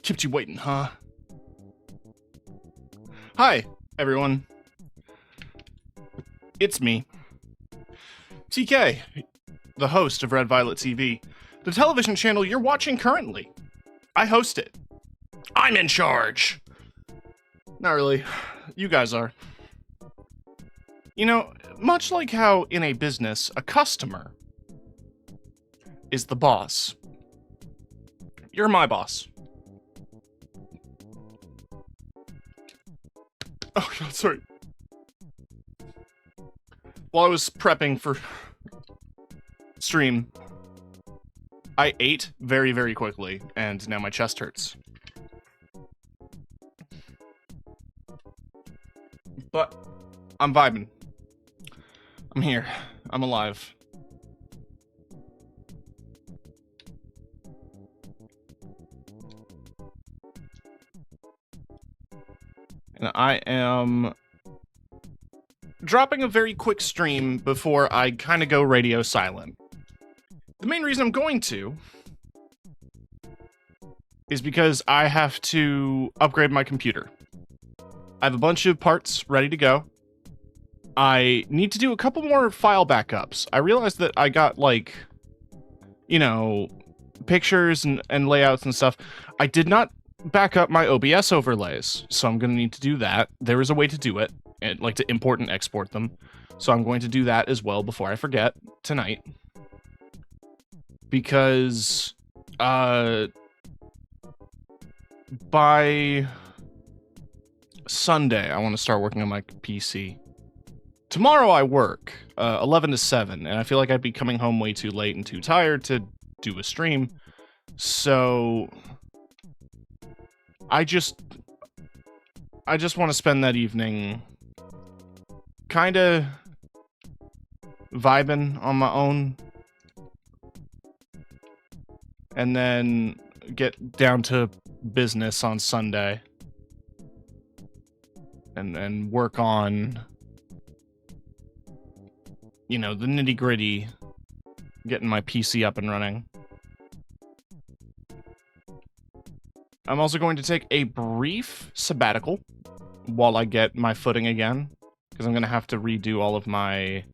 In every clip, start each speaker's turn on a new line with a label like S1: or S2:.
S1: Kept you waiting, huh? Hi, everyone. It's me, TK, the host of Red Violet TV, the television channel you're watching currently. I host it. I'm in charge. Not really. You guys are. You know, much like how in a business, a customer is the boss. You're my boss. Oh, God, sorry. While I was prepping for stream, I ate very, very quickly, and now my chest hurts. But I'm vibing. I'm here. I'm alive. And I am dropping a very quick stream before I kind of go radio silent. The main reason I'm going to is because I have to upgrade my computer. I have a bunch of parts ready to go. I need to do a couple more file backups. I realized that I got, like, you know, pictures and layouts and stuff. I did not back up my OBS overlays, so I'm going to need to do that. There is a way to do it, and like to import and export them. So I'm going to do that as well before I forget tonight. Because, by Sunday, I want to start working on my PC. Tomorrow I work, 11 to 7, and I feel like I'd be coming home way too late and too tired to do a stream. So I just want to spend that evening kind of vibing on my own, and then get down to business on Sunday and work on, you know, the nitty-gritty, getting my PC up and running. I'm also going to take a brief sabbatical while I get my footing again, because I'm going to have to redo all of my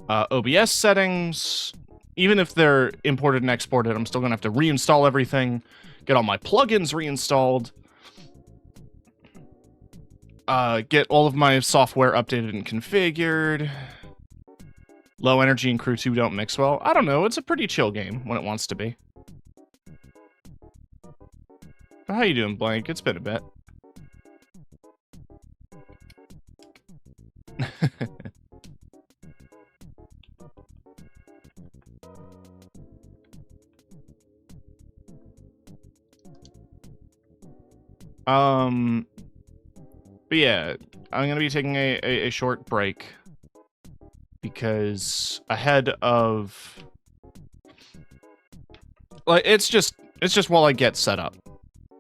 S1: OBS settings. Even if they're imported and exported, I'm still going to have to reinstall everything, get all my plugins reinstalled, get all of my software updated and configured, Low energy and Crew 2 don't mix well. I don't know. It's a pretty chill game when it wants to be. How you doing, Blank? It's been a bit. But yeah, I'm gonna be taking a short break because ahead of, like, it's just while I get set up.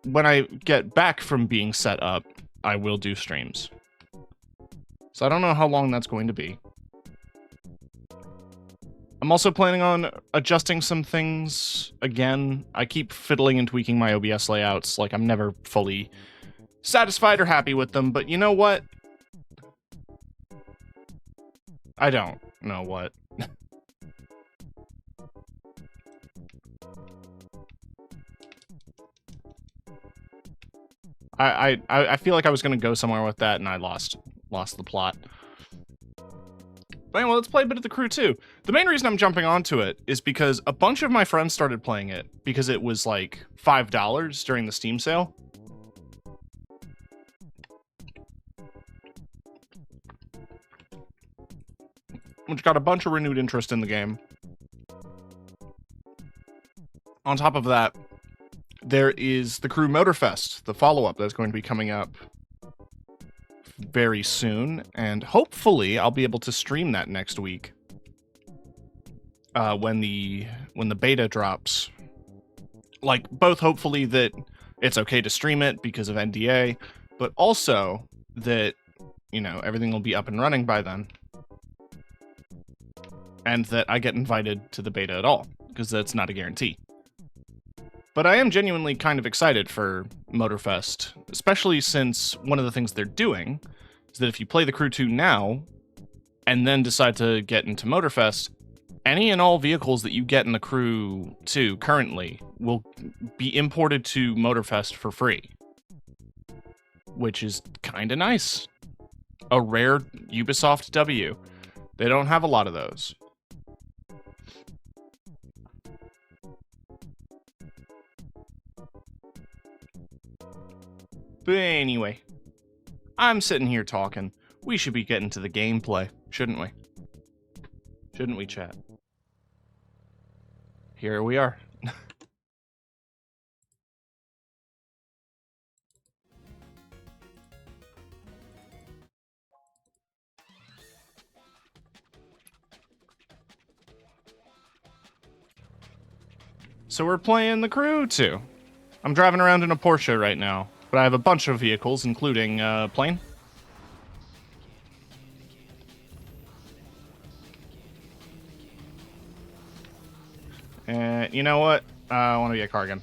S1: When I get back from being set up, I will do streams. So I don't know how long that's going to be. I'm also planning on adjusting some things again. I keep fiddling and tweaking my OBS layouts. Like, I'm never fully satisfied or happy with them, but you know what? I don't know what. I feel like I was gonna go somewhere with that, and I lost the plot. But anyway, let's play a bit of the Crew 2. The main reason I'm jumping onto it is because a bunch of my friends started playing it because it was like $5 during the Steam sale. Which got a bunch of renewed interest in the game. On top of that, there is the Crew Motorfest, the follow-up that's going to be coming up very soon, and hopefully I'll be able to stream that next week when the beta drops. Like, both hopefully that it's okay to stream it because of NDA, but also that, you know, everything will be up and running by then. And that I get invited to the beta at all, because that's not a guarantee. But I am genuinely kind of excited for Motorfest, especially since one of the things they're doing is that if you play the Crew 2 now, and then decide to get into Motorfest, any and all vehicles that you get in the Crew 2 currently will be imported to Motorfest for free. Which is kind of nice. A rare Ubisoft W. They don't have a lot of those. But anyway, I'm sitting here talking. We should be getting to the gameplay, shouldn't we? Shouldn't we, chat? Here we are. So we're playing the Crew 2. I'm driving around in a Porsche right now. But I have a bunch of vehicles, including a plane. You know what? I want to be a car again.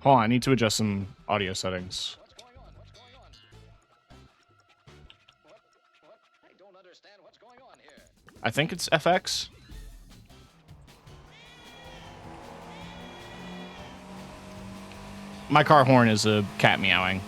S1: Hold on, I need to adjust some audio settings. I think it's FX. My car horn is a cat meowing.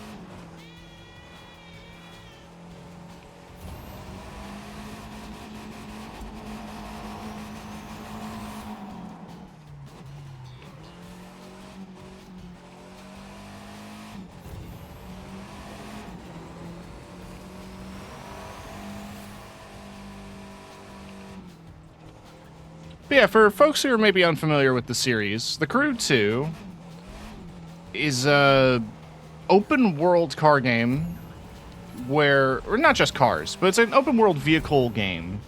S1: But yeah, for folks who are maybe unfamiliar with the series, The Crew 2 is a open world car game where, or not just cars, but it's an open world vehicle game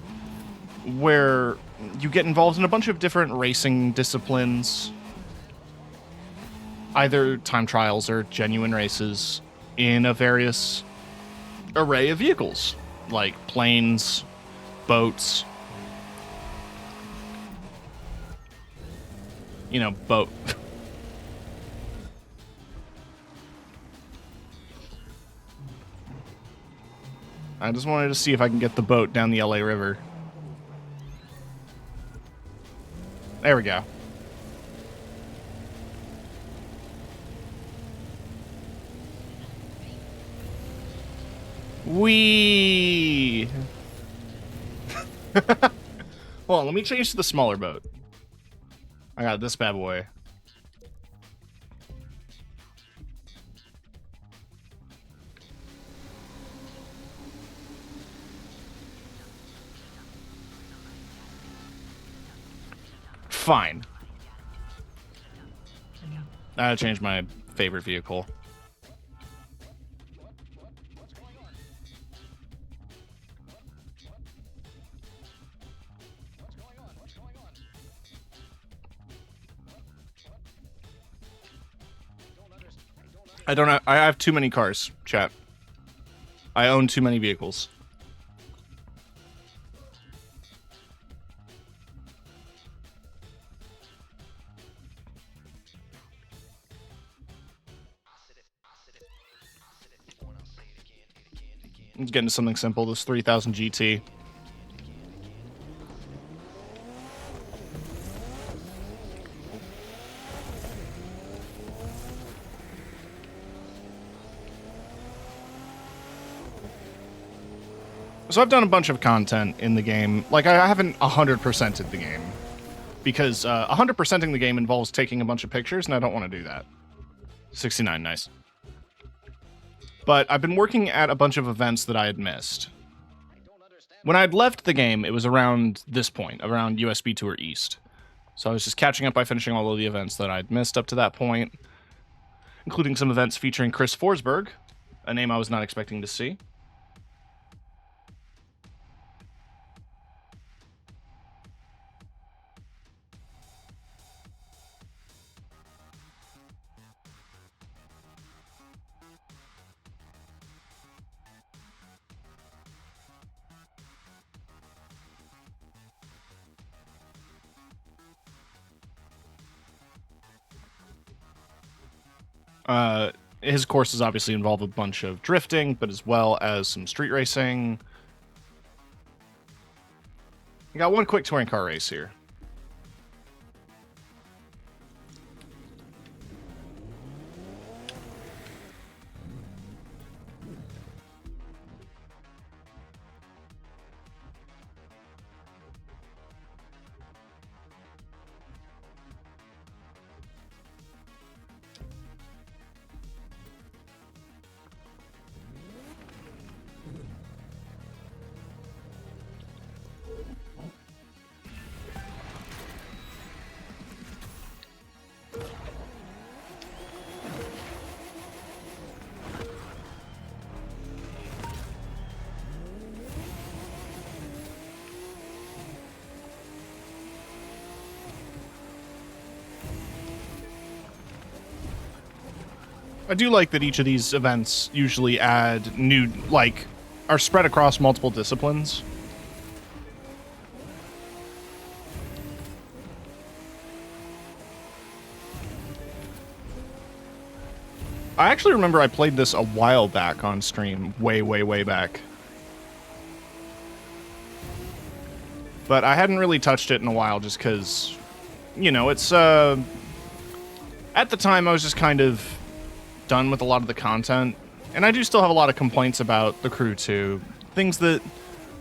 S1: where you get involved in a bunch of different racing disciplines, either time trials or genuine races, in a various array of vehicles, like planes, boats, you know, boat. I just wanted to see if I can get the boat down the LA River. There we go. Whee! Hold on, let me change to the smaller boat. I got this bad boy. Fine. I gotta change my favorite vehicle. I don't have, I have too many cars, chat. I own too many vehicles. Let's get into something simple. This 3000 GT. So I've done a bunch of content in the game. Like, I haven't 100%ed the game. Because 100%ing the game involves taking a bunch of pictures, and I don't want to do that. 69, nice. But I've been working at a bunch of events that I had missed. When I had left the game, it was around this point, around USB Tour East. So I was just catching up by finishing all of the events that I'd missed up to that point, including some events featuring Chris Forsberg, a name I was not expecting to see. His courses obviously involve a bunch of drifting, but as well as some street racing. We got one quick touring car race here. I do like that each of these events usually add new, like, are spread across multiple disciplines. I actually remember I played this a while back on stream, way back. But I hadn't really touched it in a while just because, you know, it's, at the time I was just kind of done with a lot of the content, and I do still have a lot of complaints about the crew too. Things that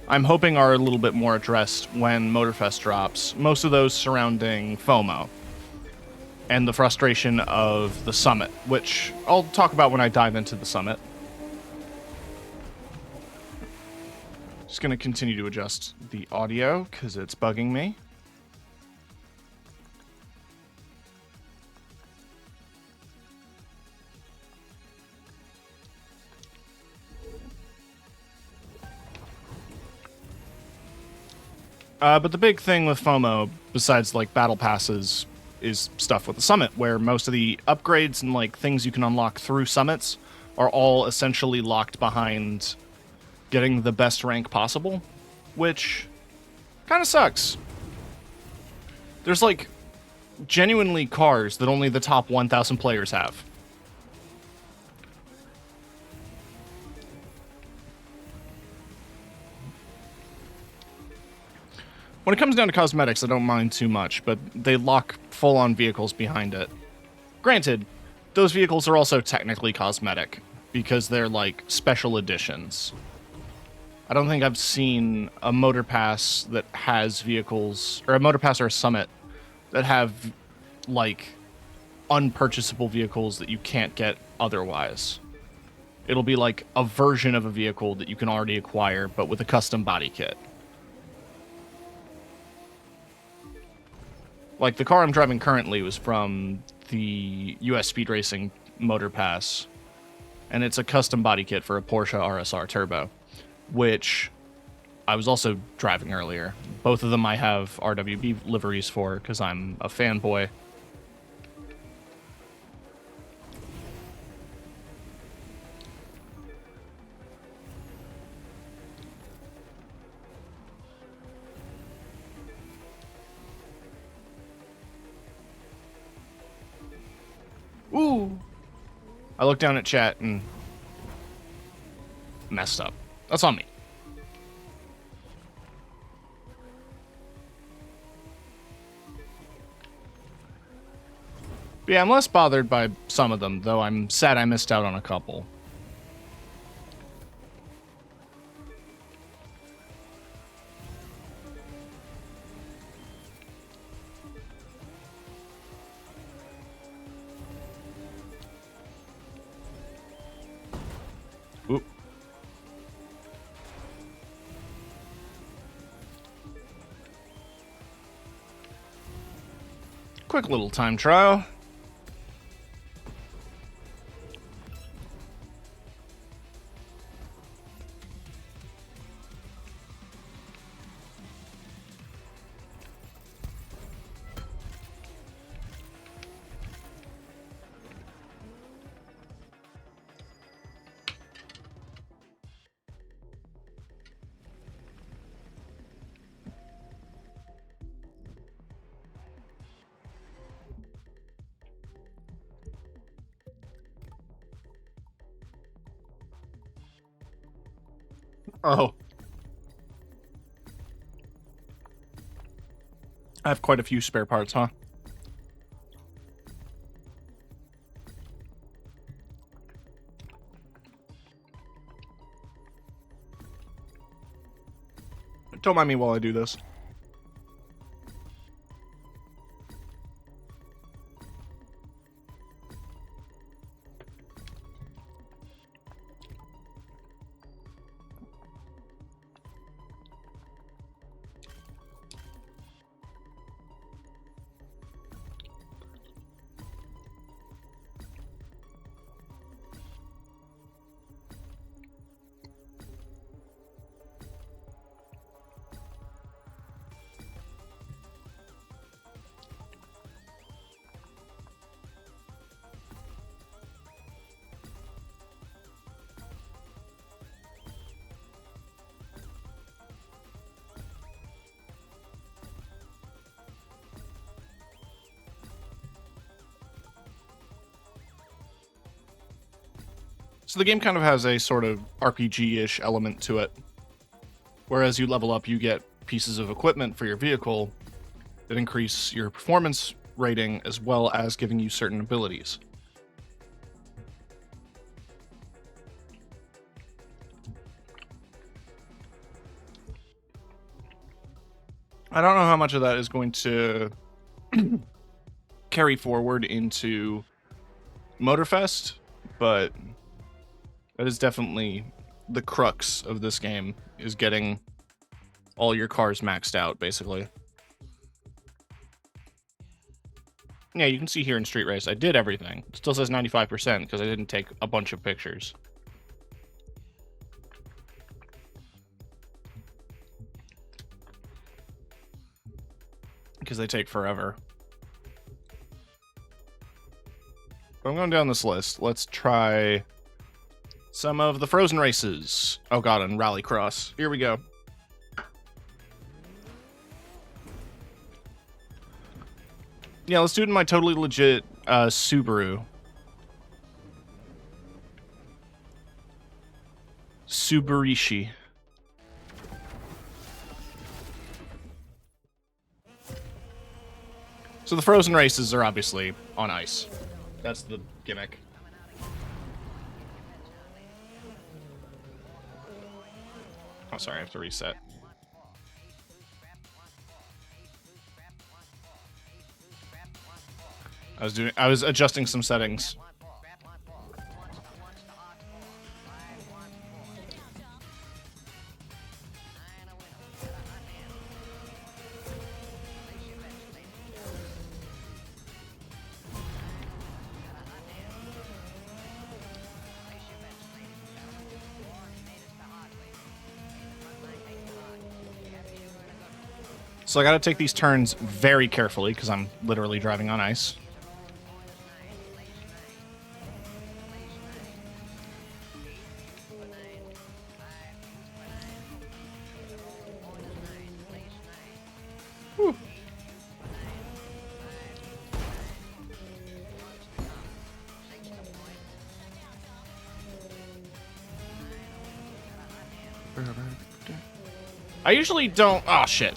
S1: I'm hoping are a little bit more addressed when Motorfest drops, most of those surrounding FOMO and the frustration of the summit, which I'll talk about when I dive into the summit. Just gonna continue to adjust the audio because it's bugging me. But the big thing with FOMO, besides like battle passes, is stuff with the summit, where most of the upgrades and like things you can unlock through summits are all essentially locked behind getting the best rank possible, which kind of sucks. There's like genuinely cars that only the top 1,000 players have. When it comes down to cosmetics, I don't mind too much, but they lock full-on vehicles behind it. Granted, those vehicles are also technically cosmetic, because they're, like, special editions. I don't think I've seen a motor pass that has vehicles, or a motor pass or a summit that have, like, unpurchasable vehicles that you can't get otherwise. It'll be like a version of a vehicle that you can already acquire, but with a custom body kit. Like, the car I'm driving currently was from the US Speed Racing Motor Pass, and it's a custom body kit for a Porsche RSR Turbo, which I was also driving earlier. Both of them I have RWB liveries for, because I'm a fanboy. Ooh! I looked down at chat and messed up. That's on me. But yeah, I'm less bothered by some of them, though I'm sad I missed out on a couple. Oop. Quick little time trial. Oh. I have quite a few spare parts, huh? Don't mind me while I do this. So the game kind of has a sort of RPG-ish element to it. Whereas you level up, you get pieces of equipment for your vehicle that increase your performance rating as well as giving you certain abilities. I don't know how much of that is going to carry forward into Motorfest, but that is definitely the crux of this game, is getting all your cars maxed out, basically. Yeah, you can see here in Street Race, I did everything. It still says 95% because I didn't take a bunch of pictures. Because they take forever. But I'm going down this list. Let's try some of the Frozen races. Oh god, and Rallycross. Here we go. Yeah, let's do it in my totally legit Subaru. Suburishi. So the frozen races are obviously on ice. That's the gimmick. Oh, sorry, I have to reset. I was adjusting some settings. So I gotta take these turns very carefully because I'm literally driving on ice. Whew. I usually don't... Oh, shit.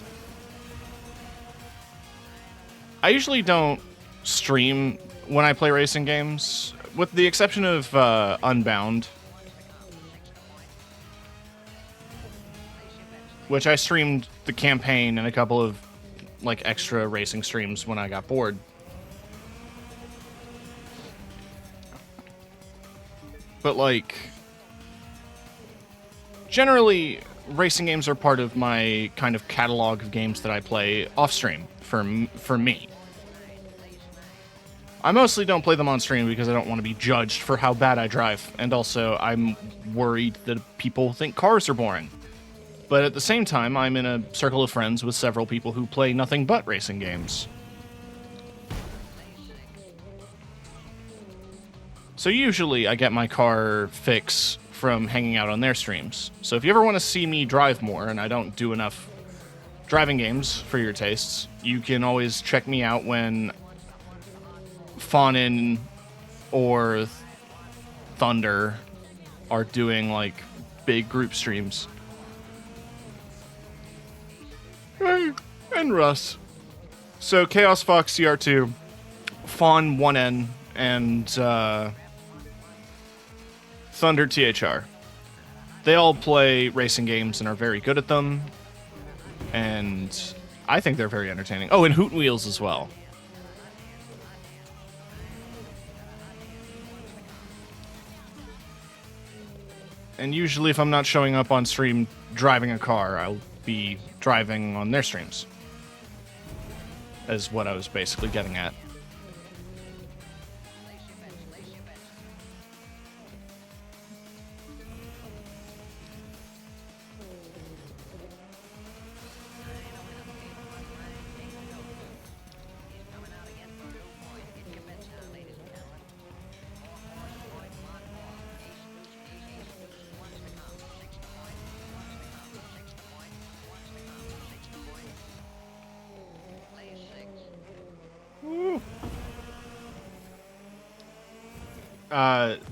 S1: I usually don't stream when I play racing games, with the exception of Unbound, which I streamed the campaign and a couple of like extra racing streams when I got bored. But like, generally, racing games are part of my kind of catalog of games that I play off stream for me. I mostly don't play them on stream because I don't want to be judged for how bad I drive, and also I'm worried that people think cars are boring. But at the same time, I'm in a circle of friends with several people who play nothing but racing games. So usually I get my car fix from hanging out on their streams. So if you ever want to see me drive more and I don't do enough driving games for your tastes, you can always check me out when Fawnin or Thunder are doing like big group streams. Hey, and Russ. So Chaos Fox CR2, Fawn 1N, and Thunder THR. They all play racing games and are very good at them. And I think they're very entertaining. Oh, and Hoot Wheels as well. And usually if I'm not showing up on stream driving a car, I'll be driving on their streams. Is what I was basically getting at.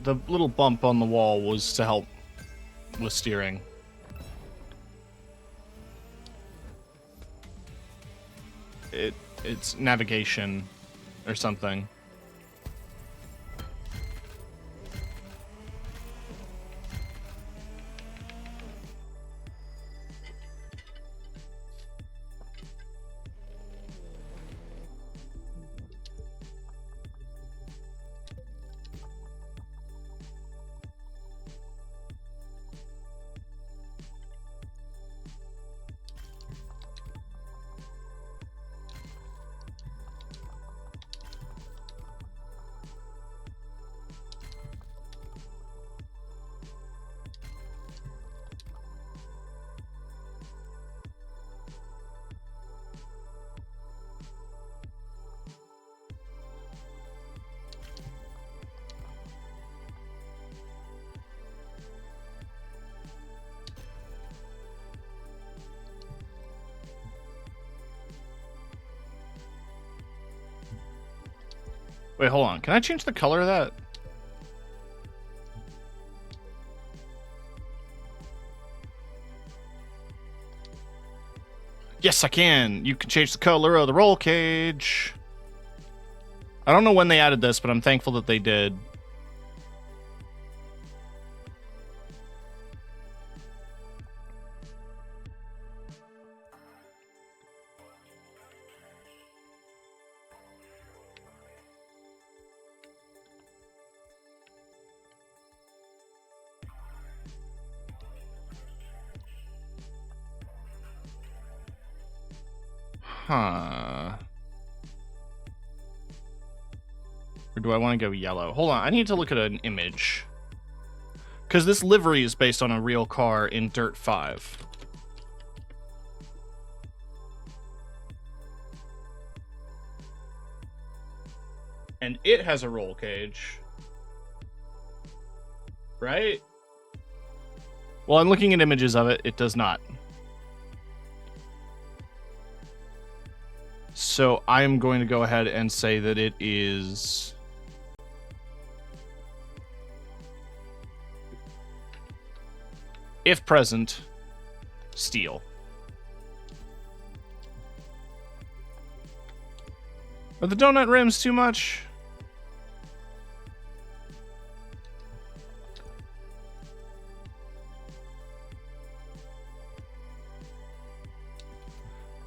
S1: The little bump on the wall was to help with steering. It's navigation or something. Wait, hold on. Can I change the color of that? Yes, I can. You can change the color of the roll cage. I don't know when they added this, but I'm thankful that they did. Huh. Or do I want to go yellow? Hold on, I need to look at an image. Because this livery is based on a real car in Dirt 5. And it has a roll cage. Right? Well, I'm looking at images of it. It does not. So I am going to go ahead and say that it is... if present, steel. Are the donut rims too much?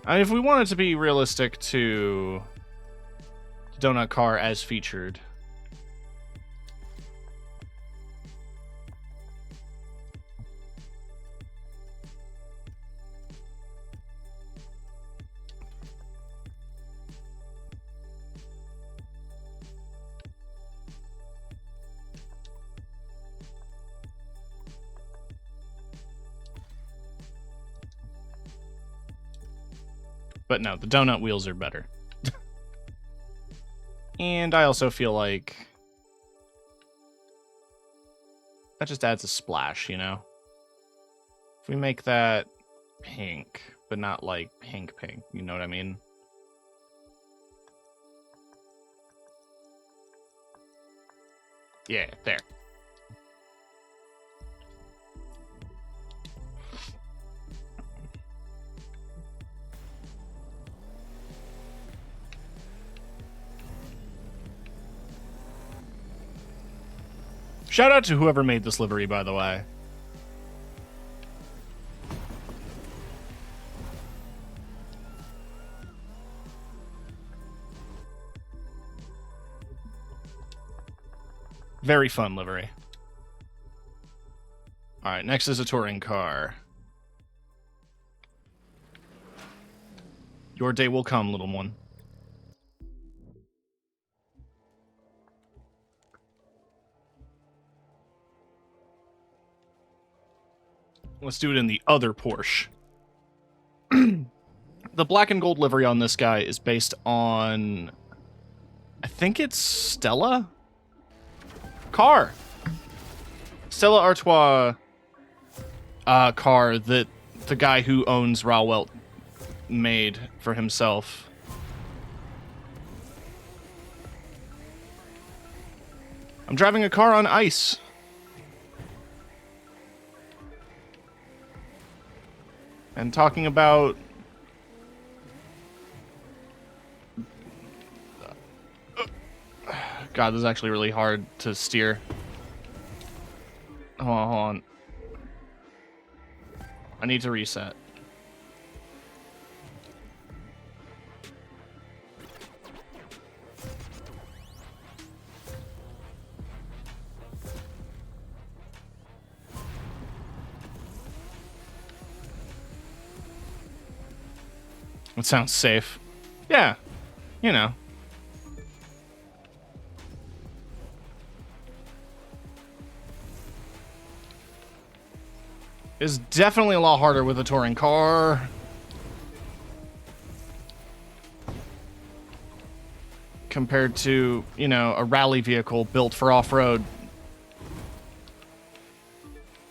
S1: I mean, if we wanted to be realistic to the donut car as featured. But no, the donut wheels are better. And I also feel like that just adds a splash, you know? If we make that pink, but not like pink, you know what I mean? Yeah, there. Shout out to whoever made this livery, by the way. Very fun livery. Alright, next is a touring car. Your day will come, little one. Let's do it in the other Porsche. The black and gold livery on this guy is based on... I think it's Stella? Car! Stella Artois car that the guy who owns Rawwelt made for himself. I'm driving a car on ice. And talking about... God, this is actually really hard to steer. Hold on. I need to reset. It sounds safe. Yeah, you know. It's definitely a lot harder with a touring car. Compared to, you know, a rally vehicle built for off-road.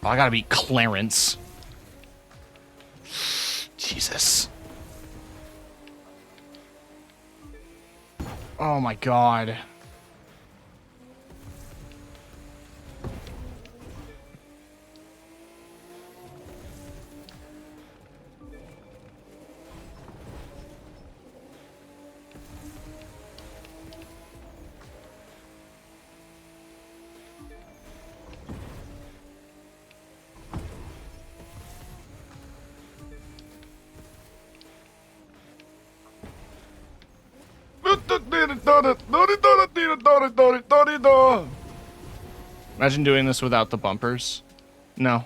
S1: Oh, I gotta beat Clarence. Jesus. Oh my god. Imagine doing this without the bumpers. No.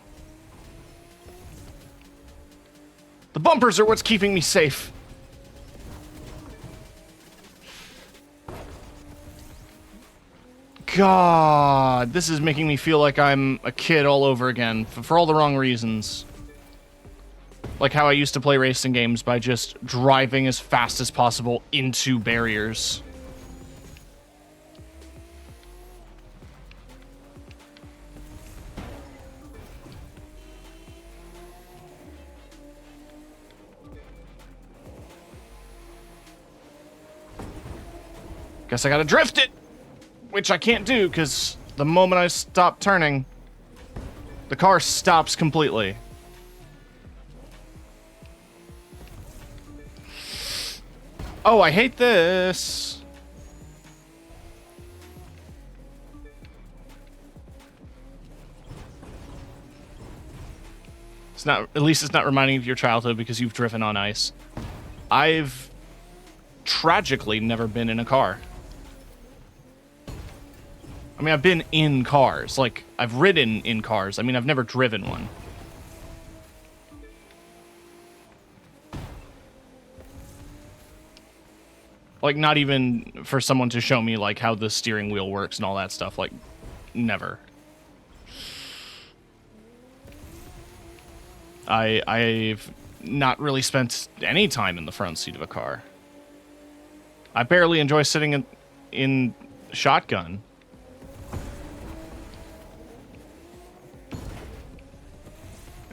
S1: The bumpers are what's keeping me safe. God, this is making me feel like I'm a kid all over again, for all the wrong reasons. Like how I used to play racing games by just driving as fast as possible into barriers. Guess I gotta drift it! Which I can't do, because the moment I stop turning, the car stops completely. Oh, I hate this. It's not, at least it's not reminding you of your childhood because you've driven on ice. I've tragically never been in a car. I mean, I've been in cars. Like, I've ridden in cars. I mean, I've never driven one. Like, not even for someone to show me, like, how the steering wheel works and all that stuff. Like, never. I've not really spent any time in the front seat of a car. I barely enjoy sitting in shotgun.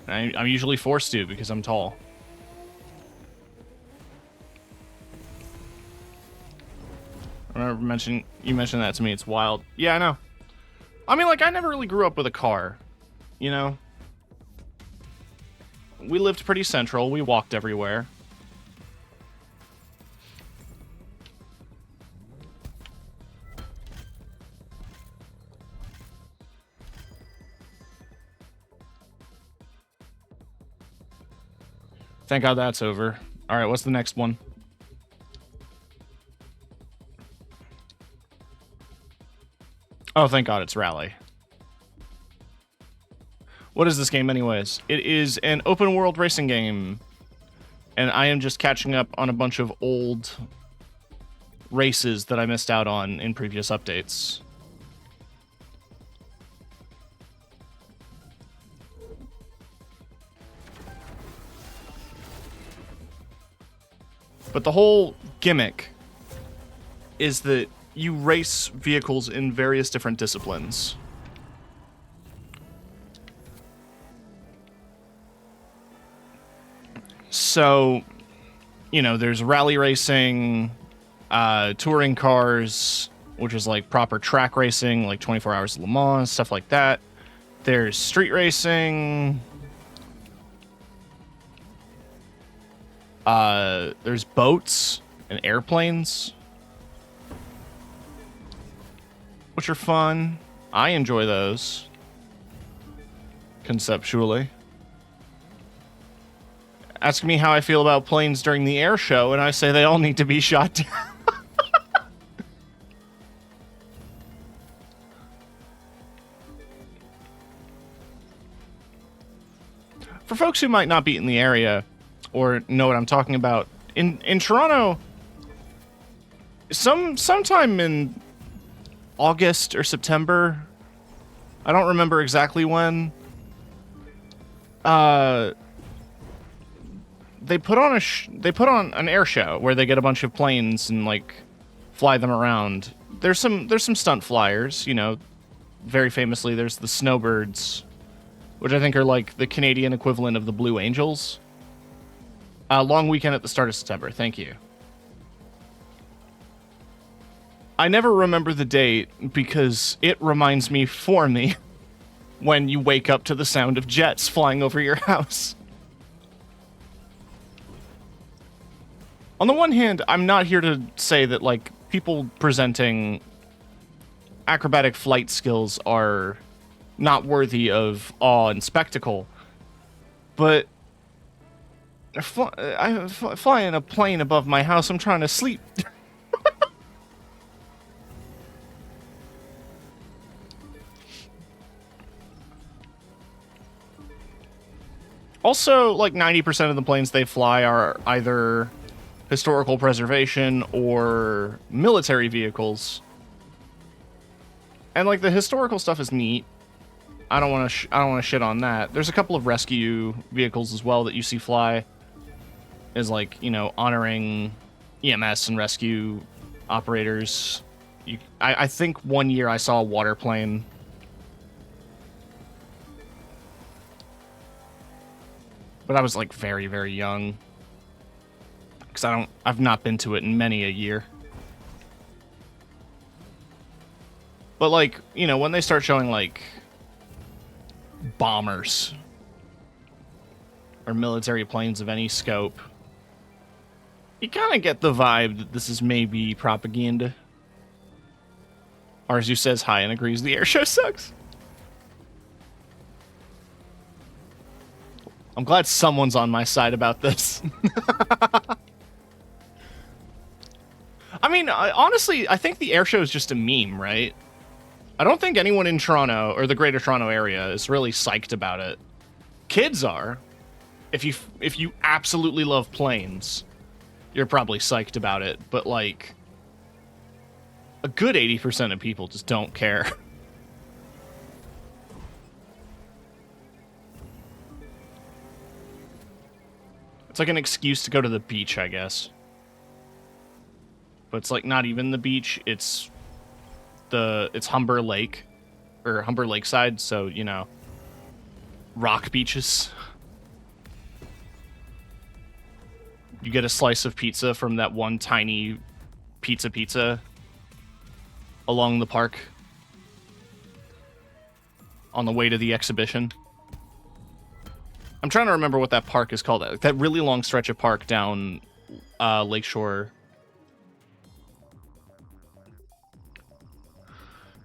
S1: I'm usually forced to because I'm tall. I remember you mentioned that to me. It's wild. Yeah, I know. I mean, like, I never really grew up with a car, you know? We lived pretty central. We walked everywhere. Thank God that's over. All right, what's the next one? Oh, thank God it's Rally. What is this game anyways? It is an open world racing game. And I am just catching up on a bunch of old races that I missed out on in previous updates. But the whole gimmick is that you race vehicles in various different disciplines. So, you know, there's rally racing, touring cars, which is like proper track racing, like 24 Hours of Le Mans, stuff like that. There's street racing. There's boats and airplanes, which are fun. I enjoy those, conceptually. Ask me how I feel about planes during the air show, and I say they all need to be shot down. For folks who might not be in the area or know what I'm talking about, in Toronto, sometime in August or September, I don't remember exactly when, they put on an air show where they get a bunch of planes and like fly them around. There's some stunt flyers, you know. Very famously, there's the Snowbirds, which I think are like the Canadian equivalent of the Blue Angels. Long weekend at the start of September. Thank you. I never remember the date because it reminds me for me when you wake up to the sound of jets flying over your house. On the one hand, I'm not here to say that, like, people presenting acrobatic flight skills are not worthy of awe and spectacle, but I fly in a plane above my house. I'm trying to sleep. Also, like 90% of the planes they fly are either historical preservation or military vehicles. And like the historical stuff is neat. I don't want to shit on that. There's a couple of rescue vehicles as well that you see fly. Is like, you know, honoring EMS and rescue operators. I think one year I saw a water plane. But I was like very, very young. Because I've not been to it in many a year. But like, you know, when they start showing like bombers or military planes of any scope, you kind of get the vibe that this is maybe propaganda. Arzu says hi and agrees the air show sucks. I'm glad someone's on my side about this. I mean, honestly, I think the air show is just a meme, right? I don't think anyone in Toronto or the Greater Toronto area is really psyched about it. Kids are. If you absolutely love planes, you're probably psyched about it. But like, a good 80% of people just don't care. It's like an excuse to go to the beach, I guess. But it's like not even the beach, it's Humber Lake or Humber Lakeside, so, you know, rock beaches. You get a slice of pizza from that one tiny pizza along the park on the way to the exhibition. I'm trying to remember what that park is called. That really long stretch of park down Lakeshore.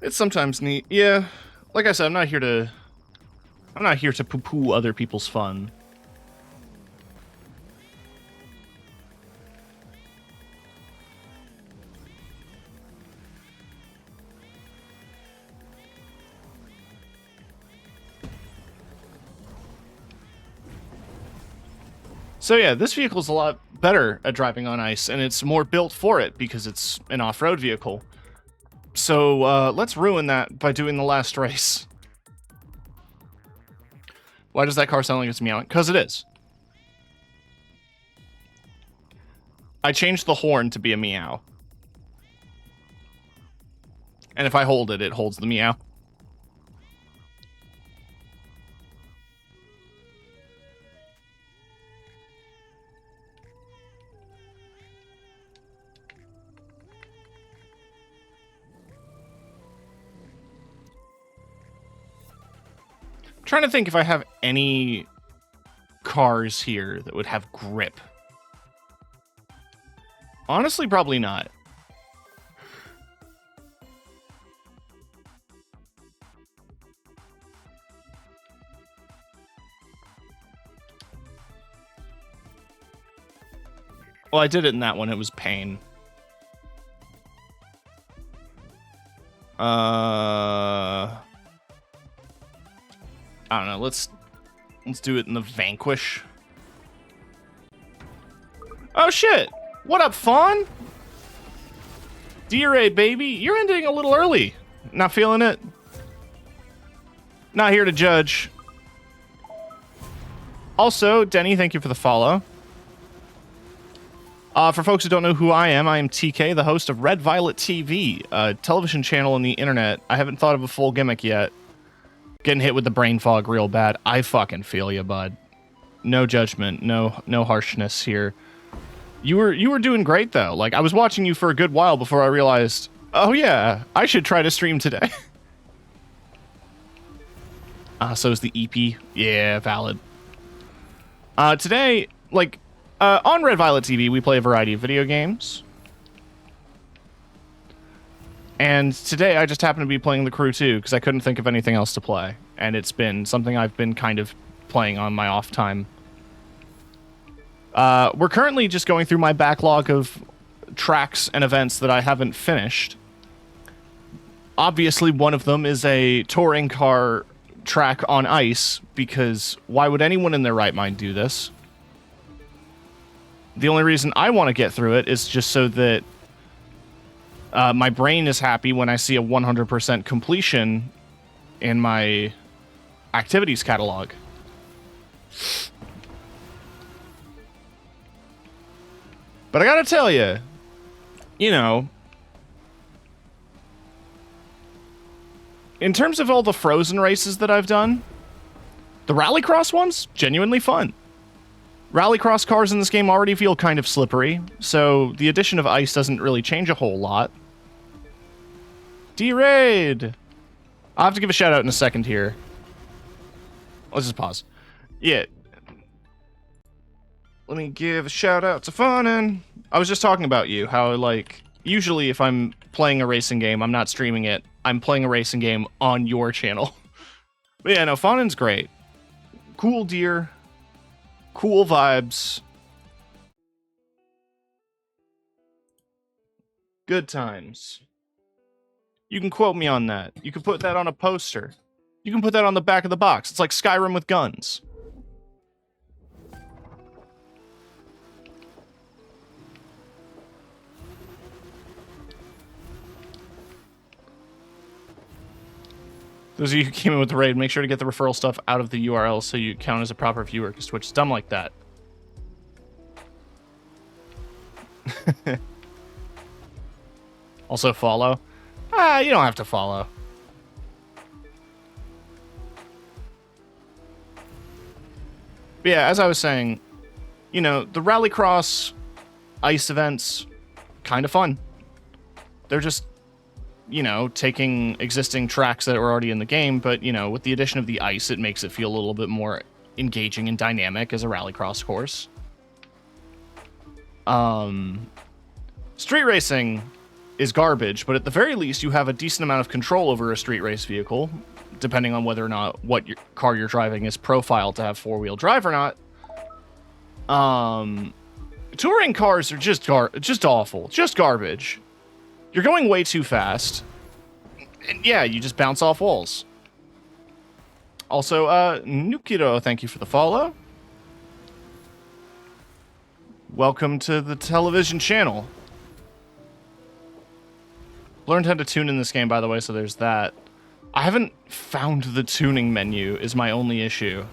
S1: It's sometimes neat. Yeah, like I said, I'm not here to poo-poo other people's fun. So yeah, this vehicle's a lot better at driving on ice, and it's more built for it because it's an off-road vehicle. So let's ruin that by doing the last race. Why does that car sound like it's meowing? Because it is. I changed the horn to be a meow. And if I hold it, it holds the meow. Trying to think if I have any cars here that would have grip. Honestly, probably not. Well, I did it in that one. It was pain. I don't know. Let's do it in the Vanquish. Oh shit! What up, Fawn? D-Ray, baby, you're ending a little early. Not feeling it? Not here to judge. Also, Denny, thank you for the follow. For folks who don't know who I am TK, the host of Red Violet TV, a television channel on the internet. I haven't thought of a full gimmick yet. Getting hit with the brain fog real bad. I fucking feel you, bud. No judgment, no harshness here. You were doing great though. Like, I was watching you for a good while before I realized, oh yeah, I should try to stream today. So is the EP. Yeah, valid. Today, like, on Red Violet TV, we play a variety of video games. And today, I just happened to be playing The Crew 2, because I couldn't think of anything else to play. And it's been something I've been kind of playing on my off time. We're currently just going through my backlog of tracks and events that I haven't finished. Obviously, one of them is a touring car track on ice, because why would anyone in their right mind do this? The only reason I want to get through it is just so that my brain is happy when I see a 100% completion in my activities catalog. But I gotta tell you, you know, in terms of all the Frozen races that I've done, the Rallycross ones, genuinely fun. Rallycross cars in this game already feel kind of slippery, so the addition of ice doesn't really change a whole lot. D-Raid! I'll have to give a shout out in a second here. Let's just pause. Yeah. Let me give a shout out to Funin. I was just talking about you, how, like, usually if I'm playing a racing game, I'm not streaming it. I'm playing a racing game on your channel. But yeah, no, Funin's great. Cool deer. Cool vibes. Good times. You can quote me on that. You can put that on a poster. You can put that on the back of the box. It's like Skyrim with guns. Those of you who came in with the raid, make sure to get the referral stuff out of the URL so you count as a proper viewer, because Twitch is dumb like that. Also follow. You don't have to follow. But yeah, as I was saying, you know, the Rallycross ice events, kind of fun. They're just, you know, taking existing tracks that were already in the game, but, you know, with the addition of the ice, it makes it feel a little bit more engaging and dynamic as a Rallycross course. Street racing is garbage, but at the very least, you have a decent amount of control over a street race vehicle, depending on whether or not what your car you're driving is profiled to have four-wheel drive or not. Touring cars are just awful, just garbage. You're going way too fast. And yeah, you just bounce off walls. Also, Nukiro, thank you for the follow. Welcome to the television channel. Learned how to tune in this game, by the way, so there's that. I haven't found the tuning menu, is my only issue.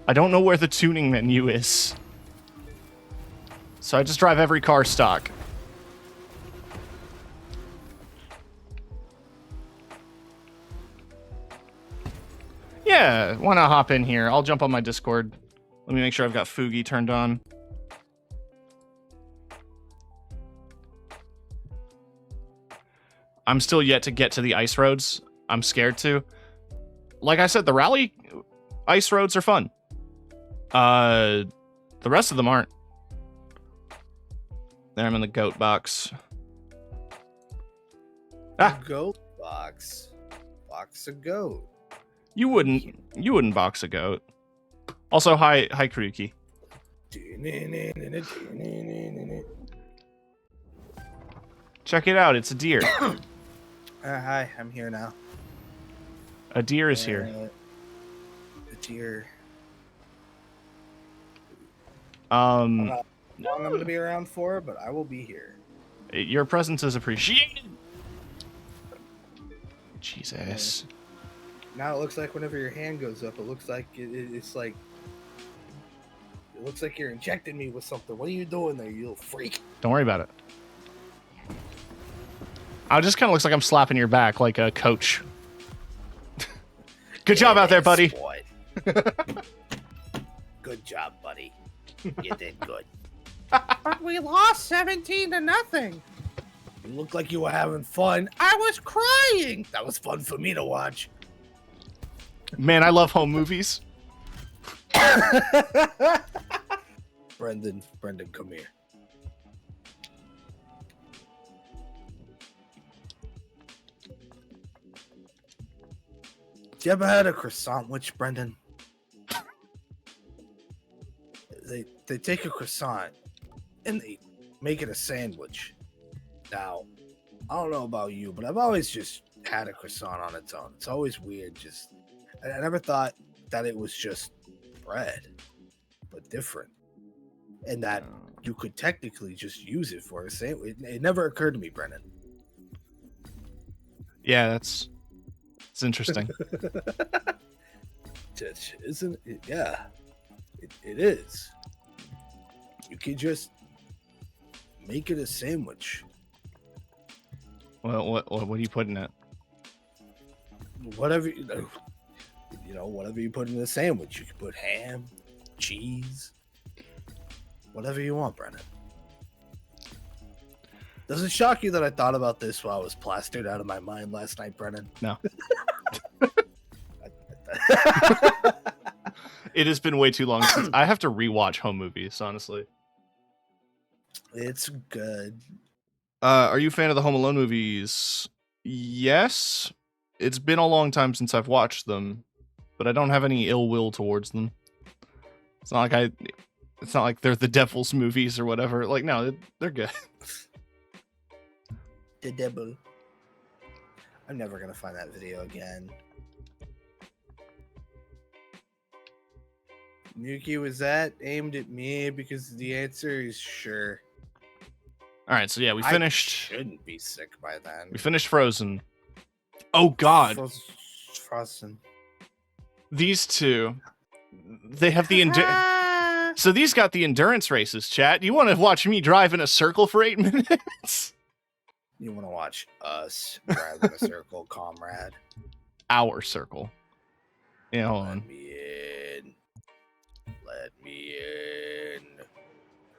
S1: I don't know where the tuning menu is. So I just drive every car stock. Yeah, why not hop in here? I'll jump on my Discord. Let me make sure I've got Fugi turned on. I'm still yet to get to the ice roads. I'm scared to. Like I said, the rally ice roads are fun. The rest of them aren't. There, I'm in the goat box. Ah!
S2: Goat box. Box a goat.
S1: You wouldn't box a goat. Also, hi Kuruki. Check it out, it's a deer.
S2: Hi, I'm here now.
S1: A deer is here.
S2: The deer.
S1: I'm
S2: not long I'm gonna be around for, but I will be here.
S1: Your presence is appreciated. Jesus.
S2: Now it looks like whenever your hand goes up, it looks like it's like it looks like you're injecting me with something. What are you doing there, you little freak?
S1: Don't worry about it. It just kind of looks like I'm slapping your back like a coach. Good job out there, buddy.
S2: Good job, buddy. You did good.
S3: But we lost 17-0.
S2: You looked like you were having fun. I was crying. That was fun for me to watch.
S1: Man, I love home movies.
S2: Brendan, come here. You ever had a croissant witch, Brendan? They take a croissant and they make it a sandwich. Now, I don't know about you, but I've always just had a croissant on its own. It's always weird. Just I never thought that it was just bread, but different, and that you could technically just use it for a sandwich. It never occurred to me, Brennan.
S1: Yeah, it's interesting.
S2: Isn't it? Yeah, it is. You can just make it a sandwich.
S1: Well, what do you put in it?
S2: Whatever whatever you put in a sandwich. You can put ham, cheese, whatever you want, Brennan. Does it shock you that I thought about this while I was plastered out of my mind last night, Brennan?
S1: No. It has been way too long since I have to rewatch home movies, honestly.
S2: It's good.
S1: Are you a fan of the Home Alone movies? Yes. It's been a long time since I've watched them, but I don't have any ill will towards them. It's not like they're the devil's movies or whatever. Like, no, they're good.
S2: The devil. I'm never gonna find that video again. Nuki, was that aimed at me? Because the answer is sure.
S1: All right, so yeah, we
S2: I
S1: finished.
S2: shouldn't be sick by then.
S1: We finished Frozen. Oh God,
S2: Frozen.
S1: these two, they have the So these got the endurance races. Chat. You want to watch me drive in a circle for 8 minutes?
S2: You want to watch us drive in a circle, comrade?
S1: Our circle. Yeah, hold on.
S2: Let me in. Let me in.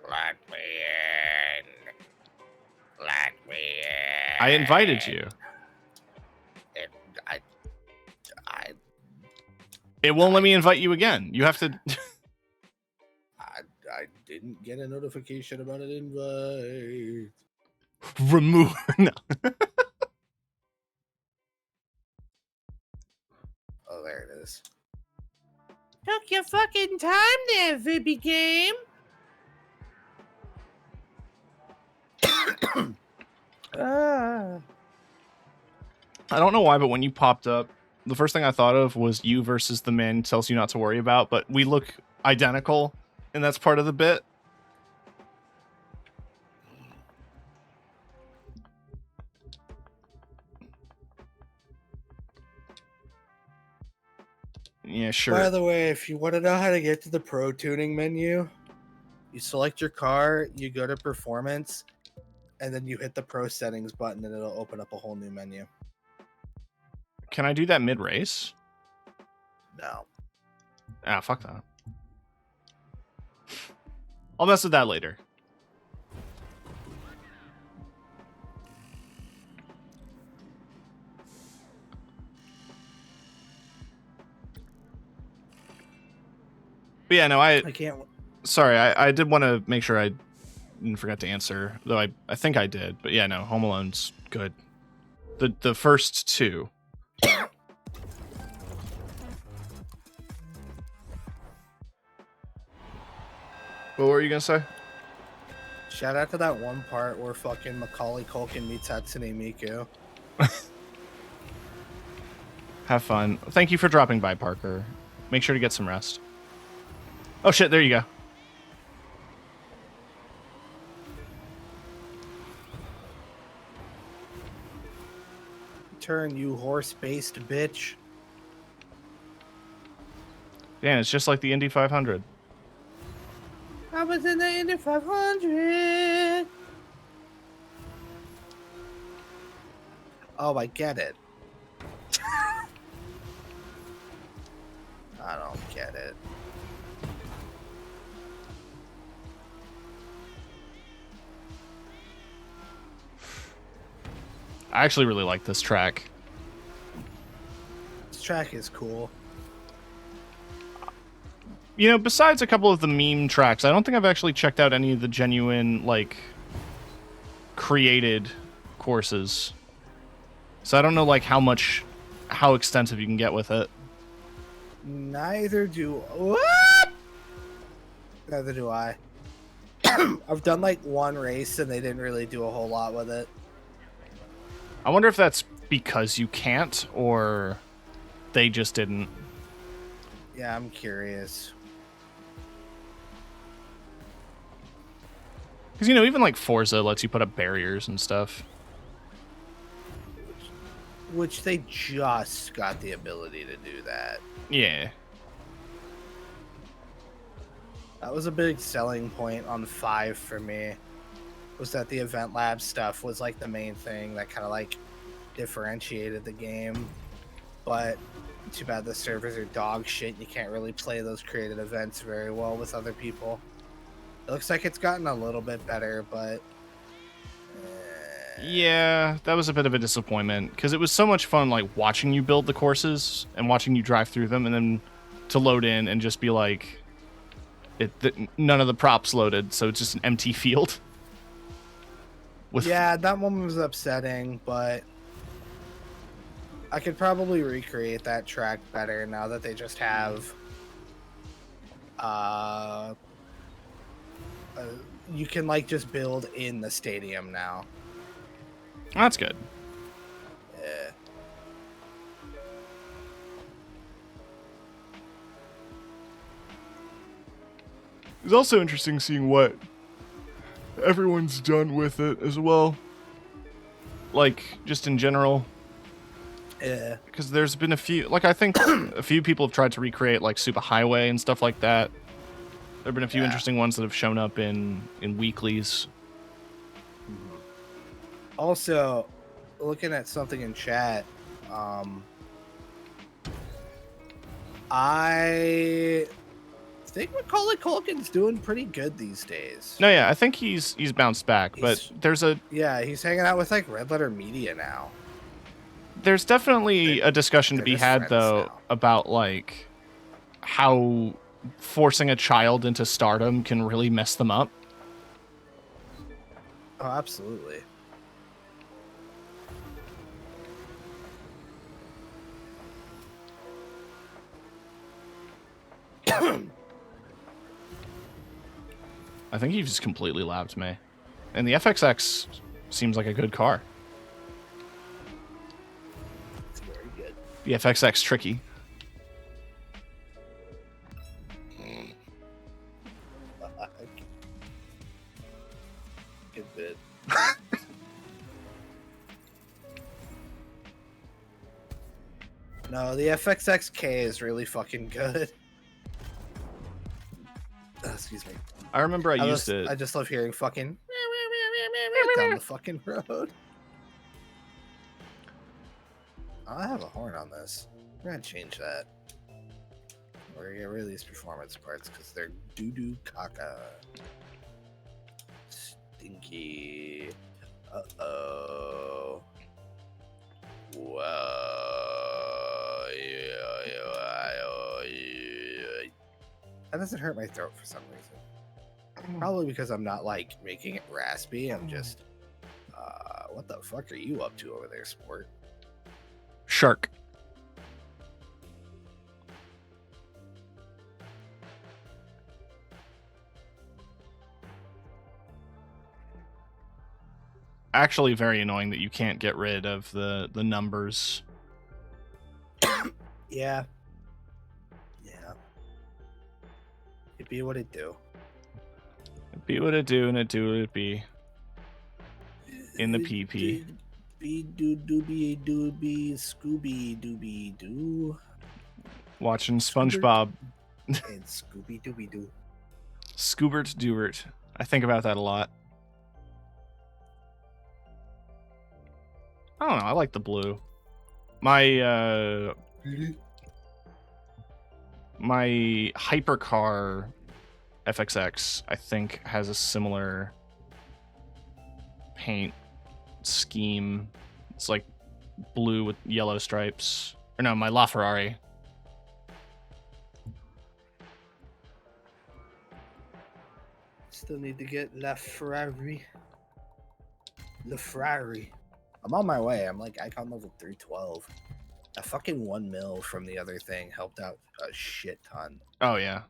S2: Let me in. Let me in.
S1: I invited you. It won't let me invite you again. You have to.
S2: I didn't get a notification about an invite.
S1: Remove. No.
S2: Oh, there it is.
S3: Took your fucking time there, Vibby game.
S1: I don't know why, but when you popped up, the first thing I thought of was you versus the man who tells you not to worry about, but we look identical, and that's part of the bit. Yeah, sure.
S2: By the way, if you want to know how to get to the Pro Tuning menu, you select your car, you go to Performance, and then you hit the Pro Settings button, and it'll open up a whole new menu.
S1: Can I do that mid-race?
S2: No.
S1: Ah, fuck that. I'll mess with that later. But yeah, no, I
S2: can't.
S1: Sorry, I did want to make sure I didn't forget to answer, though I think I did. But yeah, no, Home Alone's good. The first two. What were you gonna say?
S2: Shout out to that one part where fucking Macaulay Culkin meets Hatsune Miku.
S1: Have fun. Thank you for dropping by, Parker. Make sure to get some rest. Oh shit, there you go.
S2: Turn, you horse-based bitch.
S1: Yeah, it's just like the Indy 500.
S3: I was in the Indy 500.
S2: Oh, I get it. I don't get it.
S1: I actually really like this track.
S2: This track is cool.
S1: You know, besides a couple of the meme tracks, I don't think I've actually checked out any of the genuine, like, created courses. So I don't know, like, how extensive you can get with it.
S2: Neither do what? Neither do I. I've done like one race and they didn't really do a whole lot with it.
S1: I wonder if that's because you can't, or they just didn't?
S2: Yeah, I'm curious.
S1: Because, you know, even like Forza lets you put up barriers and stuff.
S2: Which they just got the ability to do that.
S1: Yeah.
S2: That was a big selling point on 5 for me. Was that the Event Lab stuff was like the main thing that kind of like differentiated the game. But too bad the servers are dog shit. You can't really play those created events very well with other people. It looks like it's gotten a little bit better, but
S1: Yeah, that was a bit of a disappointment because it was so much fun, like watching you build the courses and watching you drive through them, and then to load in and just be like, none of the props loaded, so it's just an empty field.
S2: Yeah, that one was upsetting, but I could probably recreate that track better now that they just have you can like just build in the stadium now.
S1: That's good.
S2: Yeah.
S1: It's also interesting seeing what everyone's done with it as well. Like, just in general.
S2: Yeah.
S1: Because there's been a few, like, I think a few people have tried to recreate, like, Super Highway and stuff like that. There have been a few interesting ones that have shown up in weeklies.
S2: Also, looking at something in chat, I think Macaulay Culkin's doing pretty good these days.
S1: No, yeah, I think he's bounced back, but there's
S2: he's hanging out with like Red Letter Media now.
S1: There's definitely a discussion to be had though about like how forcing a child into stardom can really mess them up.
S2: Oh, absolutely.
S1: I think he just completely lapped me. And the FXX seems like a good car.
S2: It's very good.
S1: The FXX tricky.
S2: Good bit. No, the FXXK is really fucking good. Oh, excuse me.
S1: I remember I used it.
S2: I just love hearing fucking down the fucking road. I have a horn on this. We're gonna change that. We're gonna get rid of these performance parts because they're doo-doo caca. Stinky. Uh-oh. Whoa. That doesn't hurt my throat for some reason. Probably because I'm not like making it raspy. I'm just what the fuck are you up to over there, sport?
S1: Shark. Actually very annoying that you can't get rid of the numbers.
S2: Yeah. Yeah. It'd be what it do.
S1: It'd be what it do, and it do what it be. In the PP.
S2: Be doo doobie doobie Scooby dooby doo.
S1: Watching SpongeBob.
S2: And Scooby dooby doo.
S1: Scoobert Doobert. I think about that a lot. I don't know, I like the blue. My my hypercar FXX, I think, has a similar paint scheme. It's like blue with yellow stripes. Or no, my LaFerrari.
S2: Still need to get LaFerrari. LaFerrari. I'm on my way. I'm like icon level 312. A fucking 1 mil from the other thing helped out a shit ton.
S1: Oh yeah.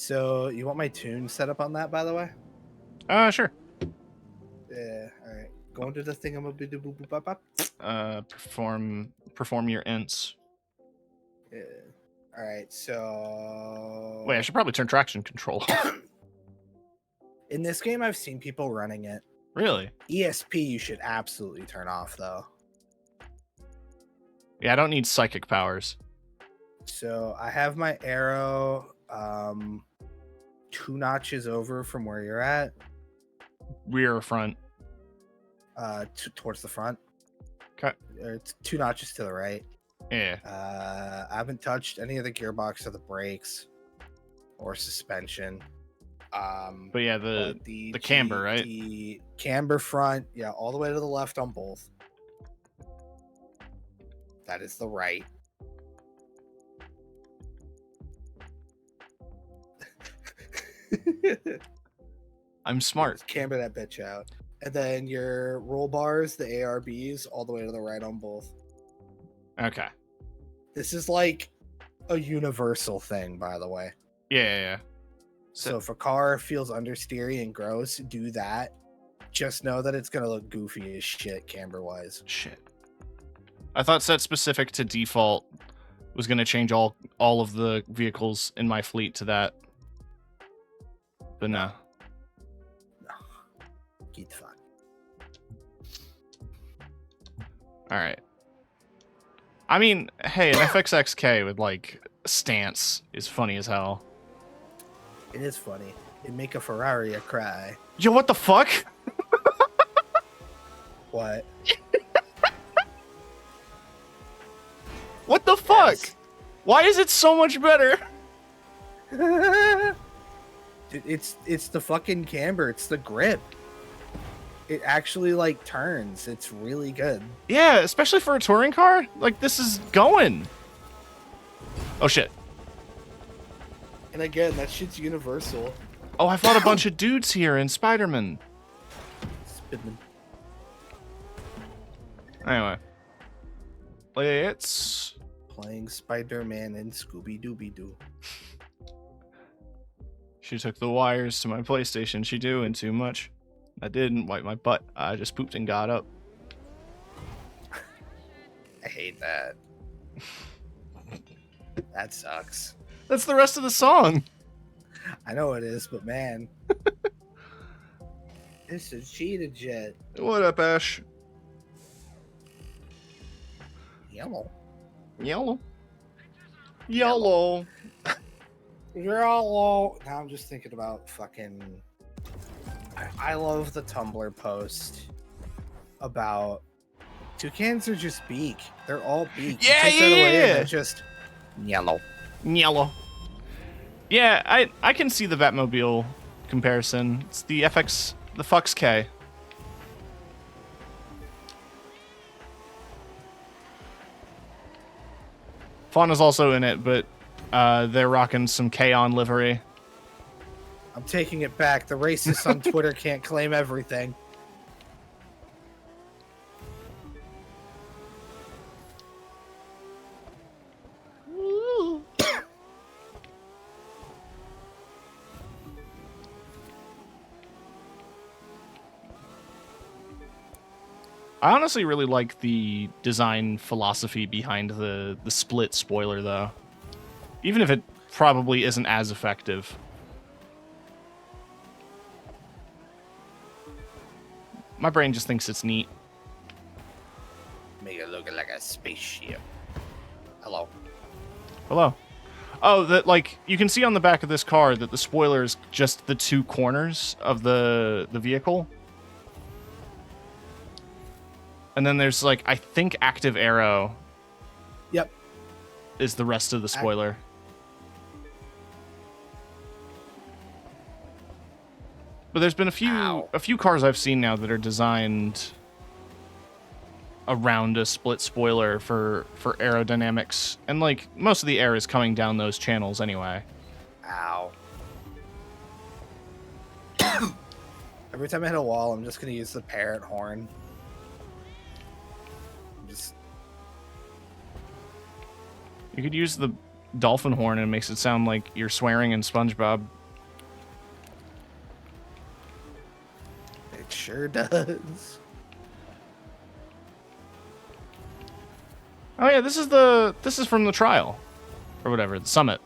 S2: So you want my tune set up on that, by the way?
S1: Sure.
S2: Yeah. All right. Go into the thingamaboop.
S1: Perform your ints.
S2: Yeah. All right. So
S1: Wait, I should probably turn traction control off.
S2: in this game, I've seen people running it.
S1: Really?
S2: ESP, you should absolutely turn off though.
S1: Yeah, I don't need psychic powers.
S2: So I have my arrow 2 notches over from where you're at,
S1: Rear or front?
S2: towards the front.
S1: Okay.
S2: It's 2 notches to the right.
S1: Yeah.
S2: I haven't touched any of the gearbox or the brakes or suspension.
S1: But yeah, the camber, right?
S2: The camber front, yeah, all the way to the left on both. That is the right.
S1: I'm smart.
S2: Camber that bitch out. And then your roll bars, the ARBs, all the way to the right on both.
S1: Okay.
S2: This is like a universal thing, by the way.
S1: Yeah.
S2: So if a car feels understeery and gross, do that. Just know that it's gonna look goofy as shit camber wise.
S1: Shit. I thought set specific to default was gonna change all of the vehicles in my fleet to that. But no.
S2: Get the fuck.
S1: Alright. I mean, hey, an FXXK with like stance is funny as hell.
S2: It is funny. It make a Ferrari cry.
S1: Yo, what the fuck?
S2: What?
S1: What the fuck?
S2: Yes.
S1: Why is it so much better?
S2: Dude, it's the fucking camber. It's the grip. It actually like turns. It's really good.
S1: Yeah, especially for a touring car. Like, this is going. Oh shit.
S2: And again, that shit's universal.
S1: Oh, I fought a bunch of dudes here in Spider-Man.
S2: Spinning.
S1: Anyway. Let's...
S2: Playing Spider-Man and Scooby-Dooby-Doo.
S1: She took the wires to my PlayStation. She doing too much. I didn't wipe my butt. I just pooped and got up.
S2: I hate that. That sucks.
S1: That's the rest of the song.
S2: I know it is, but man. This is cheetah jet.
S1: What up, Ash?
S2: Yellow.
S1: Yellow. Yellow.
S2: Yellow. Now I'm just thinking about fucking... I love the Tumblr post about toucans are just beak. They're all beak.
S1: Yeah,
S2: You take that away and
S1: yeah.
S2: they're just yellow.
S1: Yellow. Yeah, I can see the Batmobile comparison. It's the Fox K. Fauna's also in it, but they're rocking some K-On livery.
S2: I'm taking it back. The racists on Twitter can't claim everything.
S1: I honestly really like the design philosophy behind the split spoiler, though. Even if it probably isn't as effective. My brain just thinks it's neat.
S2: Make it look like a spaceship. Hello.
S1: Hello. Oh, that like you can see on the back of this car that the spoiler is just the two corners of the vehicle. And then there's like I think active arrow.
S2: Yep.
S1: Is the rest of the spoiler. But there's been a few cars I've seen now that are designed around a split spoiler for aerodynamics, and like most of the air is coming down those channels anyway.
S2: Ow. Every time I hit a wall, I'm just gonna use the parrot horn.
S1: You could use the dolphin horn and it makes it sound like you're swearing in SpongeBob.
S2: It sure does.
S1: Oh yeah, this is from the trial. Or whatever, the summit.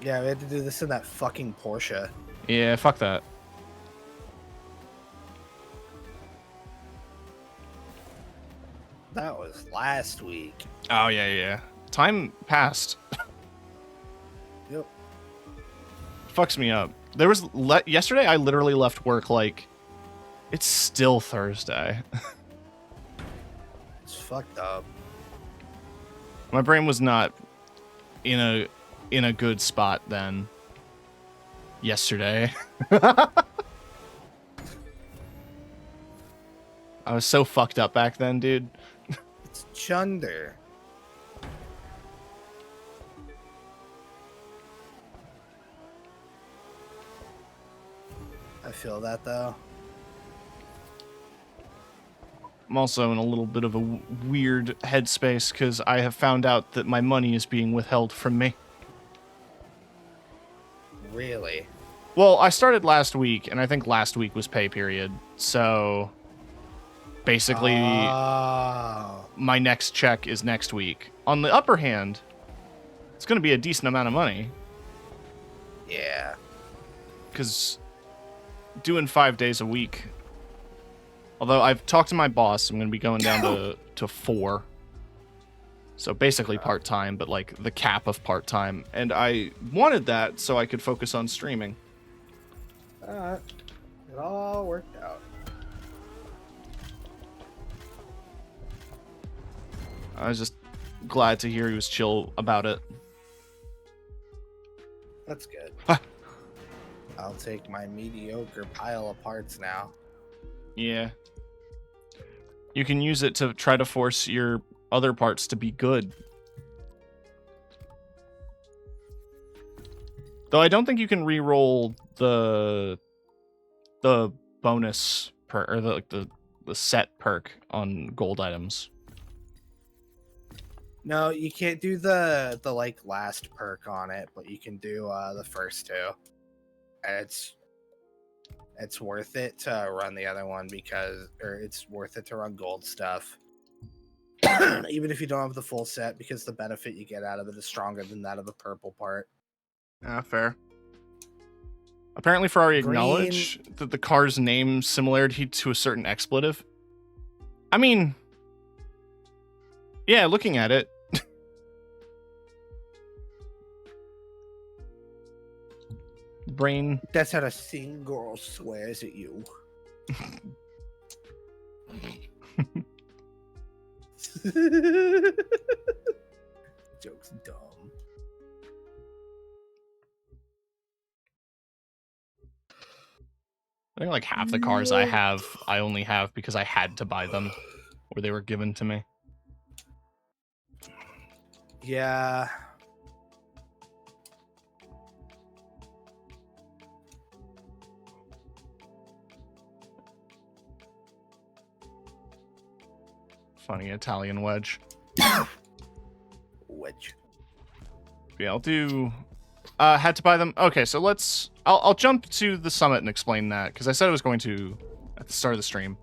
S2: Yeah, we had to do this in that fucking Porsche.
S1: Yeah, fuck that.
S2: That was last week.
S1: Oh yeah. Time passed.
S2: Yep.
S1: Fucks me up. There was yesterday I literally left work like it's still Thursday.
S2: It's fucked up.
S1: My brain was not in a good spot then. Yesterday. I was so fucked up back then, dude.
S2: It's Chunder. I feel that though.
S1: I'm also in a little bit of a weird headspace because I have found out that my money is being withheld from me.
S2: Really?
S1: Well, I started last week, and I think last week was pay period. So basically,
S2: Oh.
S1: my next check is next week. On the upper hand, it's going to be a decent amount of money
S2: Yeah.
S1: because doing 5 days a week. Although I've talked to my boss, I'm going to be going down to 4. So basically part-time, but like the cap of part-time. And I wanted that so I could focus on streaming.
S2: Alright. It all worked out.
S1: I was just glad to hear he was chill about it.
S2: That's good.
S1: Huh.
S2: I'll take my mediocre pile of parts now.
S1: Yeah. You can use it to try to force your other parts to be good. Though I don't think you can re-roll the bonus or the set perk on gold items.
S2: No, you can't do the like last perk on it, but you can do the first two. And it's worth it to run the other one it's worth it to run gold stuff. Even if you don't have the full set, because the benefit you get out of it is stronger than that of the purple part.
S1: Ah, fair. Apparently Ferrari
S2: Green.
S1: acknowledge that the car's name similarity to a certain expletive. I mean, yeah, looking at it. Brain.
S2: That's how a sing girl swears at you. Joke's dumb.
S1: I think like half the cars I have, I only have because I had to buy them or they were given to me.
S2: Yeah.
S1: Funny Italian wedge.
S2: Wedge.
S1: Yeah, I'll do. Had to buy them. Okay, so I'll jump to the summit and explain that because I said I was going to at the start of the stream.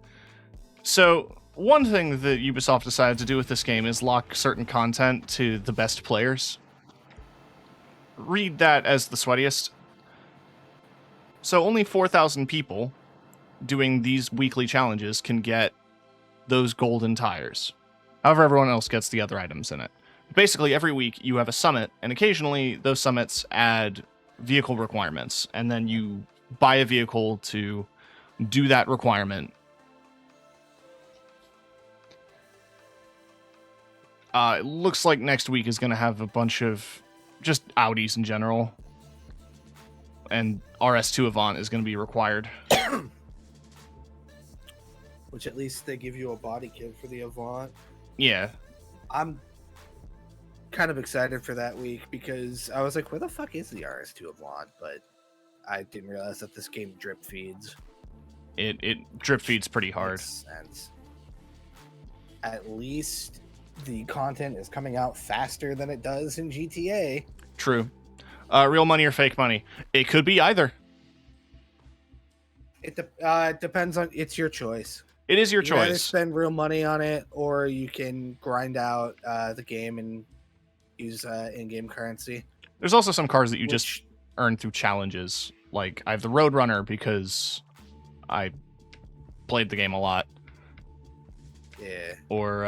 S1: So one thing that Ubisoft decided to do with this game is lock certain content to the best players. Read that as the sweatiest. So only 4,000 people doing these weekly challenges can get those golden tires. However, everyone else gets the other items in it. Basically, every week you have a summit, and occasionally those summits add vehicle requirements, and then you buy a vehicle to do that requirement. It looks like next week is going to have a bunch of just Audis in general, and RS2 Avant is going to be required.
S2: Which at least they give you a body kit for the Avant.
S1: Yeah.
S2: I'm kind of excited for that week because I was like, where the fuck is the RS2 Avant? But I didn't realize that this game drip feeds.
S1: It drip feeds pretty hard.
S2: Makes sense. At least the content is coming out faster than it does in GTA.
S1: True. Real money or fake money? It could be either.
S2: It depends on. It's your choice.
S1: It is your
S2: You can either
S1: choice.
S2: spend real money on it, or you can grind out the game and use in-game currency.
S1: There's also some cars that you just
S2: which-
S1: earn through challenges. Like, I have the Roadrunner because I played the game a lot.
S2: yeah.
S1: Or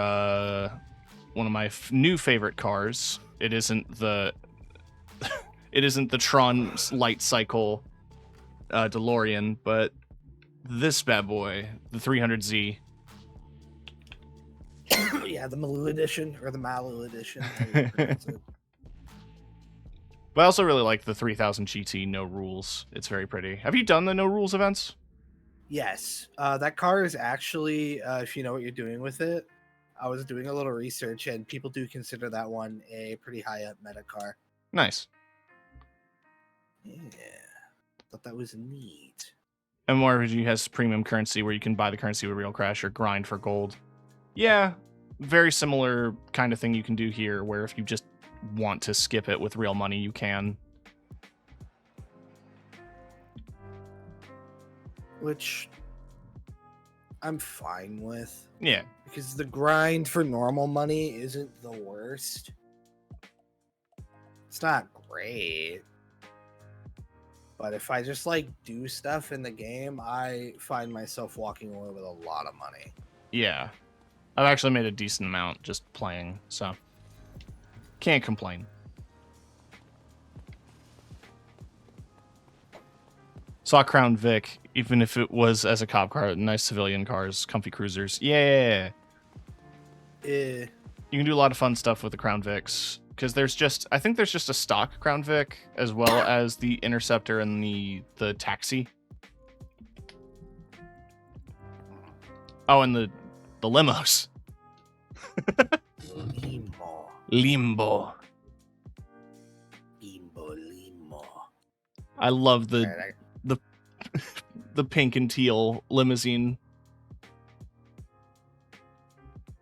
S1: one of my new favorite cars. It isn't the Tron Light Cycle DeLorean, but this bad boy, the 300Z.
S2: Yeah, the Malu edition or the Malu edition. however you pronounce it.
S1: But I also really like the 3000 GT No Rules. It's very pretty. Have you done the No Rules events?
S2: Yes, that car is actually, if you know what you're doing with it, I was doing a little research, and people do consider that one a pretty high up meta car.
S1: Nice.
S2: Yeah, thought that was neat.
S1: MMORPG has premium currency where you can buy the currency with Real Crash or grind for gold. Yeah, very similar kind of thing you can do here, where if you just want to skip it with real money, you can.
S2: Which I'm fine with,
S1: Yeah.
S2: because the grind for normal money isn't the worst. It's not great. But if I just like do stuff in the game, I find myself walking away with a lot of money.
S1: Yeah. I've actually made a decent amount just playing, so can't complain. Saw Crown Vic, even if it was as a cop car, nice civilian cars, comfy cruisers. Yeah.
S2: Eh,
S1: You can do a lot of fun stuff with the Crown Vics, because I think there's just a stock Crown Vic, as well as the Interceptor and the Taxi. Oh, and the limos.
S2: Limo.
S1: Limbo.
S2: Limo.
S1: I love the
S2: Alright,
S1: the pink and teal limousine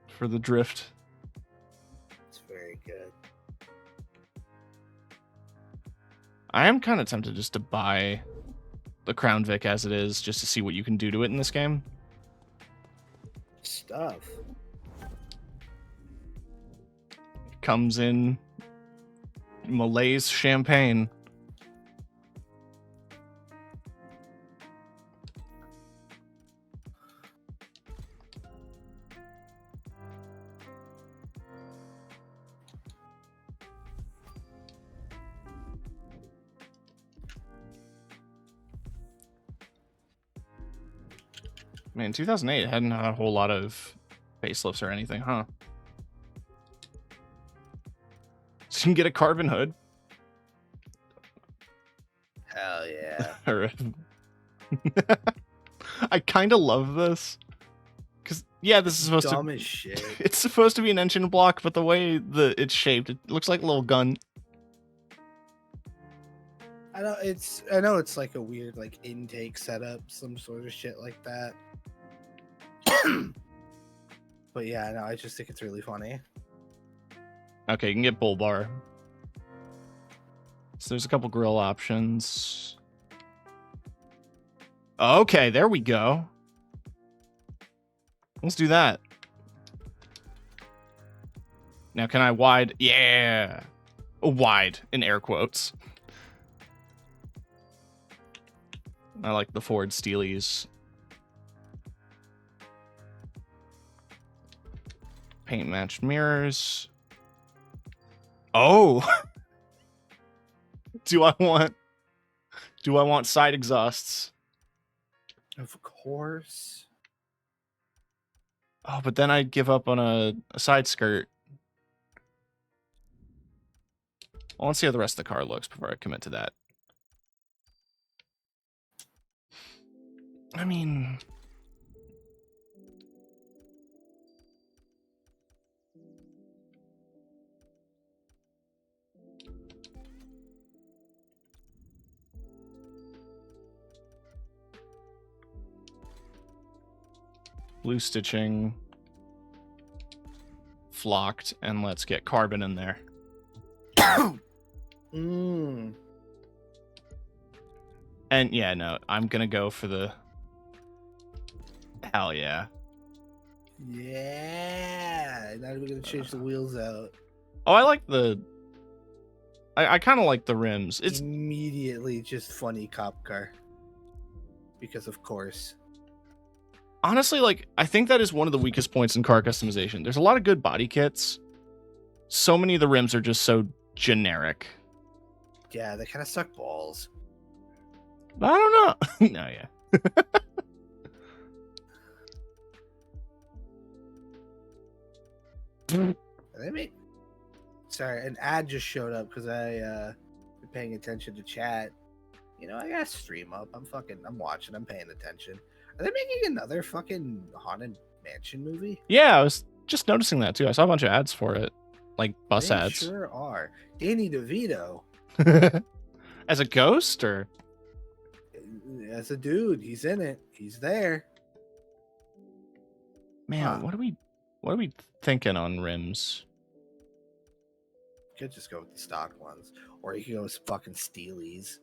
S1: for the drift.
S2: it's very good.
S1: I am kind of tempted just to buy the Crown Vic as it is, just to see what you can do to it in this game.
S2: Stuff.
S1: Comes in Malaise champagne. Man, 2008 hadn't had a whole lot of facelifts or anything, huh? So you can get a carbon hood.
S2: Hell yeah.
S1: Or I kind of love this. Because, yeah, this is supposed
S2: Dumb
S1: to...
S2: as shit.
S1: It's supposed to be an engine block, but the way it's shaped, it looks like a little gun.
S2: I know it's like a weird like intake setup, some sort of shit like that. But yeah, no, I just think it's really funny.
S1: Okay, you can get bull bar. So there's a couple grill options. Okay, there we go. Let's do that. Now, can I wide? Yeah. Wide, in air quotes. I like the Ford Steelies. Paint matched mirrors. Oh! Do I want side exhausts?
S2: Of course.
S1: Oh, but then I'd give up on a side skirt. I want to see how the rest of the car looks before I commit to that. I mean... blue stitching. flocked, and let's get carbon in there.
S2: Mm.
S1: And yeah, no, I'm gonna go for the... Hell yeah.
S2: Yeah. Now we're gonna change the wheels out.
S1: Oh, I like the... I kind of like the rims. It's
S2: Immediately just funny cop car. Because of course.
S1: honestly, like, I think that is one of the weakest points in car customization. There's a lot of good body kits. So many of the rims are just so generic.
S2: Yeah, they kind of suck balls.
S1: But I don't know. No, yeah.
S2: Let me. Sorry, an ad just showed up because I been paying attention to chat. You know, I got stream up. I'm watching. I'm paying attention. Are they making another fucking Haunted Mansion movie?
S1: Yeah, I was just noticing that too. I saw a bunch of ads for it. Like bus
S2: They
S1: ads.
S2: sure are. Danny DeVito,
S1: As a ghost, or...
S2: as a dude, he's in it. He's there.
S1: Man,
S2: Huh.
S1: what are we thinking on rims?
S2: You could just go with the stock ones, or you could go with fucking Steelies.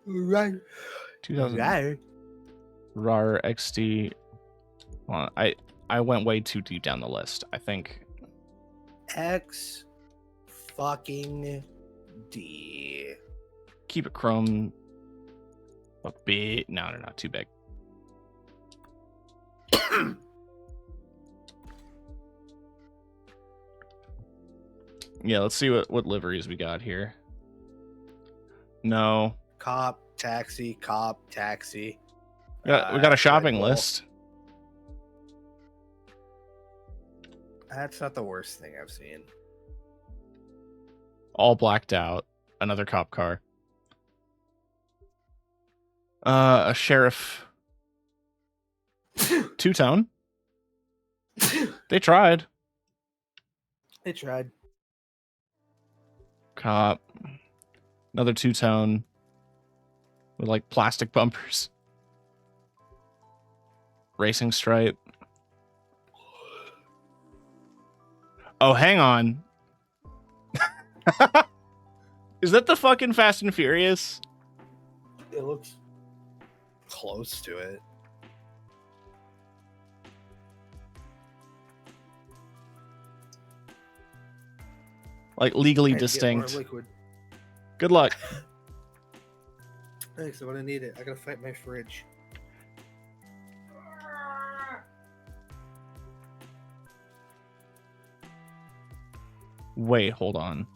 S2: Right.
S1: 2000
S2: Right.
S1: RAR XD. Well, I went way too deep down the list. I think
S2: X fucking D.
S1: keep it chrome a bit. No, not too big. Yeah, let's see what liveries we got here. No.
S2: Cop, taxi, cop, taxi.
S1: We got a
S2: Red
S1: shopping
S2: Bull.
S1: list.
S2: That's not the worst thing I've seen.
S1: All blacked out. Another cop car. A sheriff. Two-tone. They tried.
S2: They tried.
S1: Cop. Another two-tone. With like plastic bumpers. Racing stripe. Oh, hang on. Is that the fucking Fast and Furious?
S2: It looks close to it.
S1: Like legally
S2: Hey, get more
S1: distinct.
S2: liquid.
S1: Good luck.
S2: Thanks, I'm gonna need it. I gotta fight my fridge.
S1: Wait, hold on.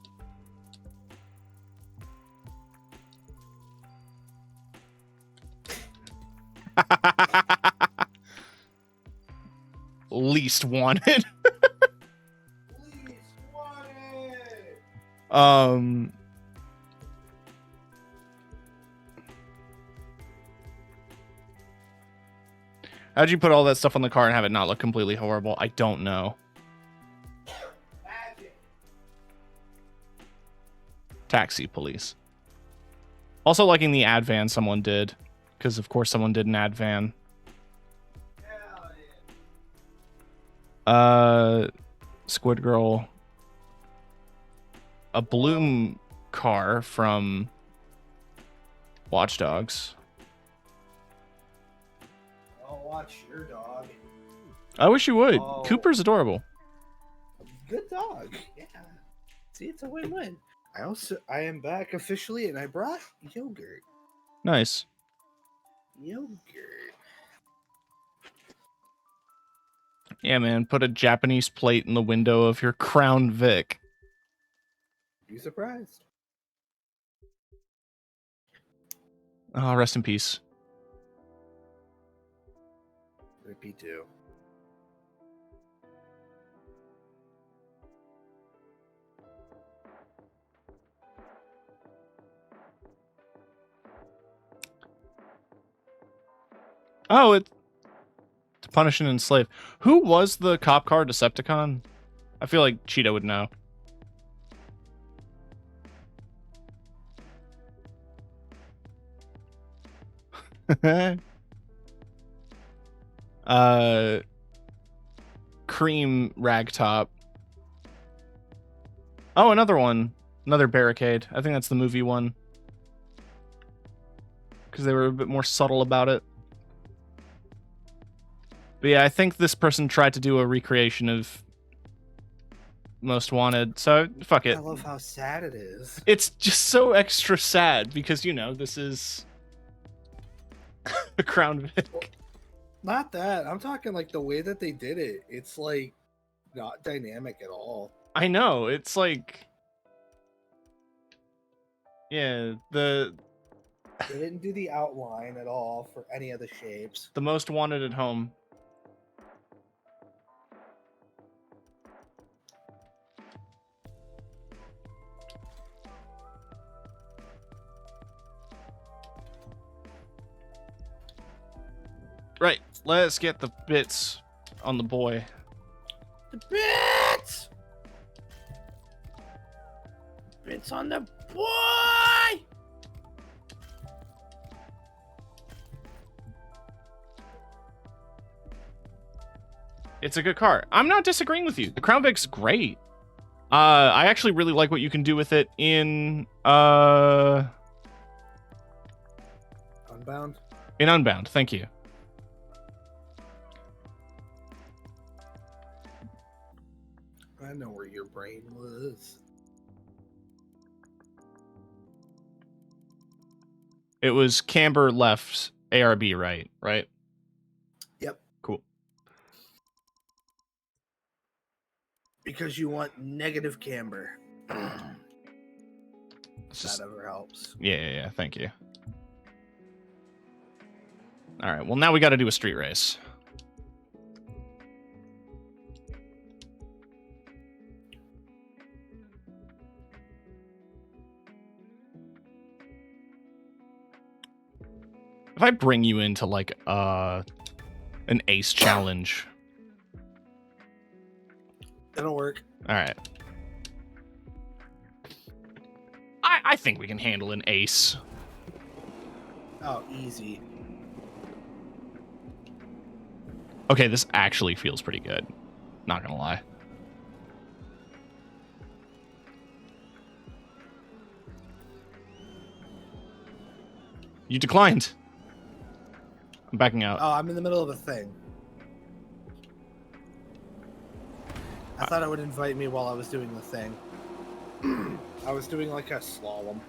S1: Least wanted.
S2: Please, wanted.
S1: How'd you put all that stuff on the car and have it not look completely horrible? I don't know.
S2: Magic.
S1: Taxi police. Also liking the ad van someone did, because of course someone did an ad van.
S2: Hell yeah.
S1: Squid Girl. A Bloom car from Watch Dogs.
S2: I'll watch your dog.
S1: I wish you would.
S2: Oh.
S1: Cooper's adorable.
S2: Good dog. Yeah. See, it's a win-win. I am back officially, and I brought yogurt.
S1: Nice.
S2: Yogurt.
S1: Yeah, man. Put a Japanese plate in the window of your Crown Vic.
S2: Be surprised.
S1: Oh, rest in peace.
S2: Rippy too.
S1: Oh, it's to punish and enslave. Who was the cop car Decepticon? I feel like Cheetah would know. Cream ragtop. Oh, another one. Another barricade. I think that's the movie one. Because they were a bit more subtle about it. But yeah, I think this person tried to do a recreation of Most Wanted, so fuck it.
S2: I love how sad it is.
S1: It's just so extra sad because, you know, this is a Crown Vic.
S2: Not that. I'm talking like the way that they did it. It's like not dynamic at all.
S1: I know, it's like... Yeah,
S2: They didn't do the outline at all for any of the shapes.
S1: the Most Wanted at home. Right, let's get the bits on the boy.
S3: The bits! Bits on the boy!
S1: It's a good car. I'm not disagreeing with you. The Crown Vic's great. I actually really like what you can do with it in
S2: Unbound?
S1: Unbound. Thank you.
S2: I know where your brain was.
S1: It was camber left, ARB right?
S2: Yep.
S1: Cool.
S2: Because you want negative camber.
S1: It's just-
S2: That ever helps.
S1: yeah, thank you. All right, well, now we got to do a street race. If I bring you into like an ace challenge.
S2: That'll work.
S1: All right. I think we can handle an ace.
S2: Oh, easy.
S1: Okay, this actually feels pretty good. Not gonna lie. You declined. I'm backing out.
S2: Oh, I'm in the middle of a thing. I thought it would invite me while I was doing the thing. I was doing like a slalom.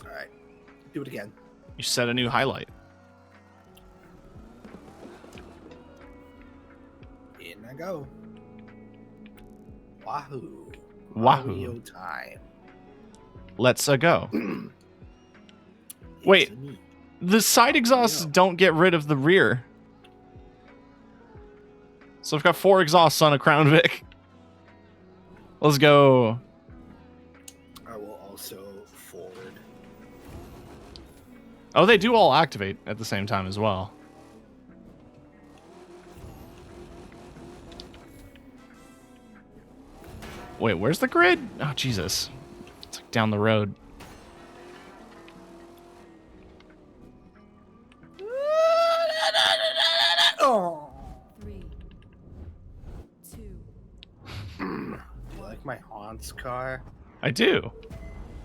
S2: All right, do it again.
S1: You set a new highlight.
S2: In I go. Wahoo!
S1: Wahoo.
S2: Wario time.
S1: Let's go. Wait.
S2: It's me.
S1: The side exhausts
S2: Yeah.
S1: don't get rid of the rear. So I've got 4 exhausts on a Crown Vic. Let's go.
S2: I will also forward.
S1: Oh, they do all activate at the same time as well. Wait, where's the grid? Oh, Jesus. It's like down the road.
S2: Oh.
S4: 3, 2,
S2: Do you like my Hans car?
S1: I do.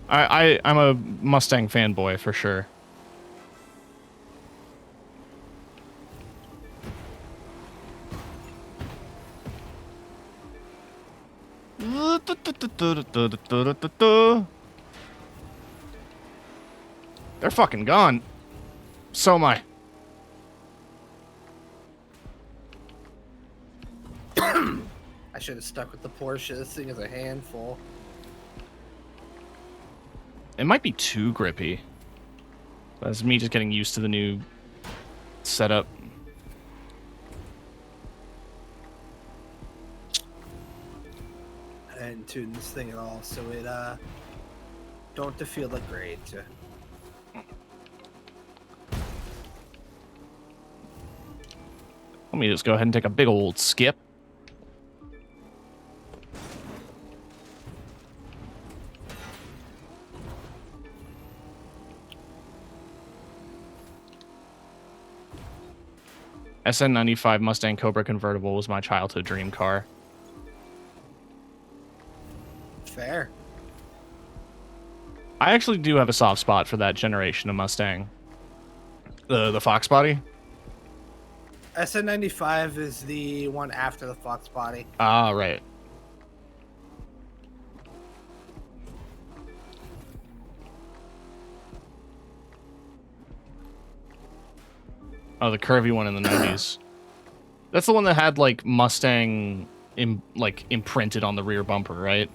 S1: I'm a Mustang fanboy for sure. They're fucking gone. So am I.
S2: I should have stuck with the Porsche. This thing is a handful.
S1: It might be too grippy. That's me just getting used to the new setup.
S2: I didn't tune this thing at all, so it don't feel like great.
S1: Let me just go ahead and take a big old skip. SN95 Mustang Cobra convertible was my childhood dream car.
S2: Fair.
S1: I actually do have a soft spot for that generation of Mustang. The Fox body?
S2: SN95 is the one after the Fox body.
S1: Ah, right. Oh, the curvy one in the 90s. That's the one that had, like, Mustang imprinted on the rear bumper, right?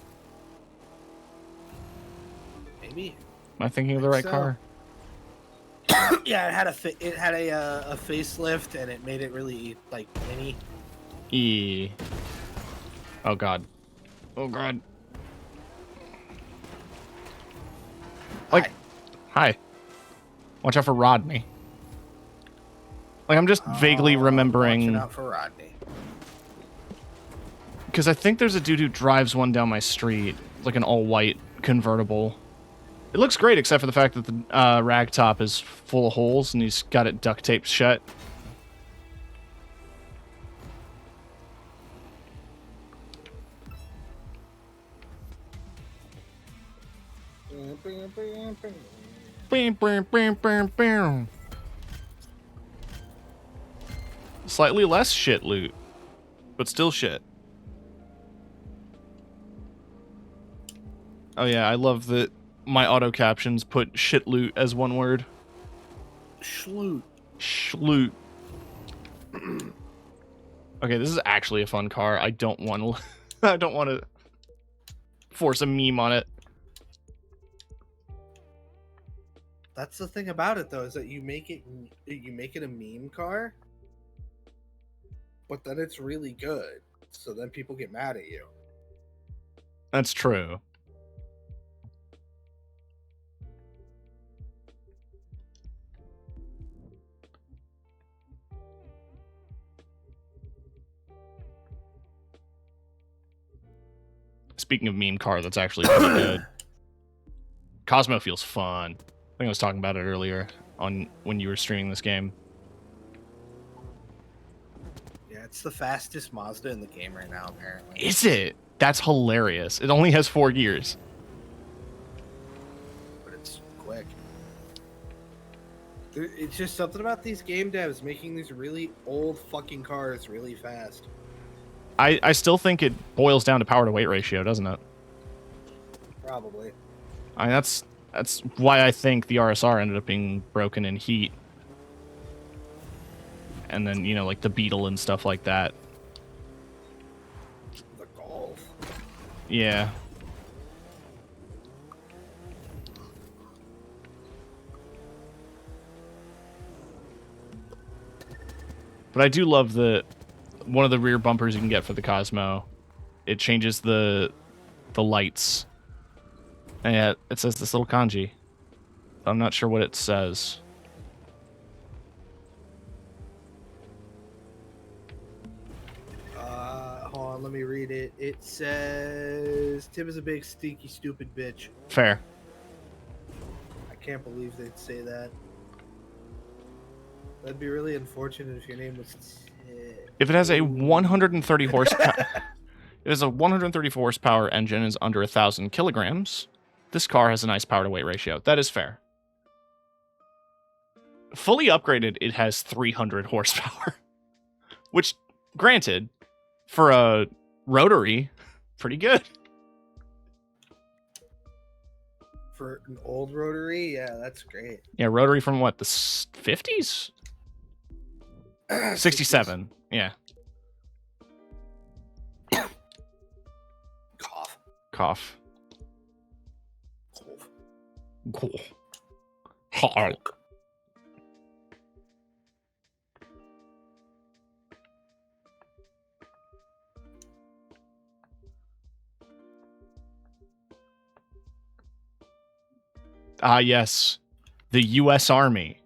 S2: Maybe.
S1: Am I thinking of the right
S2: so.
S1: car?
S2: Yeah, it had a facelift and it made it really like mini.
S1: Oh god. Oh god. Like, hi. Watch out for Rodney. Like, I'm just vaguely remembering.
S2: Watching out for Rodney.
S1: Because I think there's a dude who drives one down my street, like an all-white convertible. It looks great, except for the fact that the rag top is full of holes and he's got it duct taped shut. Bam, bam, bam, bam, bam. Slightly less shit loot, but still shit. Oh yeah, I love that my auto captions put shit loot as one word.
S2: Schloot.
S1: Schloot. Okay, this is actually a fun car. I don't want to. I don't want to force a meme on it.
S2: That's the thing about it, though, is that you make it a meme car, but then it's really good. So then people get mad at you.
S1: That's true. Speaking of meme car, that's actually pretty good. Cosmo feels fun. I think I was talking about it earlier on when you were streaming this game.
S2: Yeah, it's the fastest Mazda in the game right now, apparently.
S1: Is it? That's hilarious. It only has 4 gears.
S2: But it's quick. It's just something about these game devs making these really old fucking cars really fast.
S1: I still think it boils down to power to weight ratio, doesn't it?
S2: Probably.
S1: I mean, that's why I think the RSR ended up being broken in heat. And then, you know, like the Beetle and stuff like that.
S2: The Golf.
S1: Yeah. But I do love one of the rear bumpers you can get for the Cosmo. It changes the lights. And it says this little kanji. I'm not sure what it says.
S2: Hold on, let me read it. It says Tim is a big stinky stupid bitch.
S1: Fair.
S2: I can't believe they'd say that. That'd be really unfortunate if your name was Tim.
S1: If it has a 130 horsepower, it has a 130 horsepower engine, is under 1,000 kilograms. This car has a nice power to weight ratio. That is fair. Fully upgraded, it has 300 horsepower, which, granted, for a rotary, pretty good.
S2: For an old rotary, yeah, that's great.
S1: Yeah, rotary from what, the 50s? 67. Yeah.
S2: Cough.
S1: Cough.
S2: Cough.
S1: Cool. Hulk. Ah, yes. The U.S. Army.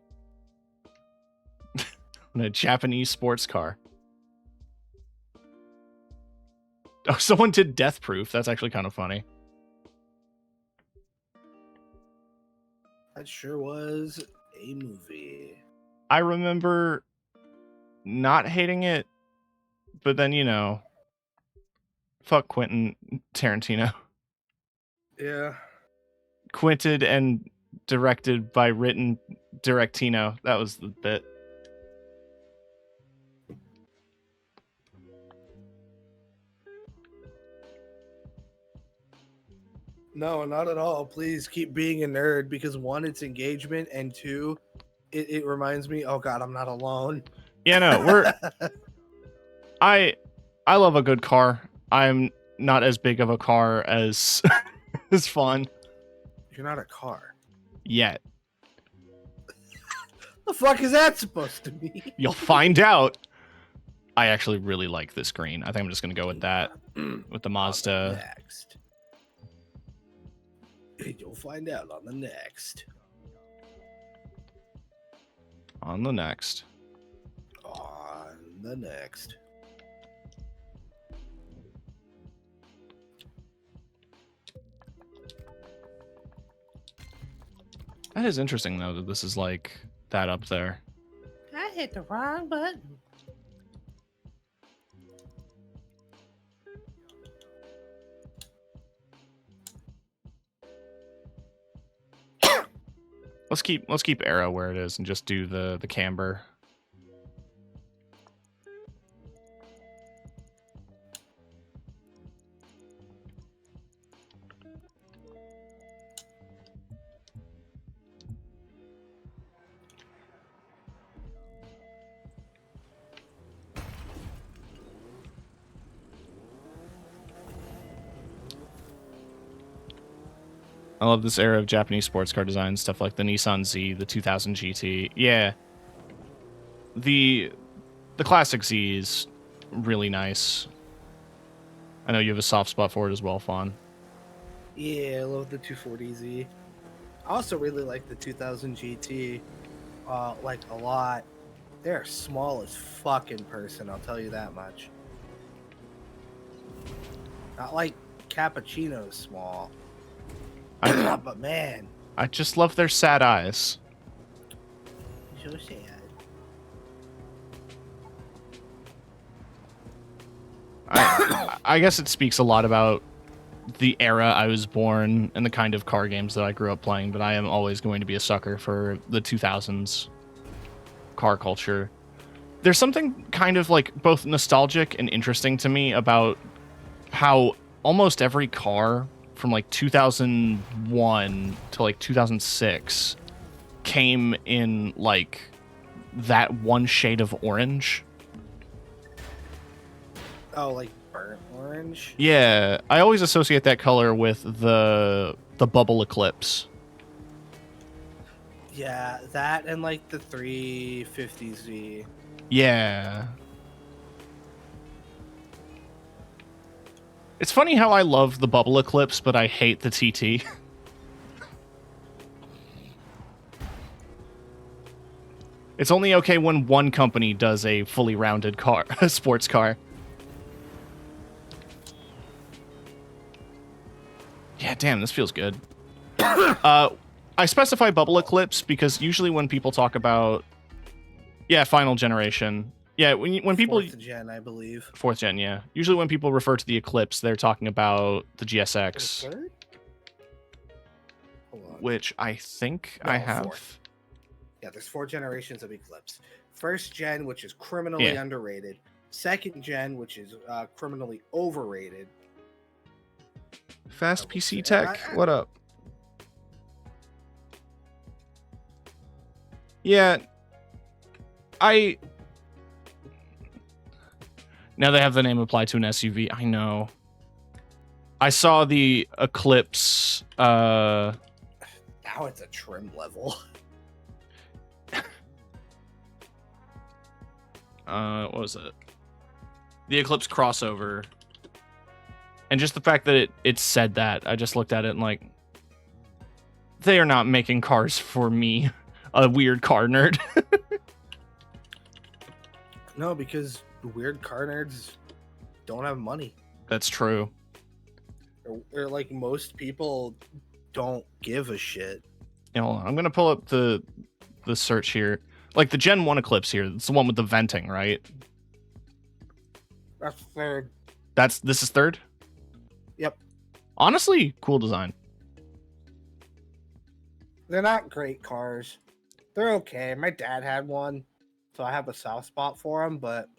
S1: A Japanese sports car. Oh, someone did Death Proof. That's actually kind of funny.
S2: That sure was a movie.
S1: I remember not hating it, but then, you know, fuck Quentin Tarantino.
S2: Yeah.
S1: Quinted and directed by written Directino. That was the bit.
S2: No, not at all. Please keep being a nerd because one, it's engagement, and two, it reminds me, oh god, I'm not alone.
S1: Yeah, no, I love a good car. I'm not as big of a car as as fun
S2: You're not a car.
S1: yet.
S2: The fuck is that supposed to be?
S1: You'll find out. I actually really like this green. I think I'm just gonna go with that. With the Mazda.
S2: Next. You'll find out on the next.
S1: On the next.
S2: On the next.
S1: That is interesting though that this is like that up there.
S3: I hit the wrong button.
S1: Let's keep Arrow where it is and just do the camber. I love this era of Japanese sports car design, stuff like the Nissan Z, the 2000 GT. Yeah. The classic Z is really nice. I know you have a soft spot for it as well, Fawn.
S2: Yeah, I love the 240Z. I also really like the 2000 GT, like a lot. They're small as fuck in person, I'll tell you that much. Not like Cappuccino's small. But man,
S1: I just love their sad eyes.
S2: so sad.
S1: I guess it speaks a lot about the era I was born and the kind of car games that I grew up playing, but I am always going to be a sucker for the 2000s car culture. There's something kind of like both nostalgic and interesting to me about how almost every car from like 2001 to like 2006 came in like that one shade of orange.
S2: Oh, like burnt orange?
S1: Yeah, I always associate that color with the bubble eclipse.
S2: Yeah, that and like the 350Z.
S1: Yeah. It's funny how I love the bubble eclipse, but I hate the TT. It's only okay when one company does a fully rounded car, a sports car. Yeah, damn, this feels good. I specify bubble eclipse because usually when people talk about, yeah, final generation. Yeah, when people
S2: Fourth gen, I believe.
S1: fourth gen, yeah. Usually when people refer to the Eclipse, they're talking about the GSX,
S2: Third? Hold on.
S1: which I think
S2: No,
S1: I have.
S2: fourth. Yeah, there's 4 generations of Eclipse. First gen, which is criminally
S1: Yeah.
S2: underrated. Second gen, which is criminally overrated.
S1: Fast
S2: I would
S1: PC
S2: say-
S1: Tech, what up? Yeah, now they have the name applied to an SUV. I know. I saw the Eclipse.
S2: Now it's a trim level.
S1: What was it? The Eclipse crossover. And just the fact that it said that, I just looked at it and like, they are not making cars for me, a weird car nerd.
S2: No, because weird car nerds don't have money.
S1: That's true.
S2: Or like most people don't give a shit.
S1: You know, I'm gonna pull up the search here. Like the Gen 1 Eclipse here. It's the one with the venting, right?
S2: That's third.
S1: This is third?
S2: Yep.
S1: Honestly, cool design.
S2: They're not great cars. They're okay. My dad had one, so I have a soft spot for them. But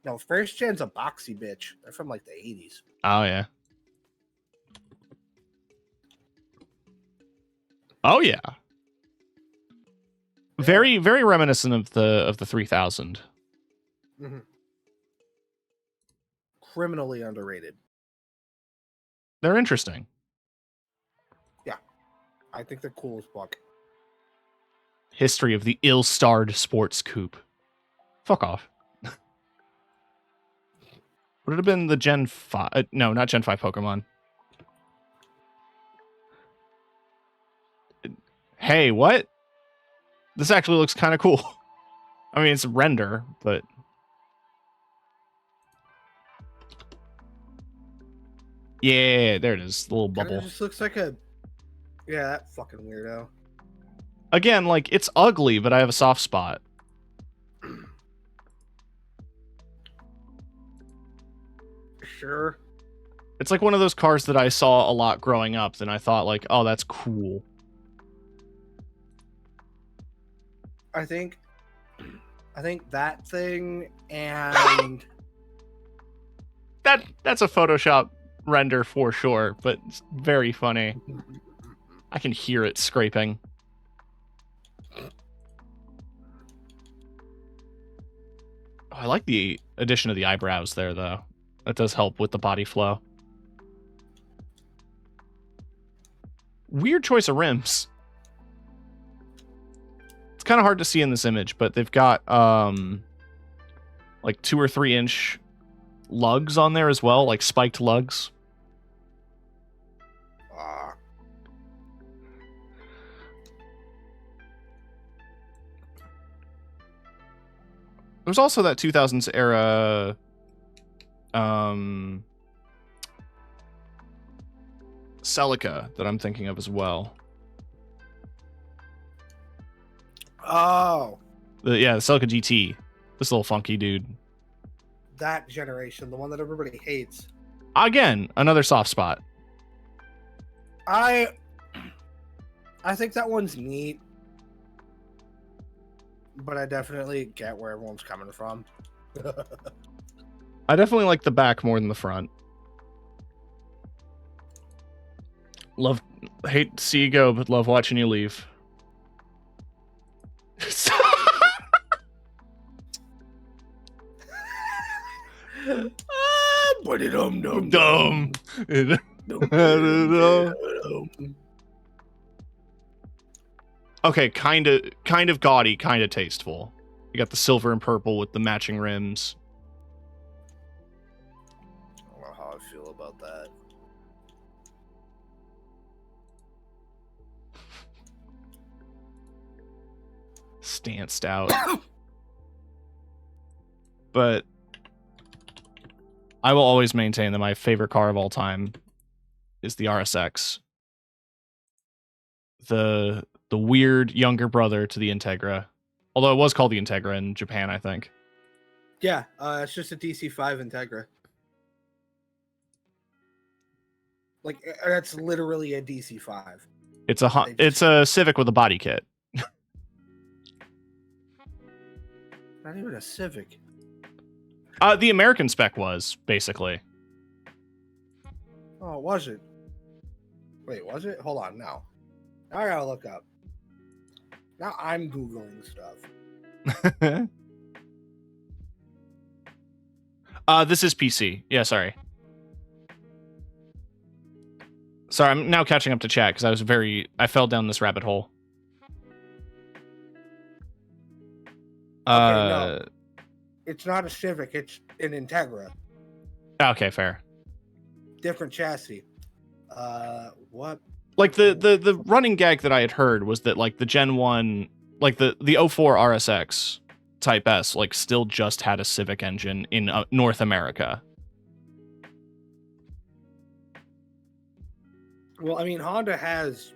S2: no, first gen's a boxy bitch. They're from like the 80s.
S1: Oh yeah. Oh yeah. Very, very reminiscent of the 3000.
S2: Mm-hmm. Criminally underrated.
S1: They're interesting.
S2: I think they're cool as fuck.
S1: History of the ill-starred sports coupe. Fuck off. Would it have been the Gen 5? No, not Gen 5 Pokemon. Hey, what? This actually looks kind of cool. I mean, it's a render, but... Yeah, there it is. The little
S2: Kinda
S1: bubble.
S2: just looks like a... Yeah, that fucking weirdo.
S1: Again, like, it's ugly, but I have a soft spot.
S2: Sure.
S1: It's like one of those cars that I saw a lot growing up, then I thought, like, oh, that's cool.
S2: I think that thing and
S1: That's a Photoshop render for sure, but it's very funny. I can hear it scraping. Oh, I like the addition of the eyebrows there, though. That does help with the body flow. Weird choice of rims. It's kind of hard to see in this image, but they've got like 2 or 3 inch lugs on there as well, like spiked lugs. There's also that 2000s era Celica that I'm thinking of as well.
S2: oh,
S1: The Celica GT. This little funky dude.
S2: that generation, the one that everybody hates.
S1: Again, another soft spot.
S2: I think that one's neat, but I definitely get where everyone's coming from.
S1: I definitely like the back more than the front. Hate to see you go, but love watching you leave. Dumb. Okay, kind of gaudy, kind of tasteful. You got the silver and purple with the matching rims.
S2: I don't know how I feel about that.
S1: Stanced out. But I will always maintain that my favorite car of all time is the RSX. The weird younger brother to the Integra. Although it was called the Integra in Japan, I think.
S2: Yeah, it's just a DC5 Integra. Like, that's literally a DC5.
S1: It's a Civic with a body kit.
S2: Not even a Civic.
S1: The American spec was, basically.
S2: Oh, was it? Wait, was it? Hold on, now. Now I gotta look up. Now I'm Googling stuff.
S1: This is PC. Yeah, sorry. Sorry, I'm now catching up to chat because I fell down this rabbit hole.
S2: No. It's not a Civic, it's an Integra.
S1: Okay, fair.
S2: Different chassis. What?
S1: Like the running gag that I had heard was that like the Gen 1, like the 04 RSX Type S, like still just had a Civic engine in North America.
S2: Well, I mean, Honda has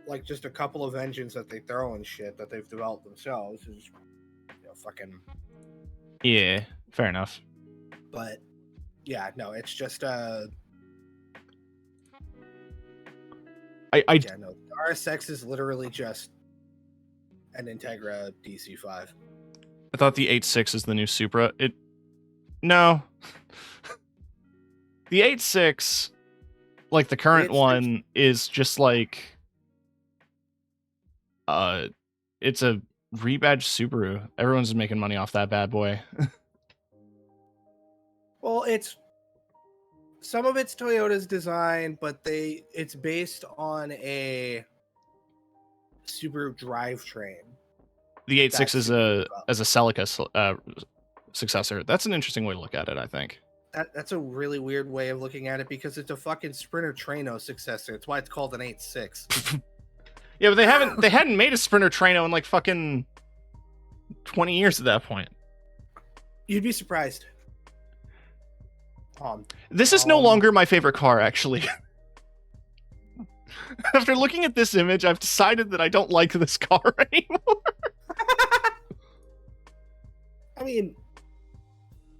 S2: like just a couple of engines that they throw and shit that they've developed themselves. Is fucking.
S1: Yeah, fair enough.
S2: But yeah, no, it's just
S1: I
S2: yeah, no. The RSX is literally just an Integra DC5.
S1: I thought the 8.6 is the new Supra. No. The 8.6, like the current
S2: 8.6
S1: one, is just like it's a rebadged Subaru. Everyone's making money off that bad boy.
S2: Well, it's some of it's Toyota's design, but it's based on a Subaru drivetrain.
S1: The 8.6
S2: That's
S1: is a Celica successor. That's an interesting way to look at it, I think.
S2: That's a really weird way of looking at it because it's a fucking Sprinter Trano successor. That's why it's called an 8.6.
S1: Yeah, but they hadn't made a Sprinter Trano in like fucking 20 years at that point.
S2: You'd be surprised.
S1: This is no longer my favorite car, actually. After looking at this image, I've decided that I don't like this car anymore.
S2: I mean,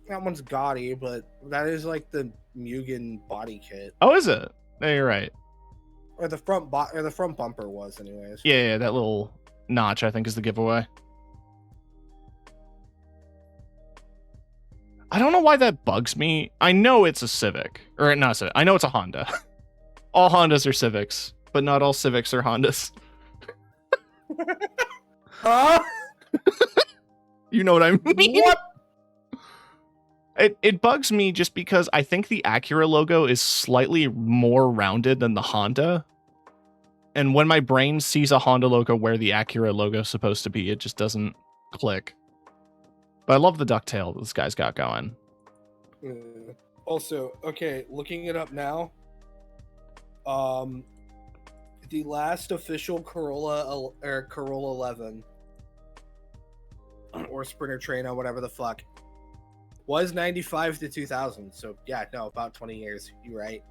S2: that one's gaudy, but that is like the Mugen body kit,
S1: Oh, is it? No, you're right.
S2: or the front bumper was, anyways.
S1: Yeah, that little notch, I think, is the giveaway. I don't know why that bugs me. I know it's a Civic. Or not a Civic. I know it's a Honda. All Hondas are Civics, but not all Civics are Hondas.
S2: Huh?
S1: You know what I mean?
S2: What?
S1: It bugs me just because I think the Acura logo is slightly more rounded than the Honda. And when my brain sees a Honda logo where the Acura logo is supposed to be, it just doesn't click. But I love the ducktail this guy's got going.
S2: Also, okay, looking it up now. The last official Corolla 11 or Sprinter Trano, whatever the fuck, was 95 to 2000. So yeah, no, about 20 years. You're right.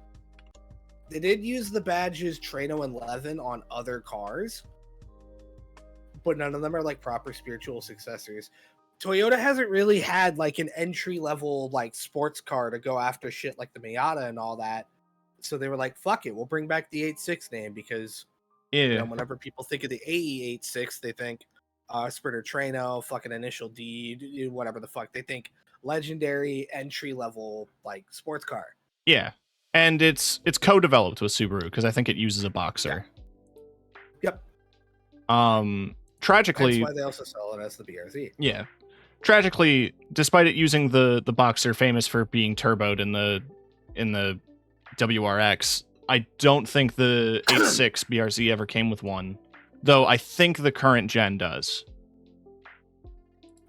S2: They did use the badges Trano 11 on other cars, but none of them are like proper spiritual successors. Toyota hasn't really had like an entry level like sports car to go after shit like the Miata and all that. So they were like, fuck it, we'll bring back the 8.6 name because
S1: Yeah.
S2: whenever people think of the AE 8.6, they think Sprinter Trano, fucking Initial D, whatever the fuck. They think legendary entry level like sports car.
S1: Yeah. And it's co-developed with Subaru because I think it uses a Boxer.
S2: Yep.
S1: Tragically,
S2: That's why they also sell it as the BRZ.
S1: yeah. Tragically, despite it using the Boxer famous for being turboed in the WRX, I don't think the 8.6 BRZ ever came with one. Though I think the current gen does.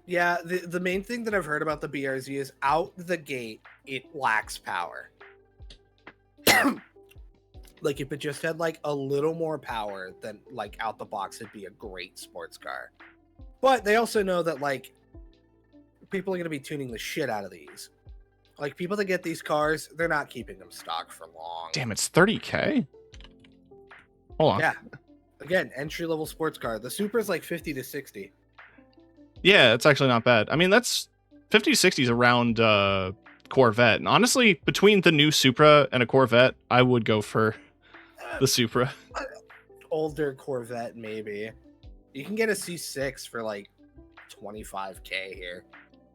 S2: Yeah, the main thing that I've heard about the BRZ is out the gate, it lacks power. Like if it just had like a little more power than like out the box, it'd be a great sports car. But they also know that like people are going to be tuning the shit out of these. Like people that get these cars, they're not keeping them stock for long.
S1: Damn, it's 30K? Hold on.
S2: Yeah. Again, entry level sports car. The Supra's like 50 to 60.
S1: Yeah, it's actually not bad. I mean, that's 50 to 60 is around Corvette. And honestly, between the new Supra and a Corvette, I would go for the Supra.
S2: Older Corvette, maybe. You can get a C6 for like 25K here.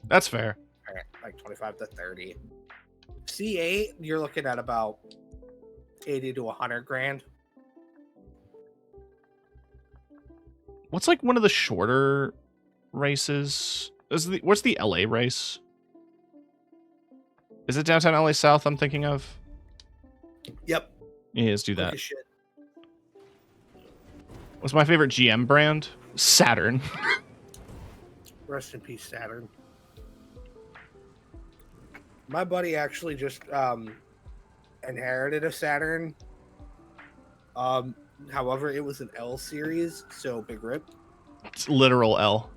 S1: That's fair.
S2: All right, like 25 to 30. C8, you're looking at about 80 to 100 grand.
S1: What's like one of the shorter races? What's the LA race? Is it downtown LA South I'm thinking of?
S2: Yep.
S1: Yeah, let's do
S2: Quick
S1: that.
S2: as shit.
S1: What's my favorite GM brand? Saturn.
S2: Rest in peace, Saturn. My buddy actually just inherited a Saturn. However, it was an L series, so big rip.
S1: It's literal L.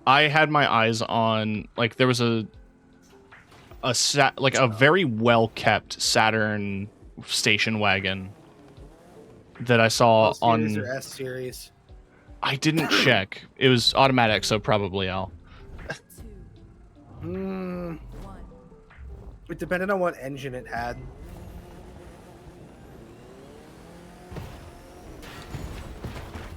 S1: I had my eyes on, like, there was a very well kept Saturn station wagon that I saw
S2: L series
S1: on.
S2: or S series?
S1: I didn't check. It was automatic, so probably L.
S4: 2,
S2: Hmm.
S4: 1.
S2: It depended on what engine it had.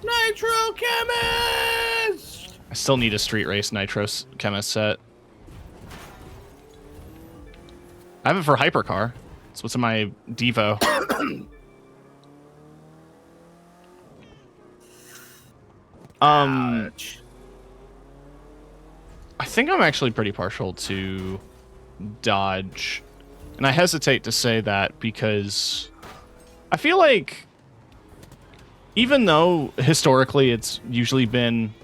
S2: Nitro Chemist!
S1: I still need a Street Race Nitro Chemist set. I have it for Hypercar. It's what's in my Devo.
S2: Ouch.
S1: I think I'm actually pretty partial to Dodge. And I hesitate to say that because I feel like even though historically it's usually been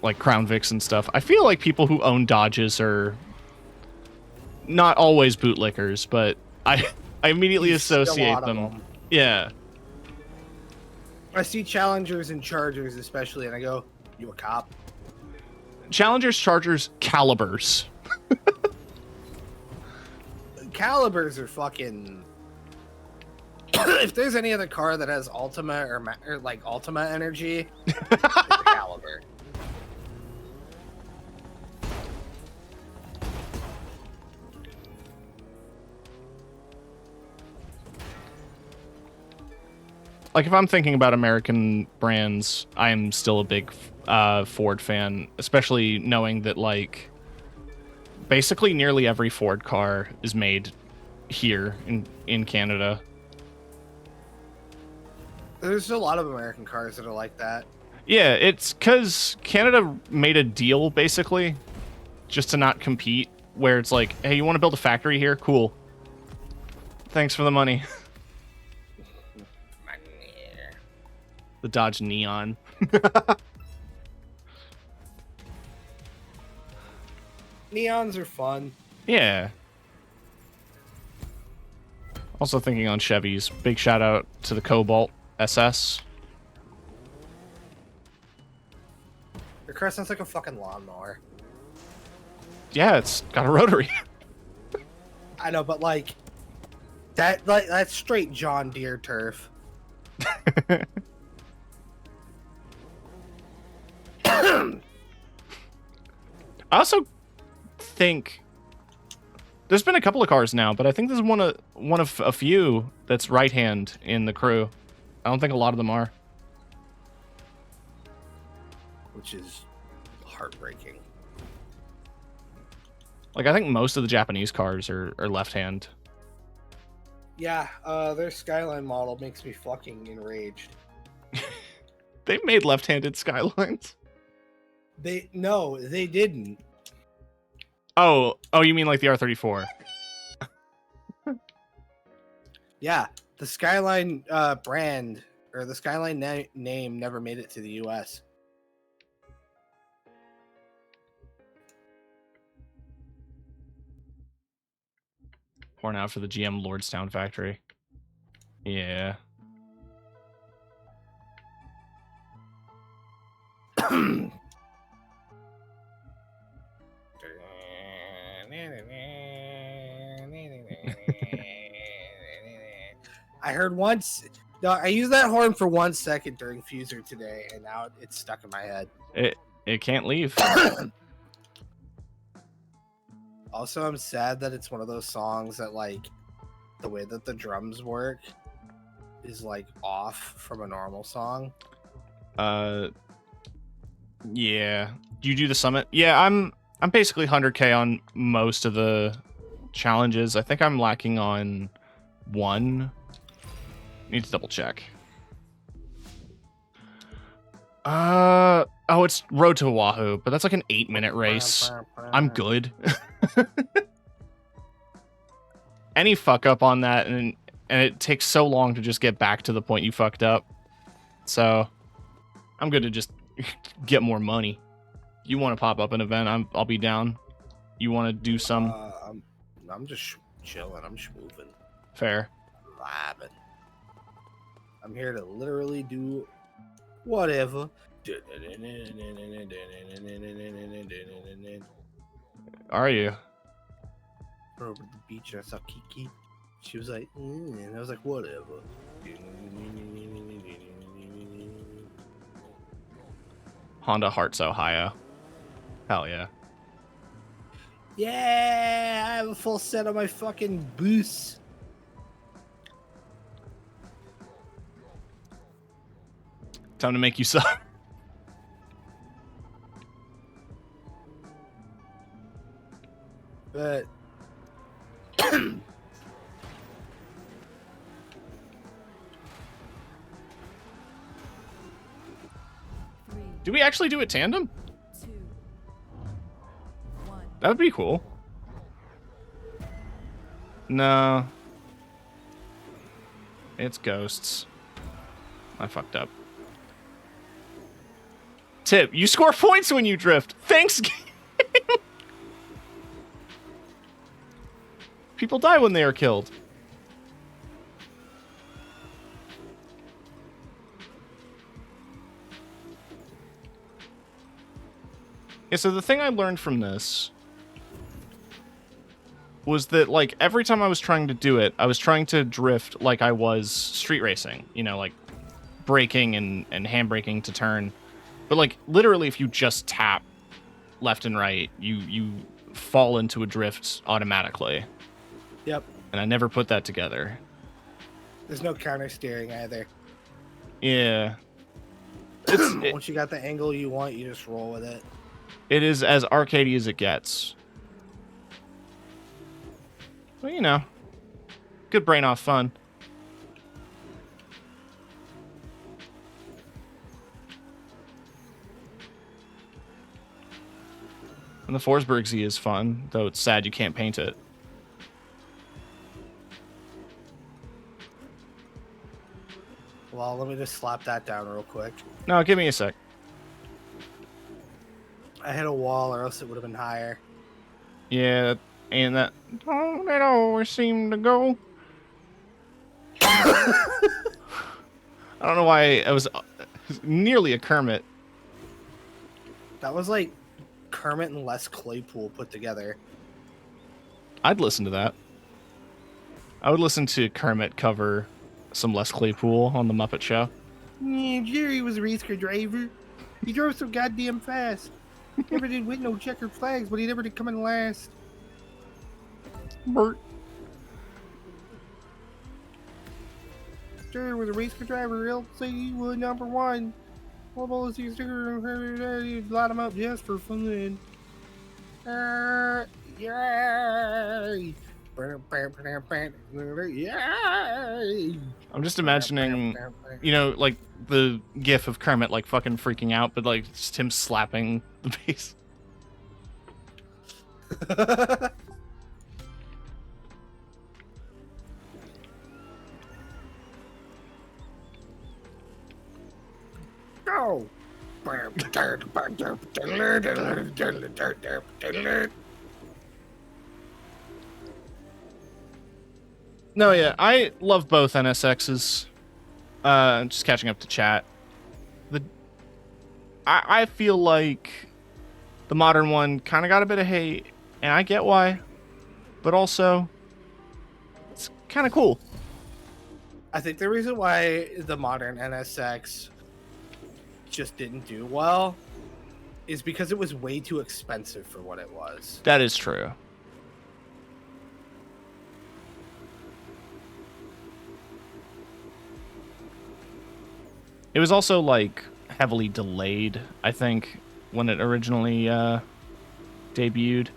S1: like Crown Vics and stuff, I feel like people who own Dodges are not always bootlickers, but I immediately
S2: You see a
S1: associate
S2: lot of
S1: them. Yeah.
S2: I see Challengers and Chargers especially, and I go, you a cop?
S1: Challengers, Chargers, Calibers.
S2: Calibers are fucking... if there's any other car that has Ultima or like Ultima energy, it's a Caliber.
S1: Like, if I'm thinking about American brands, I'm still a big Ford fan, especially knowing that, like, basically nearly every Ford car is made here in Canada.
S2: There's a lot of American cars that are like that.
S1: Yeah, it's because Canada made a deal, basically, just to not compete, where it's like, hey, you want to build a factory here? Cool. Thanks for the money. The Dodge Neon.
S2: Neons are fun.
S1: Yeah. Also thinking on Chevys. Big shout out to the Cobalt SS.
S2: Your car sounds like a fucking lawnmower.
S1: Yeah, it's got a rotary.
S2: I know, but like that's straight John Deere turf.
S1: I also think there's been a couple of cars now, but I think there's one of a few that's right hand in the crew. I don't think a lot of them are.
S2: Which is heartbreaking.
S1: Like, I think most of the Japanese cars are left hand.
S2: Yeah, their Skyline model makes me fucking enraged.
S1: They've made left-handed Skylines.
S2: They didn't.
S1: Oh, you mean like the R34?
S2: Yeah, the Skyline brand or the Skyline name never made it to the US.
S1: Pouring out for the GM Lordstown factory. Yeah.
S2: I heard once. No, I used that horn for 1 second during Fuser today, and now it's stuck in my head.
S1: It can't leave.
S2: Also, I'm sad that it's one of those songs that, like, the way that the drums work is, like, off from a normal song.
S1: Yeah. Do you do the summit? Yeah, I'm basically 100k on most of the challenges. I think I'm lacking on one. Need to double check. Oh, it's Road to Oahu, but that's like an 8-minute race. I'm good. Any fuck up on that, and it takes so long to just get back to the point you fucked up. So I'm good to just get more money. You want to pop up an event? I'll be down. You want to do some?
S2: I'm just chilling. I'm schmoovin'.
S1: Fair.
S2: Vibing. I'm here to literally do whatever.
S1: Are you?
S2: Over the beach, and I saw Kiki. She was like, and I was like, whatever.
S1: Honda Hearts, Ohio. Hell yeah.
S2: Yeah, I have a full set of my fucking boosts.
S1: Time to make you suck.
S2: But
S4: 3,
S1: Do we actually do it tandem?
S4: 2, 1.
S1: That would be cool. No. It's ghosts. I fucked up. Tip, you score points when you drift. Thanks, game. People die when they are killed. Yeah, so the thing I learned from this was that, like, every time I was trying to do it, I was trying to drift like I was street racing. You know, like, braking and handbraking to turn. But, like, literally, if you just tap left and right, you fall into a drift automatically.
S2: yep,
S1: And I never put that together.
S2: there's no counter steering either.
S1: Yeah. It's,
S2: Once you got the angle you want, you just roll with it.
S1: it is as arcadey as it gets. Well, you know, good brain off fun. And the Forsberg Z is fun, though it's sad you can't paint it.
S2: Well, let me just slap that down real quick.
S1: No, give me a sec.
S2: I hit a wall, or else it would have been higher.
S1: Yeah, and that. Oh, that always seemed to go. I don't know why I was nearly a Kermit.
S2: That was like Kermit and Les Claypool put together.
S1: I'd listen to that. I would listen to Kermit cover some Les Claypool on the Muppet Show.
S2: Yeah, Jerry was a race car driver. He drove so goddamn fast. Never did win no checkered flags, but he never did come in last.
S1: Bert.
S2: Jerry was a race car driver. He'll say he was number one. What was he sticker? Light him up just for fun. Yay! Yay!
S1: I'm just imagining, you know, like the gif of Kermit like fucking freaking out, but like just him slapping the bass.
S2: Go!
S1: No, yeah, I love both NSXs. Just catching up to chat. I feel like the modern one kind of got a bit of hate, and I get why, but also it's kind of cool.
S2: I think the reason why the modern NSX just didn't do well is because it was way too expensive for what it was.
S1: That is true. It was also like heavily delayed, I think, when it originally debuted.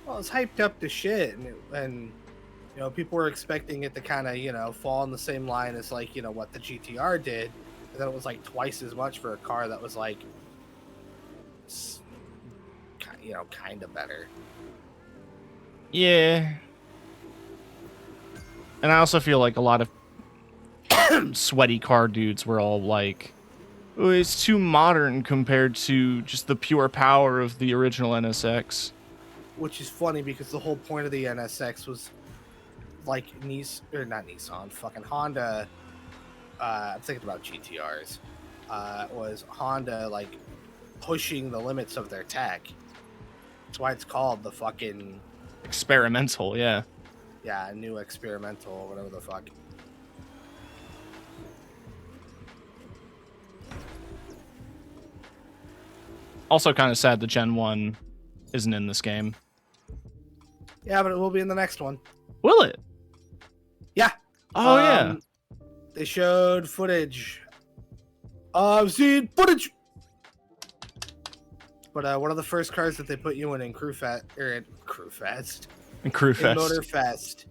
S2: Well, it's hyped up to shit, and you know, people were expecting it to kind of, you know, fall in the same line as like, you know, what the GTR did, and then it was like twice as much for a car that was like, you know, kind of better.
S1: Yeah. And I also feel like a lot of sweaty car dudes were all like, oh, it's too modern compared to just the pure power of the original NSX.
S2: Which is funny because the whole point of the NSX was like not Nissan, fucking Honda I'm thinking about GTRs. Was Honda like pushing the limits of their tech? That's why it's called the fucking
S1: Experimental, yeah.
S2: new experimental or whatever the fuck.
S1: Also kind of sad the Gen 1 isn't in this game.
S2: Yeah, but it will be in the next one.
S1: Will it?
S2: Yeah.
S1: Oh, yeah.
S2: They showed footage. I've seen footage. But one of the first cars that they put you in Crew Fest,
S1: And Crew
S2: in
S1: Fest.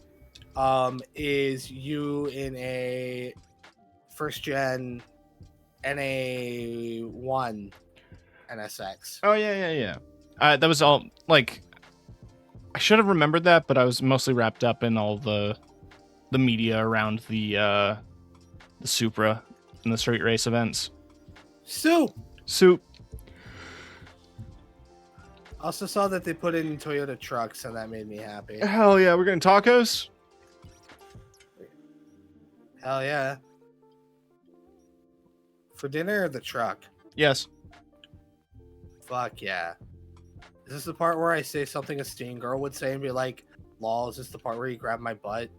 S2: Motorfest, is you in a first gen NA1 NSX.
S1: Oh, yeah. That was all, like, I should have remembered that, but I was mostly wrapped up in all the media around the Supra and the street race events.
S2: Soup. Also saw that they put in Toyota trucks, and that made me happy.
S1: Hell yeah, we're getting tacos?
S2: Hell yeah. For dinner or the truck?
S1: Yes.
S2: Fuck yeah. Is this the part where I say something a Steen girl would say and be like, lol, is this the part where you grab my butt?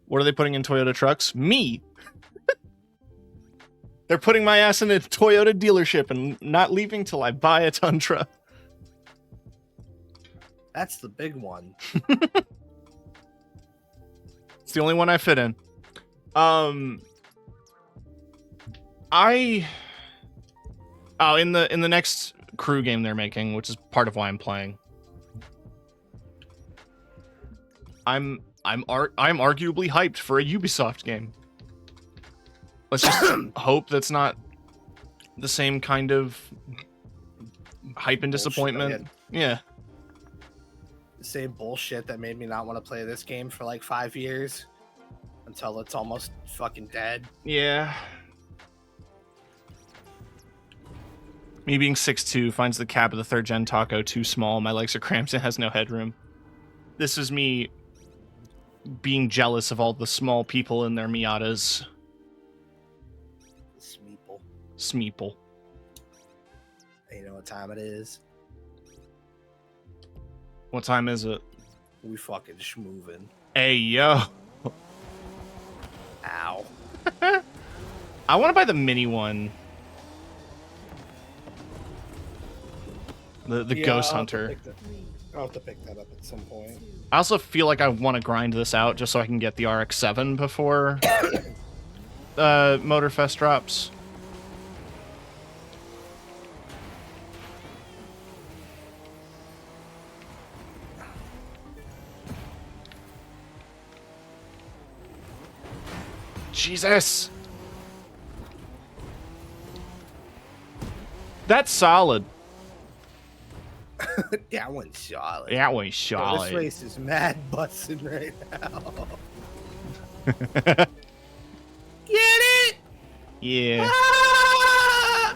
S1: What are they putting in Toyota trucks? Me. They're putting my ass in a Toyota dealership and not leaving till I buy a Tundra.
S2: That's the big one.
S1: It's the only one I fit in. In the next Crew game they're making, which is part of why I'm playing. I'm arguably hyped for a Ubisoft game. Let's just hope that's not the same kind of hype and disappointment. Yeah.
S2: The same bullshit that made me not want to play this game for like 5 years until it's almost fucking dead.
S1: Yeah. Me being 6'2" finds the cab of the third gen taco too small. My legs are cramped and has no headroom. This is me being jealous of all the small people in their Miatas. Smeeple.
S2: You know what time it is?
S1: What time is it?
S2: We fucking schmoovin'.
S1: Hey, yo.
S2: Ow.
S1: I want to buy the mini one. The
S2: Yeah,
S1: Ghost
S2: I'll have to
S1: Hunter.
S2: pick that- I'll have to pick that up at some point.
S1: I also feel like I want to grind this out just so I can get the RX-7 before Motorfest drops. Jesus! That's solid.
S2: That one's solid.
S1: That one's
S2: Yo,
S1: solid.
S2: this race is mad busting right now. Get it?
S1: Yeah.
S2: Ah!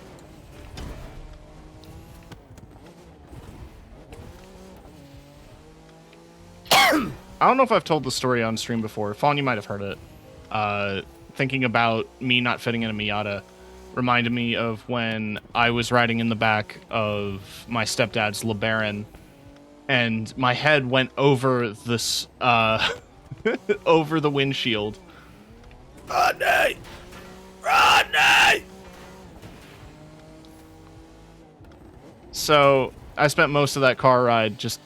S1: I don't know if I've told the story on stream before. Fawn, you might have heard it. Thinking about me not fitting in a Miata reminded me of when I was riding in the back of my stepdad's LeBaron, and my head went over this over the windshield.
S2: Rodney! Rodney!
S1: So I spent most of that car ride just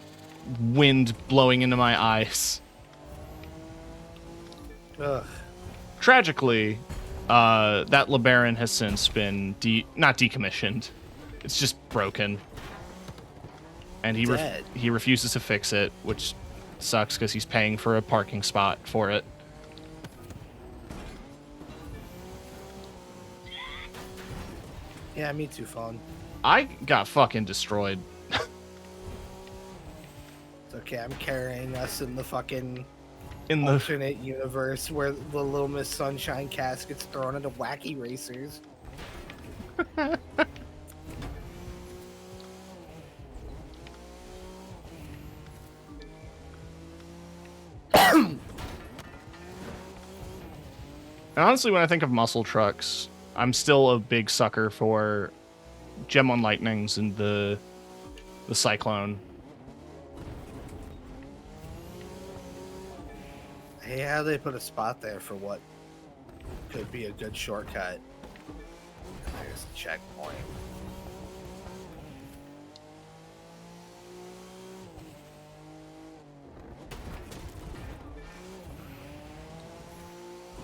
S1: wind blowing into my eyes.
S2: Ugh.
S1: Tragically, that LeBaron has since been not decommissioned. It's just broken. And
S2: Dead.
S1: he refuses to fix it, which sucks because he's paying for a parking spot for it.
S2: Yeah, me too, phone.
S1: I got fucking destroyed.
S2: It's okay, I'm carrying us in the fucking
S1: In the
S2: alternate universe where the Little Miss Sunshine cast gets thrown into wacky racers.
S1: And honestly, when I think of muscle trucks, I'm still a big sucker for Gem on Lightnings and the Cyclone.
S2: Hey, how they put a spot there for what could be a good shortcut. There's a checkpoint.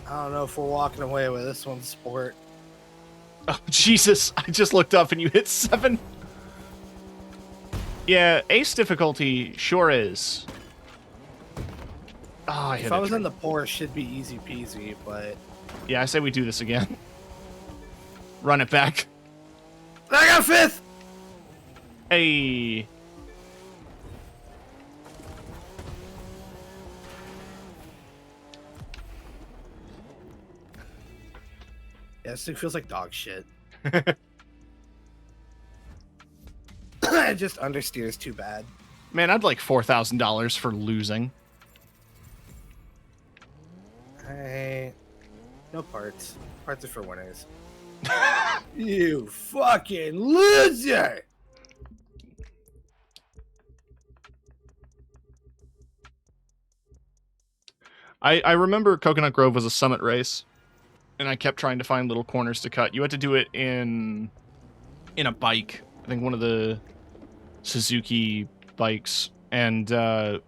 S2: I don't know if we're walking away with this one, sport.
S1: Oh, Jesus. I just looked up and you hit 7. Yeah, ace difficulty sure is. Oh, I hit
S2: If I
S1: a
S2: was
S1: tree.
S2: in the Porsche, should be easy peasy, but
S1: Yeah, I say we do this again. Run it back.
S2: I got 5th.
S1: Hey.
S2: Yeah, this thing feels like dog shit. It just understeers too bad.
S1: Man, I'd like $4,000 for losing.
S2: Hey, no parts. Parts are for winners. You fucking loser!
S1: I remember Coconut Grove was a summit race, and I kept trying to find little corners to cut. You had to do it in a bike. I think one of the Suzuki bikes. And that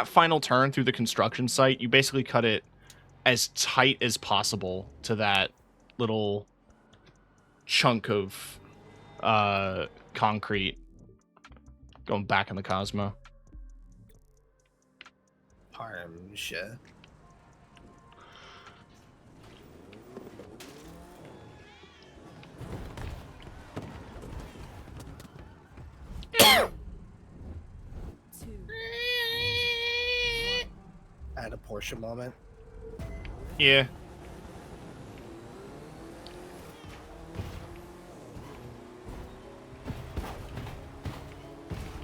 S1: final turn through the construction site, you basically cut it as tight as possible to that little chunk of concrete going back in the Cosmo.
S2: Parmsha.
S4: Two.
S2: I had a Porsche moment.
S1: Yeah.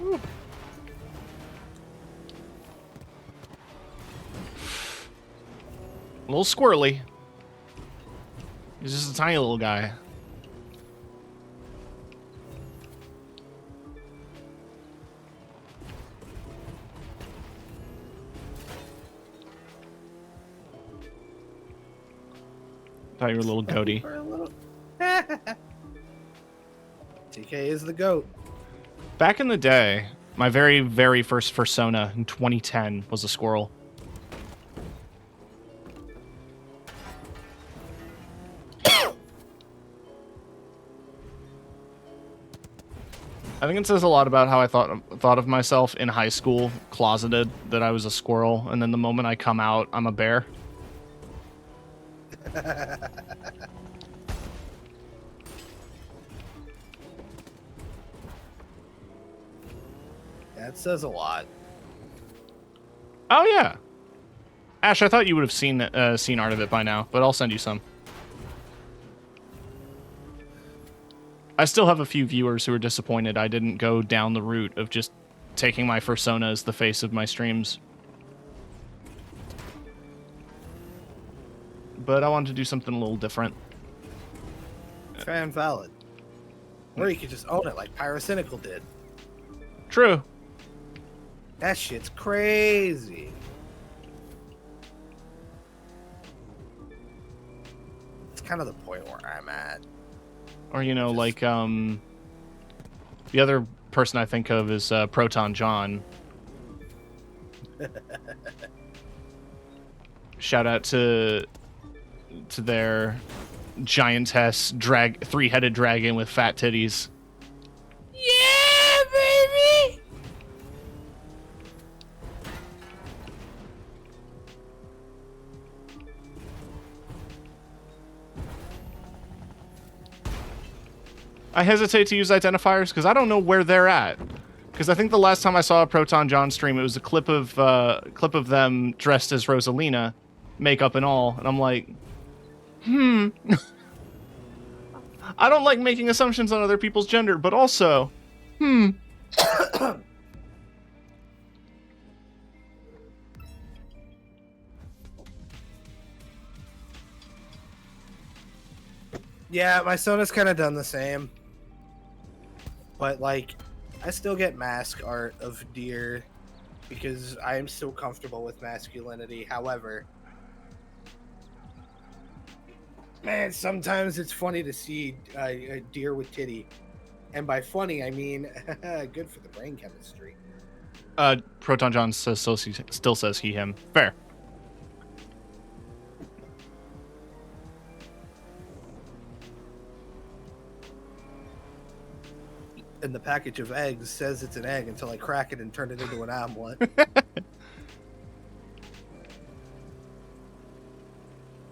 S1: A little squirrely. He's just a tiny little guy. Thought you were a little goatee.
S2: For a little. TK is the goat.
S1: Back in the day, my very, very first Persona in 2010 was a squirrel. I think it says a lot about how I thought of myself in high school, closeted, that I was a squirrel, and then the moment I come out, I'm a bear.
S2: That says a lot.
S1: Oh yeah, Ash, I thought you would have seen art of it by now, but I'll send you some. I still have a few viewers who are disappointed I didn't go down the route of just taking my persona as the face of my streams. But I wanted to do something a little different.
S2: Fair and valid. Or you could just own it like Pyrocynical did.
S1: True.
S2: That shit's crazy. It's kind of the point where I'm at.
S1: Or, you know,
S2: Just-
S1: like, the other person I think of is Proton John. Shout out to their giantess three-headed dragon with fat titties.
S3: Yeah, baby!
S1: I hesitate to use identifiers because I don't know where they're at. Because I think the last time I saw a Proton John stream, it was a clip of them dressed as Rosalina, makeup and all, and I'm like, I don't like making assumptions on other people's gender, but also,
S2: Yeah, my Sona's kind of done the same. But, like, I still get mask art of deer because I am still comfortable with masculinity. However, man, sometimes it's funny to see a deer with titty. And by funny, I mean good for the brain chemistry.
S1: Proton John says still says he him. Fair.
S2: And the package of eggs says it's an egg until I crack it and turn it into an omelet.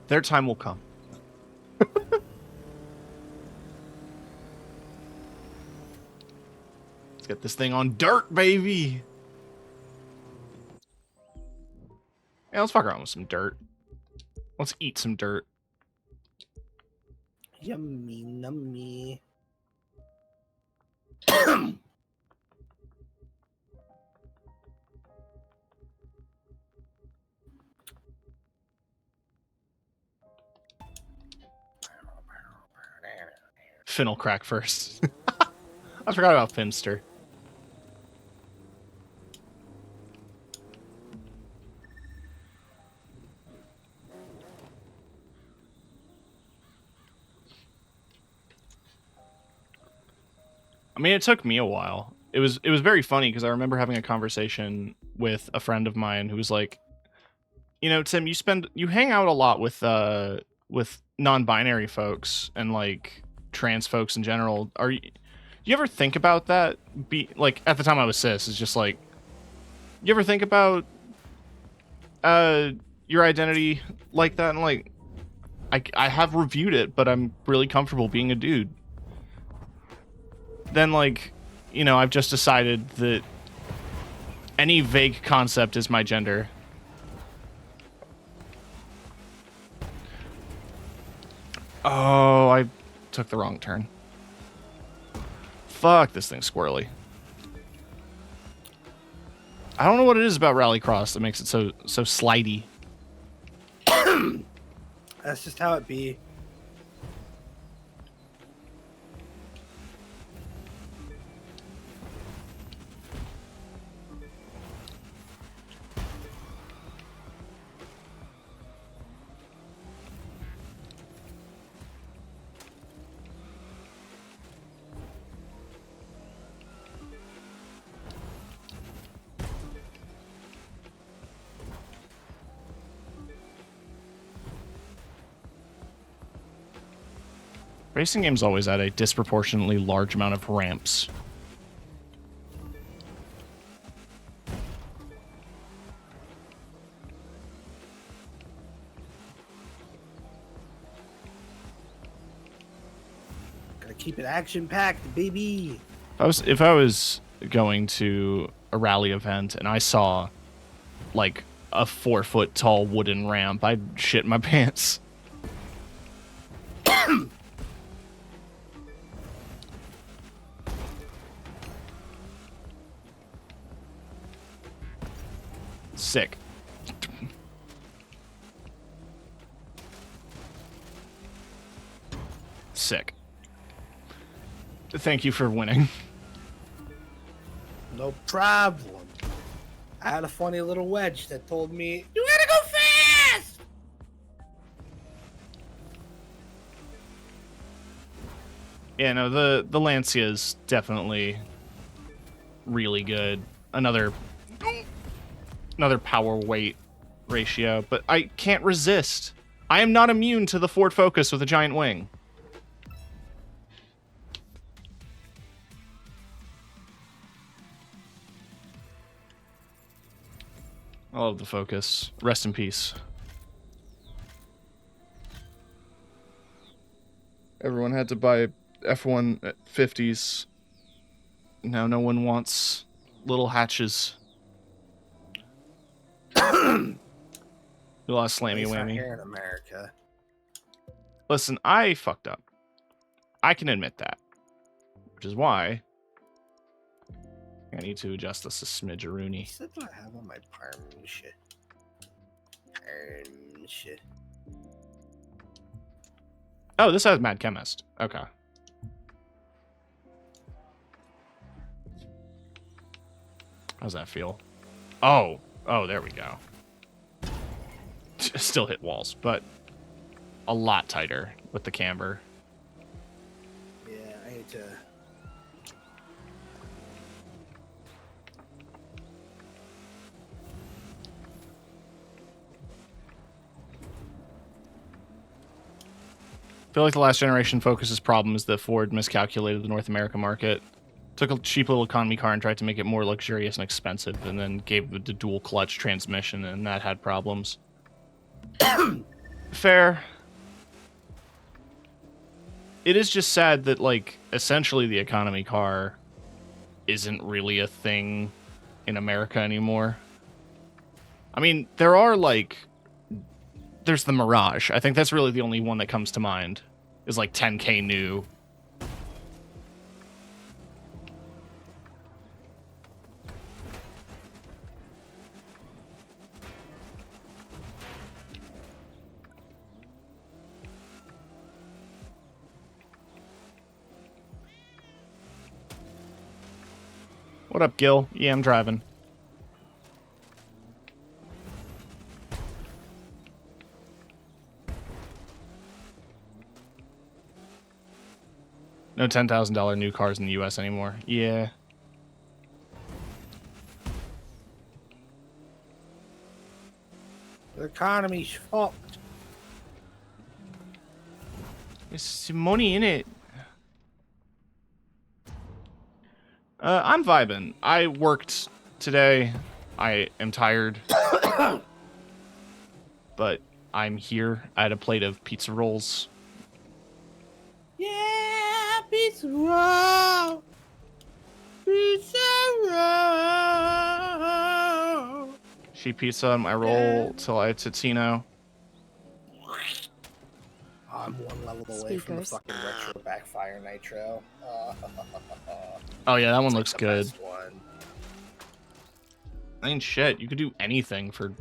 S1: Their time will come. Let's get this thing on dirt, baby. Yeah, let's fuck around with some dirt. Let's eat some dirt.
S2: Yummy, nummy.
S1: Finn will crack first. I forgot about Finster. I mean, it took me a while. It was very funny because I remember having a conversation with a friend of mine who was like, you know, Tim, you hang out a lot with non-binary folks and like trans folks in general. Do you ever think about that? Like at the time I was cis, it's just like, you ever think about your identity like that? And like, I have reviewed it, but I'm really comfortable being a dude. Then like, you know, I've just decided that any vague concept is my gender. Oh, I took the wrong turn. Fuck, this thing's squirrely. I don't know what it is about Rallycross that makes it so slidey.
S2: That's just how it be.
S1: Racing games always add a disproportionately large amount of ramps.
S2: Gotta keep it action-packed, baby.
S1: If I was going to a rally event and I saw like a 4-foot tall wooden ramp, I'd shit my pants. Sick. Sick. Thank you for winning.
S2: No problem. I had a funny little wedge that told me, you gotta go fast!
S1: Yeah, no, the Lancia is definitely really good. Another power weight ratio, but I can't resist. I am not immune to the Ford Focus with a giant wing. I love the Focus. Rest in peace. Everyone had to buy F-150s. Now no one wants little hatches. You lost Slammy
S2: It's not
S1: Whammy.
S2: here in America.
S1: Listen, I fucked up. I can admit that. Which is why I need to adjust this a smidgeroony.
S2: What do I have on my parm shit? Parm shit.
S1: Oh, this has Mad Chemist. Okay. How's that feel? Oh, there we go. Still hit walls, but a lot tighter with the camber.
S2: Yeah, I need to.
S1: I feel like the last generation Focus's problem is that Ford miscalculated the North America market. Took a cheap little economy car and tried to make it more luxurious and expensive, and then gave it the dual clutch transmission, and that had problems. Fair. It is just sad that, like, essentially the economy car isn't really a thing in America anymore. I mean, there are, like... There's the Mirage. I think that's really the only one that comes to mind. Is, like, 10K new. What up, Gil? Yeah, I'm driving. No $10,000 new cars in the US anymore. Yeah.
S2: The economy's fucked.
S1: There's some money in it. I'm vibing. I worked today. I am tired. But I'm here. I had a plate of pizza rolls.
S3: Yeah, pizza roll. Pizza roll.
S1: Sheet pizza on my roll till I had Totino.
S2: I'm one level away from the
S4: Speakers.
S2: fucking retro backfire nitro.
S1: Oh yeah, that one
S2: It's
S1: looks
S2: the
S1: good.
S2: best one.
S1: I mean, shit, you could do anything for...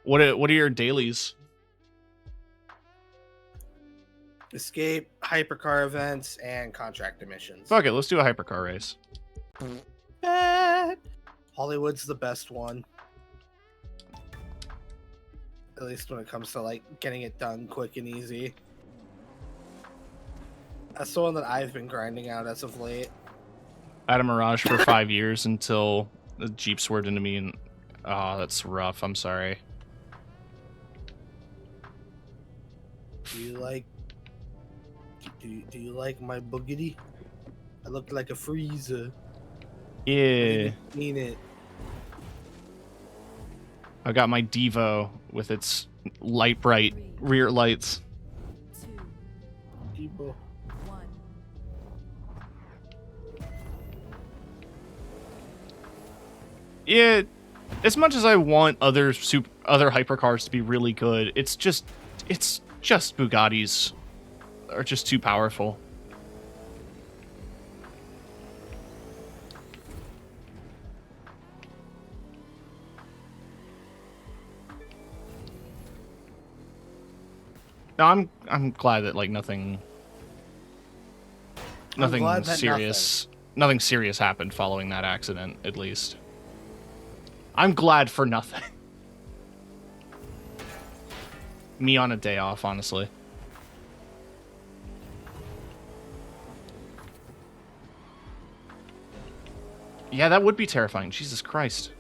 S1: What are your dailies?
S2: Escape, hypercar events, and contract missions.
S1: Fuck it, let's do a hypercar race.
S2: Hollywood's the best one. At least when it comes to like getting it done quick and easy. That's the one that I've been grinding out as of late.
S1: I had a Mirage for 5 years until the Jeep swerved into me and... Oh, that's rough. I'm sorry.
S2: Do you like do you like my boogity? I look like a freezer.
S1: Yeah.
S2: Mean it.
S1: I got my Devo with its light bright rear lights.
S4: 2,
S2: People.
S4: 1.
S1: Yeah, as much as I want other hypercars to be really good, it's just Bugattis are just too powerful. No, I'm glad that like nothing
S2: glad that
S1: serious nothing serious happened following that accident, at least. I'm glad for nothing. Me on a day off, honestly. Yeah, that would be terrifying. Jesus Christ.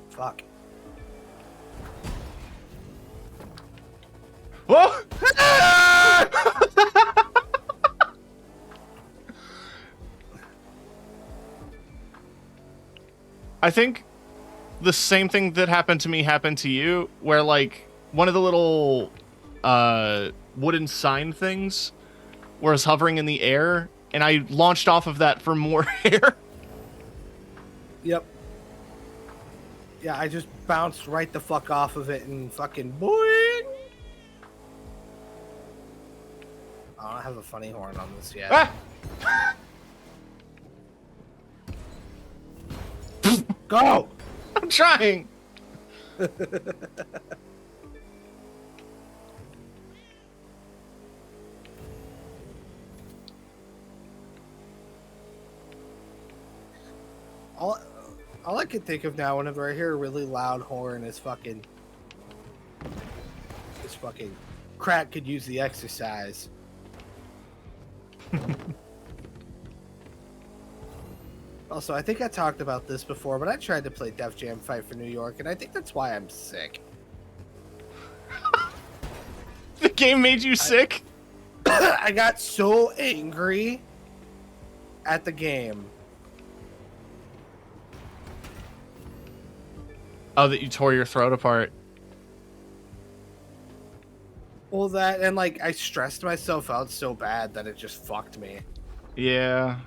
S2: Fuck.
S1: Whoa! I think the same thing that happened to me happened to you, where like one of the little wooden sign things was hovering in the air, and I launched off of that for more air.
S2: Yep. Yeah, I just bounced right the fuck off of it and fucking boing. I don't have a funny horn on this yet.
S1: Ah!
S2: Go!
S1: I'm trying.
S2: All, all I can think of now whenever I hear a really loud horn is fucking crack could use the exercise. Also, I think I talked about this before, but I tried to play Def Jam Fight for New York, and I think that's why I'm sick.
S1: The game made you sick?
S2: I got so angry at the game.
S1: Oh, that you tore your throat apart.
S2: Well, that, and like, I stressed myself out so bad that it just fucked me.
S1: Yeah.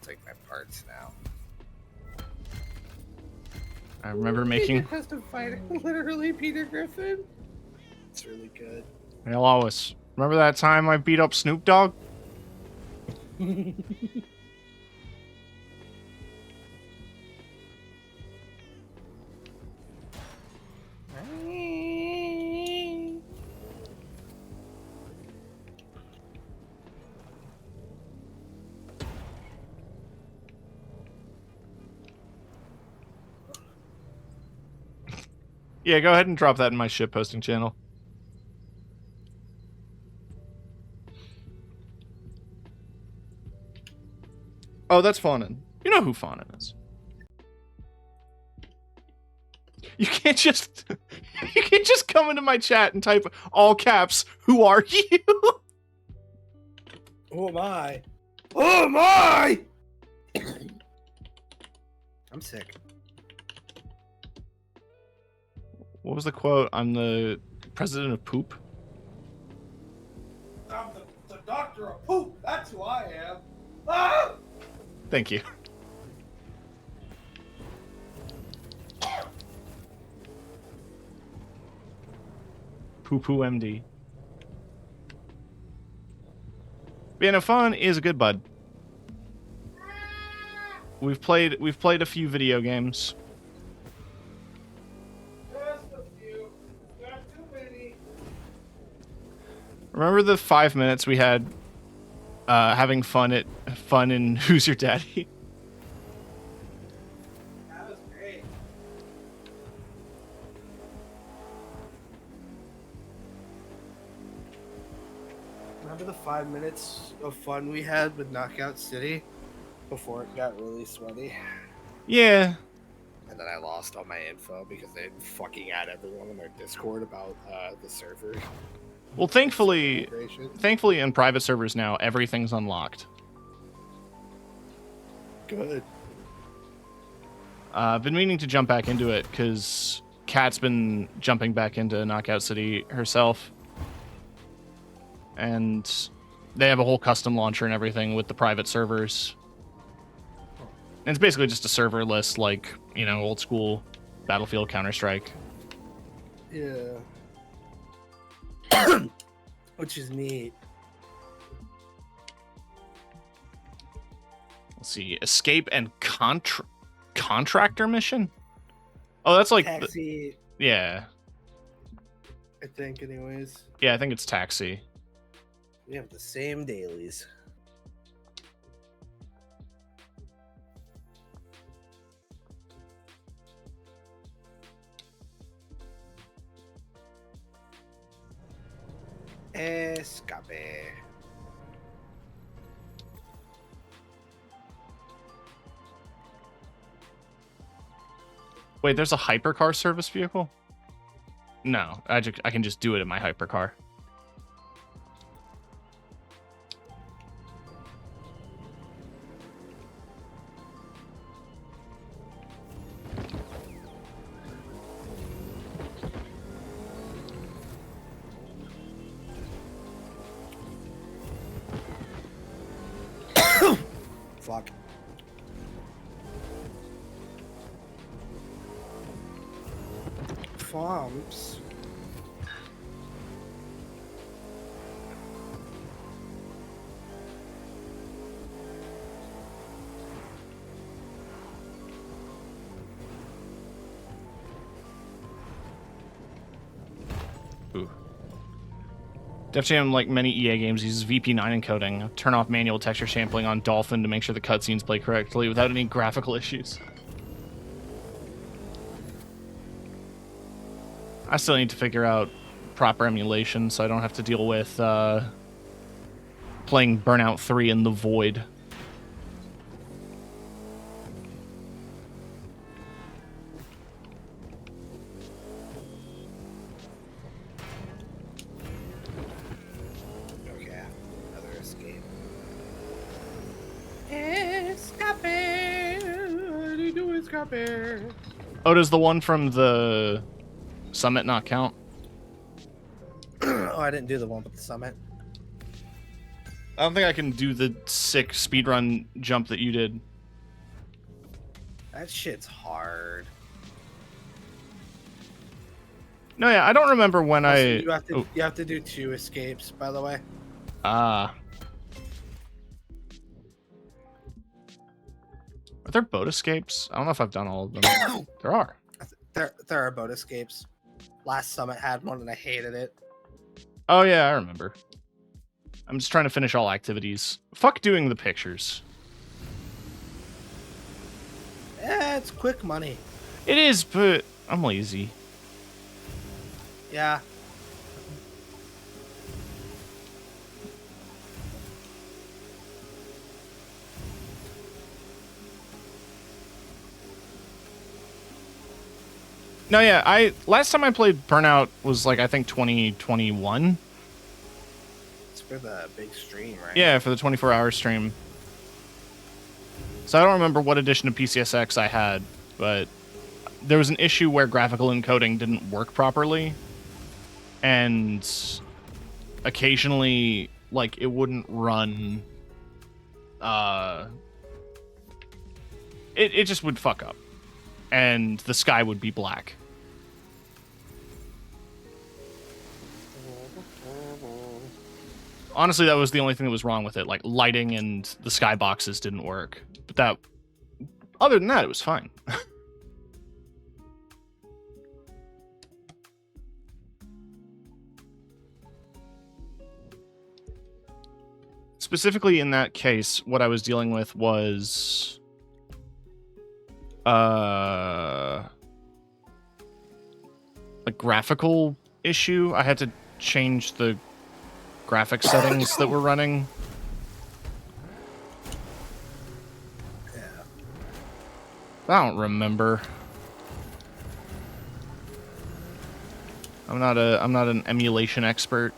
S2: Take my parts now.
S1: I remember making...
S3: Custom fighter, literally Peter Griffin.
S2: It's really good.
S1: Hey, Lois, remember that time I beat up Snoop Dogg? Yeah, go ahead and drop that in my ship posting channel. Oh, that's Fawnin. You know who Fawnin is. You can't just come into my chat and type all caps, "Who are you?"
S2: Who am I? Who am I? I'm sick.
S1: What was the quote? I'm the president of poop.
S2: I'm the doctor of poop. That's who I am. Ah!
S1: Thank you. Poo poo MD. Being fun is a good bud. We've played a few video games.
S2: Just a few. Not too many.
S1: Remember the 5 minutes we had having fun in Who's Your Daddy?
S2: That was great. Remember the 5 minutes of fun we had with Knockout City before it got really sweaty?
S1: Yeah.
S2: And then I lost all my info because they fucking had everyone in their Discord about the server.
S1: Well, thankfully
S2: integration.
S1: in private servers now, everything's unlocked.
S2: Good.
S1: I've been meaning to jump back into it because Kat's been jumping back into Knockout City herself. And they have a whole custom launcher and everything with the private servers. And it's basically just a serverless, like, you know, old school Battlefield Counter-Strike.
S2: Yeah. Which is neat.
S1: Let's see. Escape and contractor mission? Oh, that's like...
S2: Taxi,
S1: yeah.
S2: I think, anyways.
S1: Yeah, I think it's Taxi.
S2: We have the same dailies. Escape.
S1: Wait, there's a hypercar service vehicle? No, I can just do it in my hypercar.
S2: Fuck. Farms.
S1: Ooh. Def Jam, like many EA games, uses VP9 encoding. Turn off manual texture sampling on Dolphin to make sure the cutscenes play correctly without any graphical issues. I still need to figure out proper emulation so I don't have to deal with playing Burnout 3 in the void.
S2: Okay, another escape.
S3: Escape.
S1: Oh, does the one from the summit not count?
S2: Oh, I didn't do the one with the summit.
S1: I don't think I can do the sick speedrun jump that you did.
S2: That shit's hard.
S1: No, yeah, I don't remember when
S2: Also,
S1: I...
S2: you have to do 2 escapes, by the way.
S1: Are there boat escapes? I don't know if I've done all of them. There are.
S2: There are boat escapes. Last summit had one and I hated it.
S1: Oh, yeah, I remember. I'm just trying to finish all activities. Fuck doing the pictures.
S2: It's quick money.
S1: It is, but I'm lazy.
S2: Yeah.
S1: No, yeah, last time I played Burnout was like, I think 2021.
S2: It's for the big stream, right?
S1: Yeah, for the 24-hour stream. So I don't remember what edition of PCSX I had, but there was an issue where graphical encoding didn't work properly. And occasionally, like, it wouldn't run... It just would fuck up. And the sky would be black. Honestly, that was the only thing that was wrong with it. Like, lighting and the skyboxes didn't work. But that... Other than that, it was fine. Specifically in that case, what I was dealing with was... a graphical issue. I had to change the graphic settings that were running.
S2: Yeah.
S1: I don't remember. I'm not an emulation expert.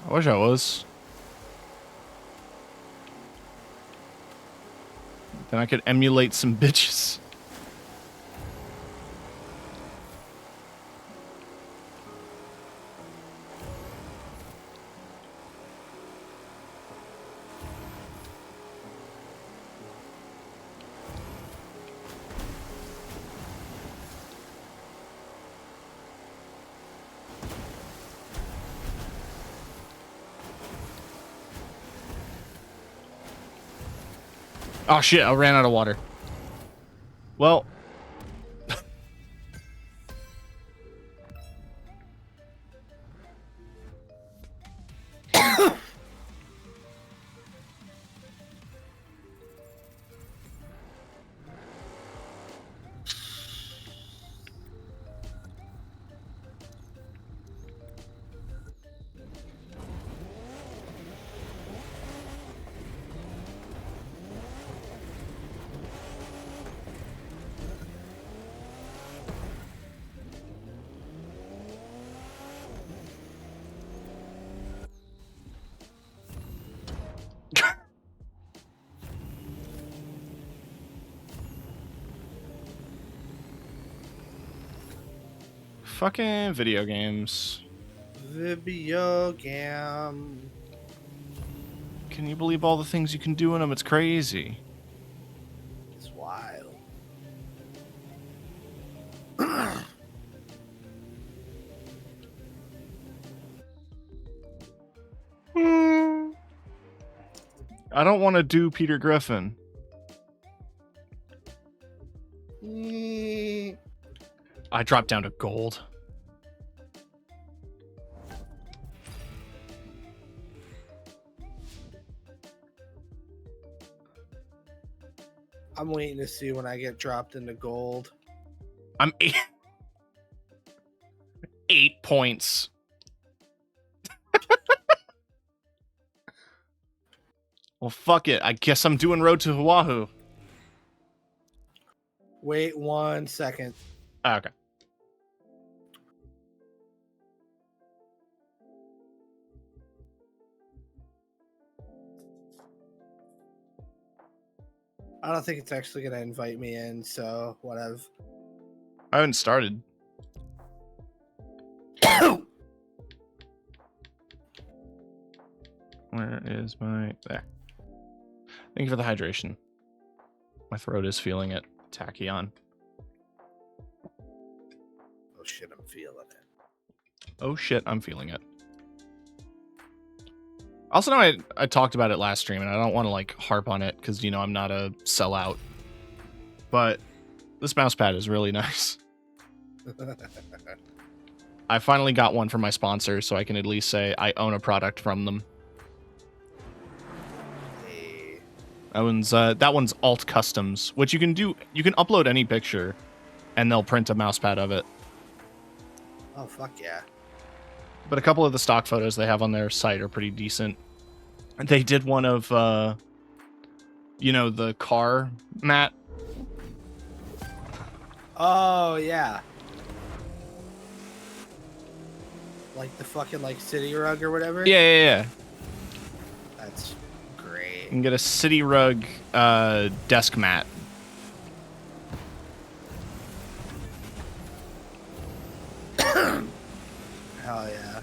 S1: I wish I was. Then I could emulate some bitches. Oh shit, I ran out of water. Well... Fucking video games.
S2: Video game.
S1: Can you believe all the things you can do in them? It's crazy.
S2: It's wild.
S1: I don't want to do Peter Griffin. I dropped down to gold.
S2: I'm waiting to see when I get dropped into gold.
S1: I'm 8 points. Well, fuck it. I guess I'm doing Road to Oahu.
S2: Wait 1 second.
S1: Okay.
S2: I don't think it's actually gonna invite me in, so whatever.
S1: I haven't started. Where is my... There. Thank you for the hydration. My throat is feeling it. Tachyon.
S2: Oh shit, I'm feeling it.
S1: Oh shit, I'm feeling it. Also, know I talked about it last stream, and I don't want to like harp on it because, you know, I'm not a sellout. But this mouse pad is really nice. I finally got one from my sponsor, so I can at least say I own a product from them.
S2: Hey.
S1: That one's Alt Customs, which you can do. You can upload any picture, and they'll print a mouse pad of it.
S2: Oh fuck yeah.
S1: But a couple of the stock photos they have on their site are pretty decent. They did one of, you know, the car mat.
S2: Oh yeah. Like the fucking like city rug or whatever.
S1: Yeah.
S2: That's
S1: You
S2: great.
S1: can get a city rug desk mat.
S2: Hell yeah.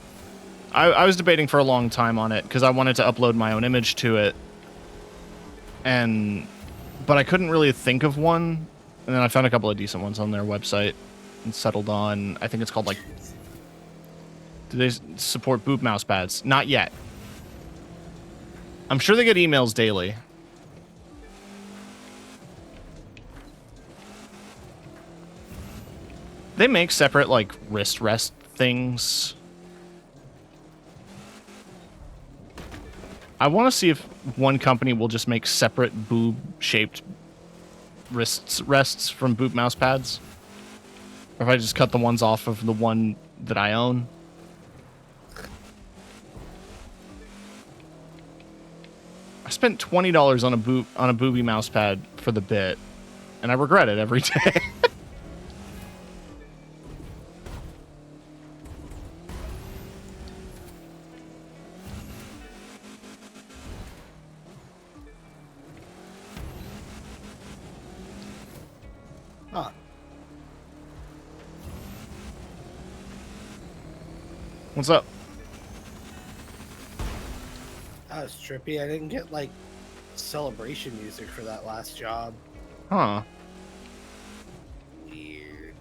S1: I was debating for a long time on it because I wanted to upload my own image to it, but I couldn't really think of one, and then I found a couple of decent ones on their website and settled on. I think it's called like. Do they support boob mouse pads? Not yet. I'm sure they get emails daily. They make separate like wrist rest things. I want to see if one company will just make separate boob-shaped rests from boob mouse pads. Or if I just cut the ones off of the one that I own. I spent $20 on a booby mouse pad for the bit, and I regret it every day.
S2: Huh.
S1: What's up?
S2: That was trippy. I didn't get like celebration music for that last job.
S1: Huh.
S2: Weird.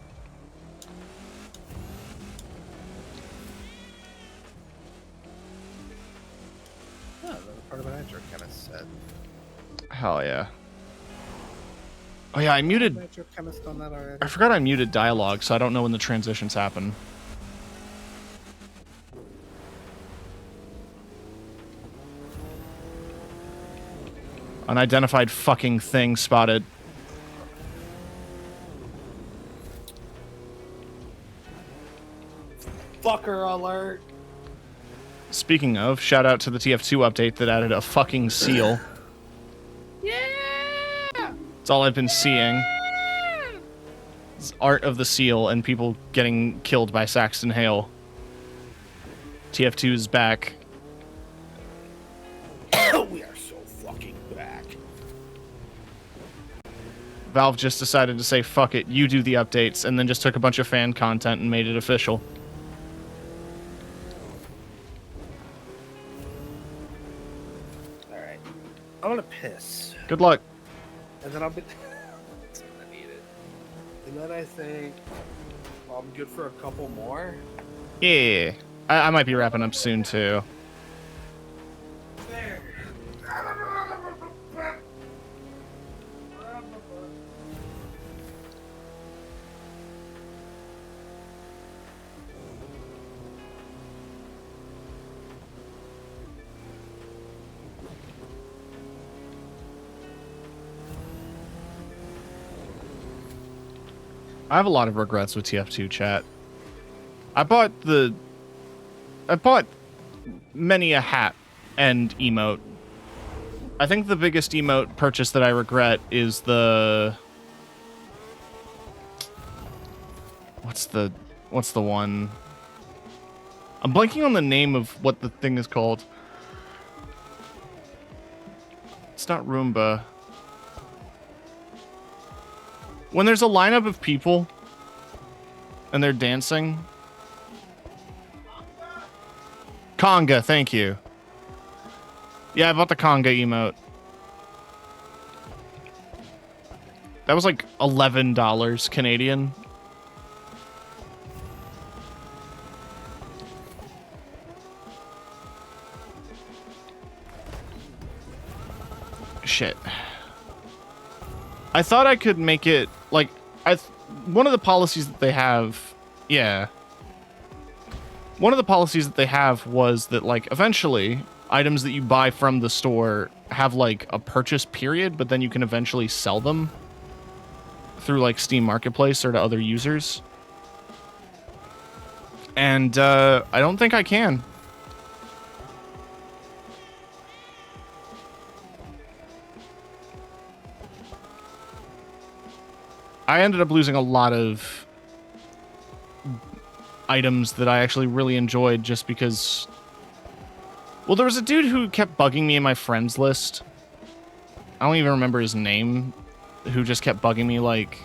S2: Oh, another part of an intro kind of set.
S1: Hell yeah. Oh yeah, I muted...
S2: Intro kind of done that already.
S1: I forgot I muted dialogue, so I don't know when the transitions happen. Unidentified fucking thing spotted.
S2: Fucker alert!
S1: Speaking of, shout out to the TF2 update that added a fucking seal.
S3: Yeah!
S1: That's all I've been seeing. It's art of the seal and people getting killed by Saxton Hale. TF2 is back.
S2: We are so fucking back.
S1: Valve just decided to say, fuck it, you do the updates, and then just took a bunch of fan content and made it official.
S2: Alright. I'm gonna piss.
S1: Good luck.
S2: And then I'll be. That's when I need it. And then I think I'm good for a couple more.
S1: Yeah. I might be wrapping up soon, too.
S2: There.
S1: I have a lot of regrets with TF2 chat. I bought many a hat and emote. I think the biggest emote purchase that I regret is the what's the one? I'm blanking on the name of what the thing is called. It's not Roomba. When there's a lineup of people and they're dancing. Conga, thank you. Yeah, I bought the Conga emote. That was like $11 Canadian. Shit. I thought I could make it like one of the policies that they have, yeah. One of the policies that they have was that like eventually items that you buy from the store have like a purchase period, but then you can eventually sell them through like Steam Marketplace or to other users. And I don't think I can. I ended up losing a lot of items that I actually really enjoyed just because... Well, there was a dude who kept bugging me in my friends list. I don't even remember his name. Who just kept bugging me, like,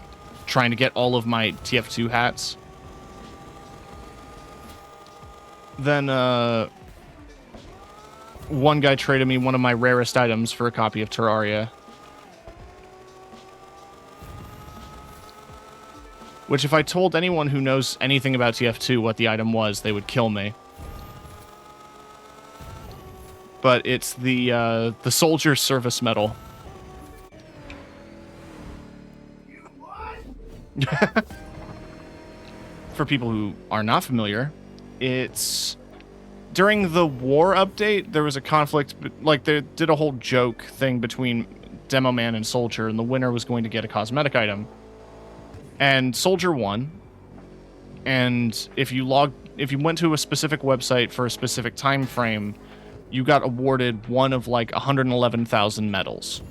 S1: trying to get all of my TF2 hats. Then, one guy traded me one of my rarest items for a copy of Terraria. Which, if I told anyone who knows anything about TF2 what the item was, they would kill me. But it's the Soldier Service Medal. For people who are not familiar, it's... During the war update, there was a conflict, like, they did a whole joke thing between Demo Man and Soldier, and the winner was going to get a cosmetic item. And Soldier won. And if you went to a specific website for a specific time frame, you got awarded one of like 111,000 medals.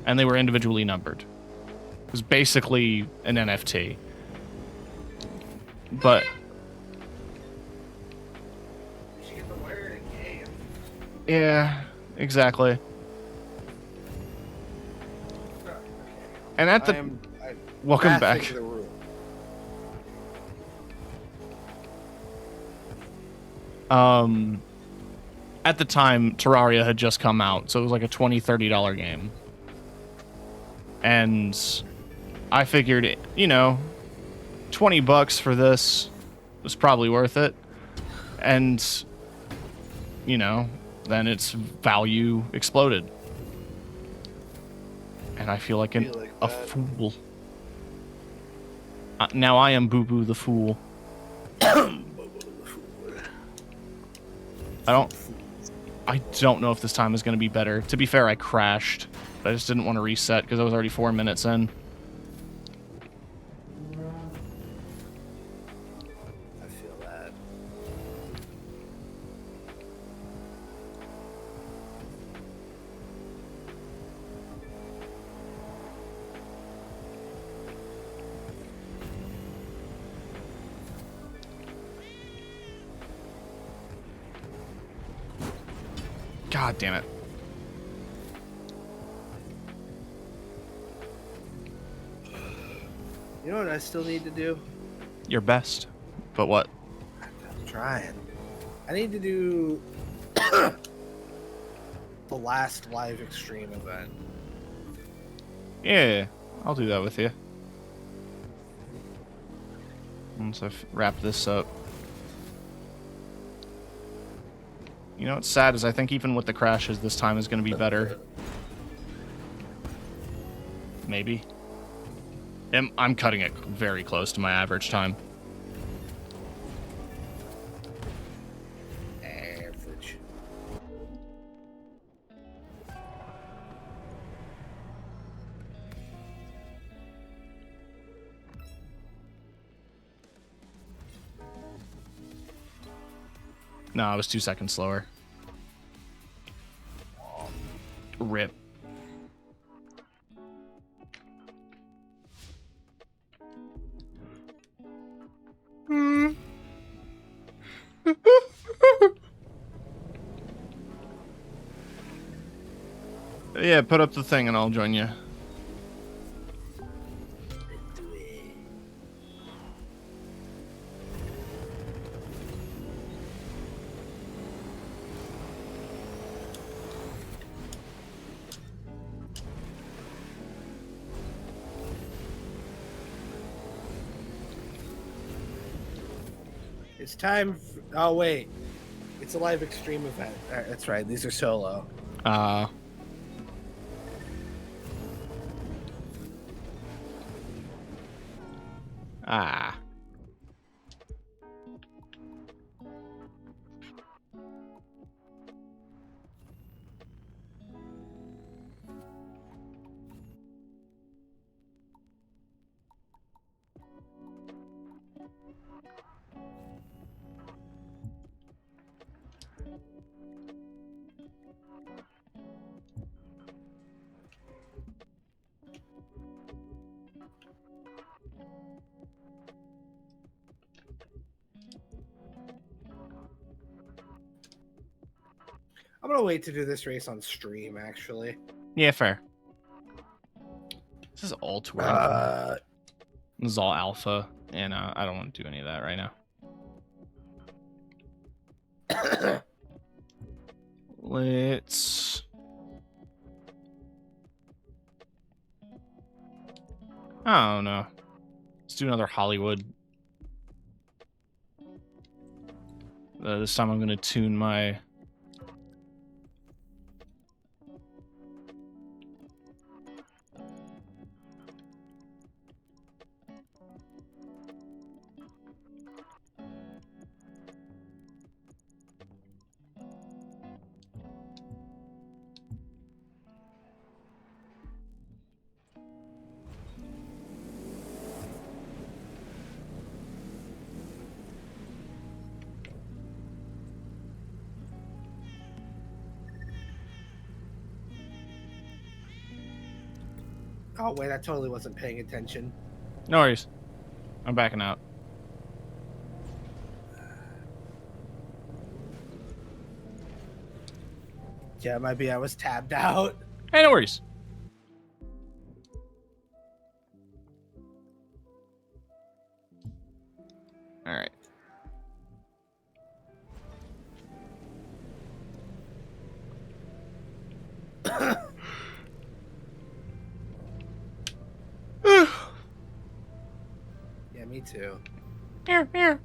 S1: And they were individually numbered. It was basically an NFT. But yeah, exactly. And at the welcome back. At the time, Terraria had just come out, so it was like a $20, $30 game. And I figured, you know, $20 for this was probably worth it. And, you know, then its value exploded. And I feel like a fool. Now I am Boo Boo the Fool. I don't know if this time is going to be better. To be fair, I crashed. But I just didn't want to reset because I was already 4 minutes in.
S2: I feel that.
S1: God damn it.
S2: You know what I still need to do?
S1: Your best. But what?
S2: I'm trying. I need to do the last live extreme event.
S1: Yeah, I'll do that with you. Once I wrap this up. You know what's sad is I think even with the crashes, this time is going to be better. Maybe. I'm cutting it very close to my average time.
S2: Average.
S1: No, I was 2 seconds slower. Rip. Yeah, put up the thing and I'll join you.
S2: It's time. Oh wait, it's a live extreme event. That's right. These are solo.
S1: Ah.
S2: I'm gonna wait to do this race on stream. Actually,
S1: Yeah, fair. This is all touring. This is all alpha, and I don't want to do any of that right now. Let's... I don't know. Let's do another Hollywood. This time I'm going to tune my...
S2: Oh wait, I totally wasn't paying attention.
S1: No worries. I'm backing out.
S2: Yeah, maybe I was tabbed out.
S1: Hey, no worries. All right.
S2: Yeah, me too.
S4: Three, two,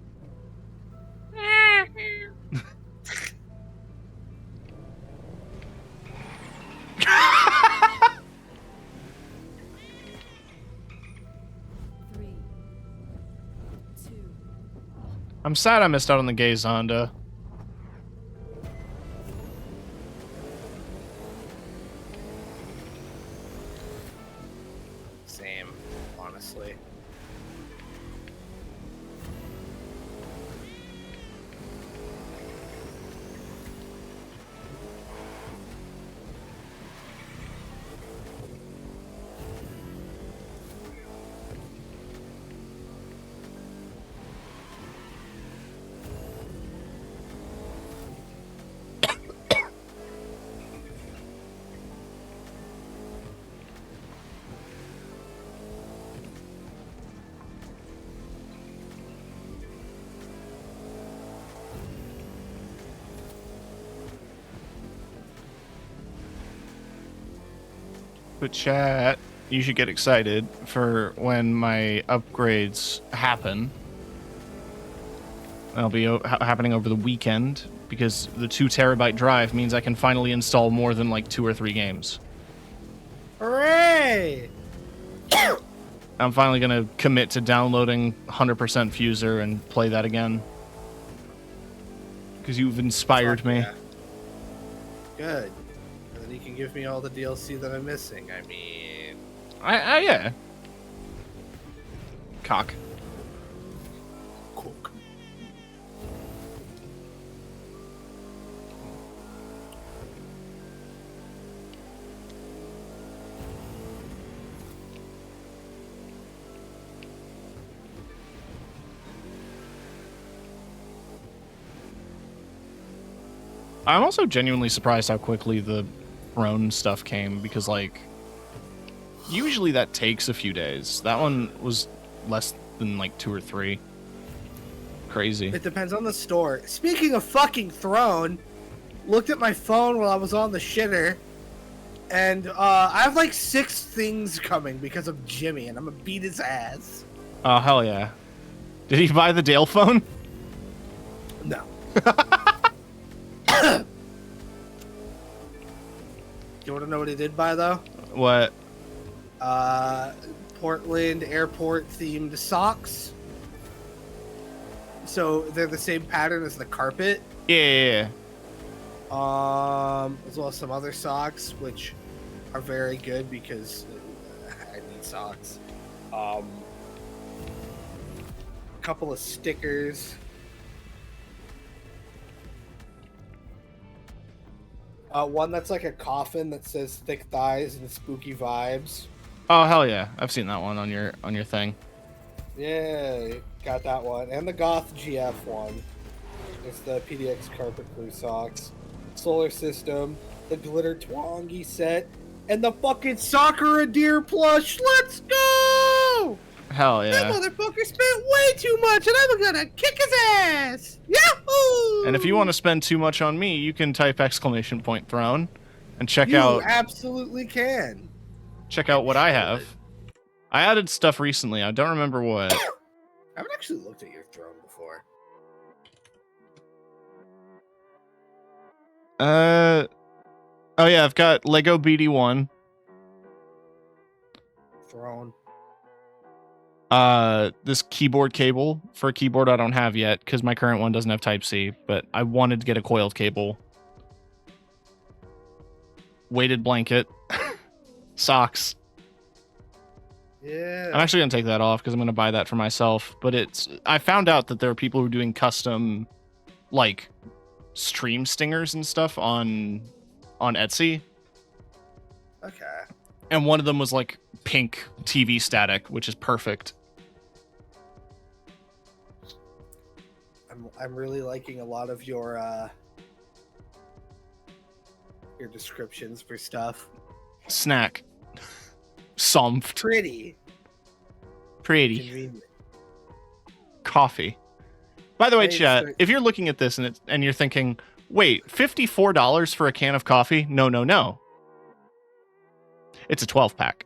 S1: I'm sad I missed out on the gay Zonda.
S2: Same, honestly.
S1: But chat, you should get excited for when my upgrades happen. They'll be happening over the weekend because the 2 terabyte drive means I can finally install more than like 2 or 3 games.
S2: Hooray!
S1: I'm finally going to commit to downloading 100% Fuser and play that again. Because you've inspired me.
S2: Yeah. Good. And then you can give me all the DLC that I'm missing. I mean...
S1: Yeah. Cock.
S2: Cook.
S1: I'm also genuinely surprised how quickly the throne stuff came, because, like, usually that takes a few days. That one was less than, like, 2 or 3. Crazy.
S2: It depends on the store. Speaking of fucking throne, looked at my phone while I was on the shitter, and I have like 6 things coming because of Jimmy, and I'm gonna beat his ass.
S1: Oh, hell yeah. Did he buy the Dale phone?
S2: No. You want to know what he did buy though?
S1: What?
S2: Portland airport themed socks. So they're the same pattern as the carpet.
S1: Yeah.
S2: As well as some other socks, which are very good because I need socks. A couple of stickers. One that's like a coffin that says "thick thighs" and "spooky vibes."
S1: Oh, hell yeah. I've seen that one on your thing.
S2: Yeah, got that one, and the Goth GF one. It's the PDX carpet glue socks, solar system, the glitter Twangy set, and the fucking Sakura deer plush. Let's go!
S1: Hell
S3: That
S1: yeah.
S3: motherfucker spent way too much, and I'm gonna kick his ass! Yahoo!
S1: And if you want to spend too much on me, you can type !throne and check
S2: You
S1: out
S2: absolutely can.
S1: what I have. I added stuff recently. I don't remember what.
S2: I haven't actually looked at your throne before.
S1: Oh yeah, I've got Lego BD1.
S2: Throne.
S1: This keyboard cable for a keyboard I don't have yet because my current one doesn't have Type-C, but I wanted to get a coiled cable. Weighted blanket. Socks.
S2: Yeah.
S1: I'm actually gonna take that off because I'm gonna buy that for myself. But I found out that there are people who are doing custom, like, stream stingers and stuff on Etsy,
S2: Okay.
S1: and one of them was like pink TV static, which is perfect.
S2: I'm really liking a lot of your descriptions for stuff.
S1: Snack. Somft.
S2: Pretty.
S1: Pretty.
S2: Convenient.
S1: Coffee. By the way,
S2: Hey,
S1: chat,
S2: so-
S1: if you're looking at this and you're thinking, wait, $54 for a can of coffee? No. It's a 12-pack.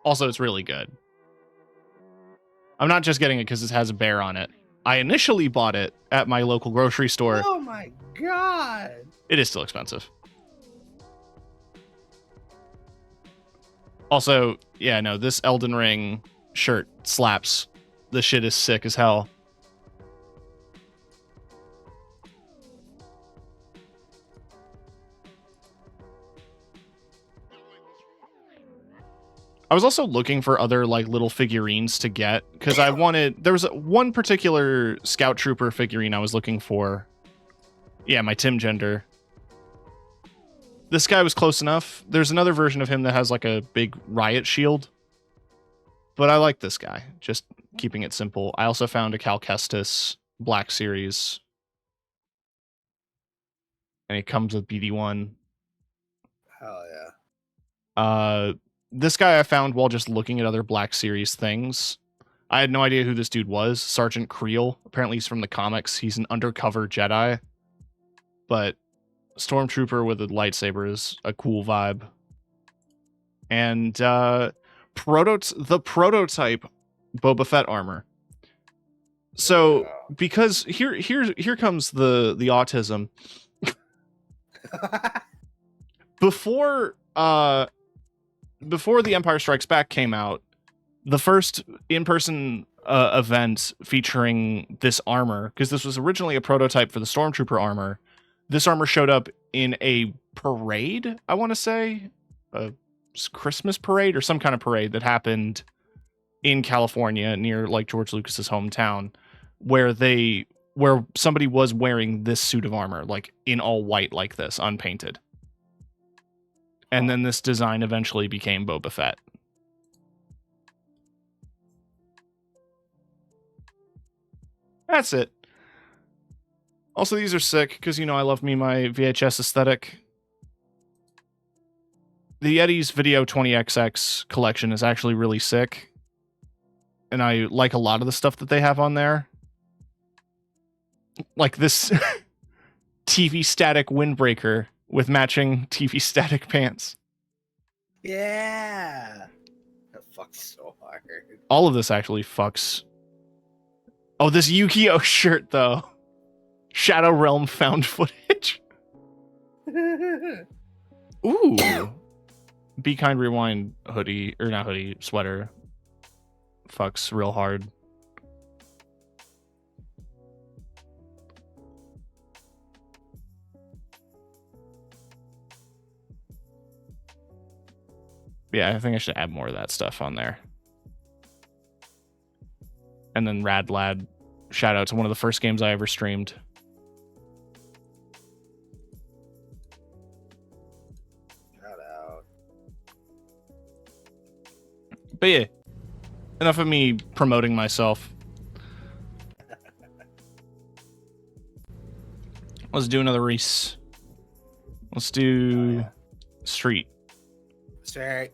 S1: Also, it's really good. I'm not just getting it because it has a bear on it. I initially bought it at my local grocery store.
S2: Oh my god.
S1: It is still expensive. Also, yeah, no, this Elden Ring shirt slaps. The shit is sick as hell. I was also looking for other like little figurines to get because I wanted. There was one particular Scout Trooper figurine I was looking for. Yeah, my Tim Gender. This guy was close enough. There's another version of him that has like a big riot shield. But I like this guy, just keeping it simple. I also found a Cal Kestis Black Series. And it comes with BD1.
S2: Hell yeah.
S1: This guy I found while just looking at other Black Series things. I had no idea who this dude was. Sergeant Creel. Apparently he's from the comics. He's an undercover Jedi. But Stormtrooper with a lightsaber is a cool vibe. And the prototype Boba Fett armor. So because here comes the autism. Before The Empire Strikes Back came out, the first in-person event featuring this armor, because this was originally a prototype for the Stormtrooper armor. This armor showed up in a parade, I want to say, a Christmas parade or some kind of parade that happened in California near like George Lucas's hometown, where somebody was wearing this suit of armor, like in all white like this, unpainted. And then this design eventually became Boba Fett. That's it. Also, these are sick because, I love me my VHS aesthetic. The Yeti's Video 20XX collection is actually really sick. And I like a lot of the stuff that they have on there. Like this TV static windbreaker with matching TV static pants.
S2: Yeah. That fucks so hard.
S1: All of this actually fucks. Oh, this Yu-Gi-Oh shirt, though. Shadow Realm found footage. Ooh. Be Kind Rewind hoodie, or not hoodie, sweater. Fucks real hard. Yeah, I think I should add more of that stuff on there. And then Rad Lad, shout out to one of the first games I ever streamed.
S2: Shout out.
S1: But yeah, enough of me promoting myself. Let's do another race. Let's do street.
S2: Sorry.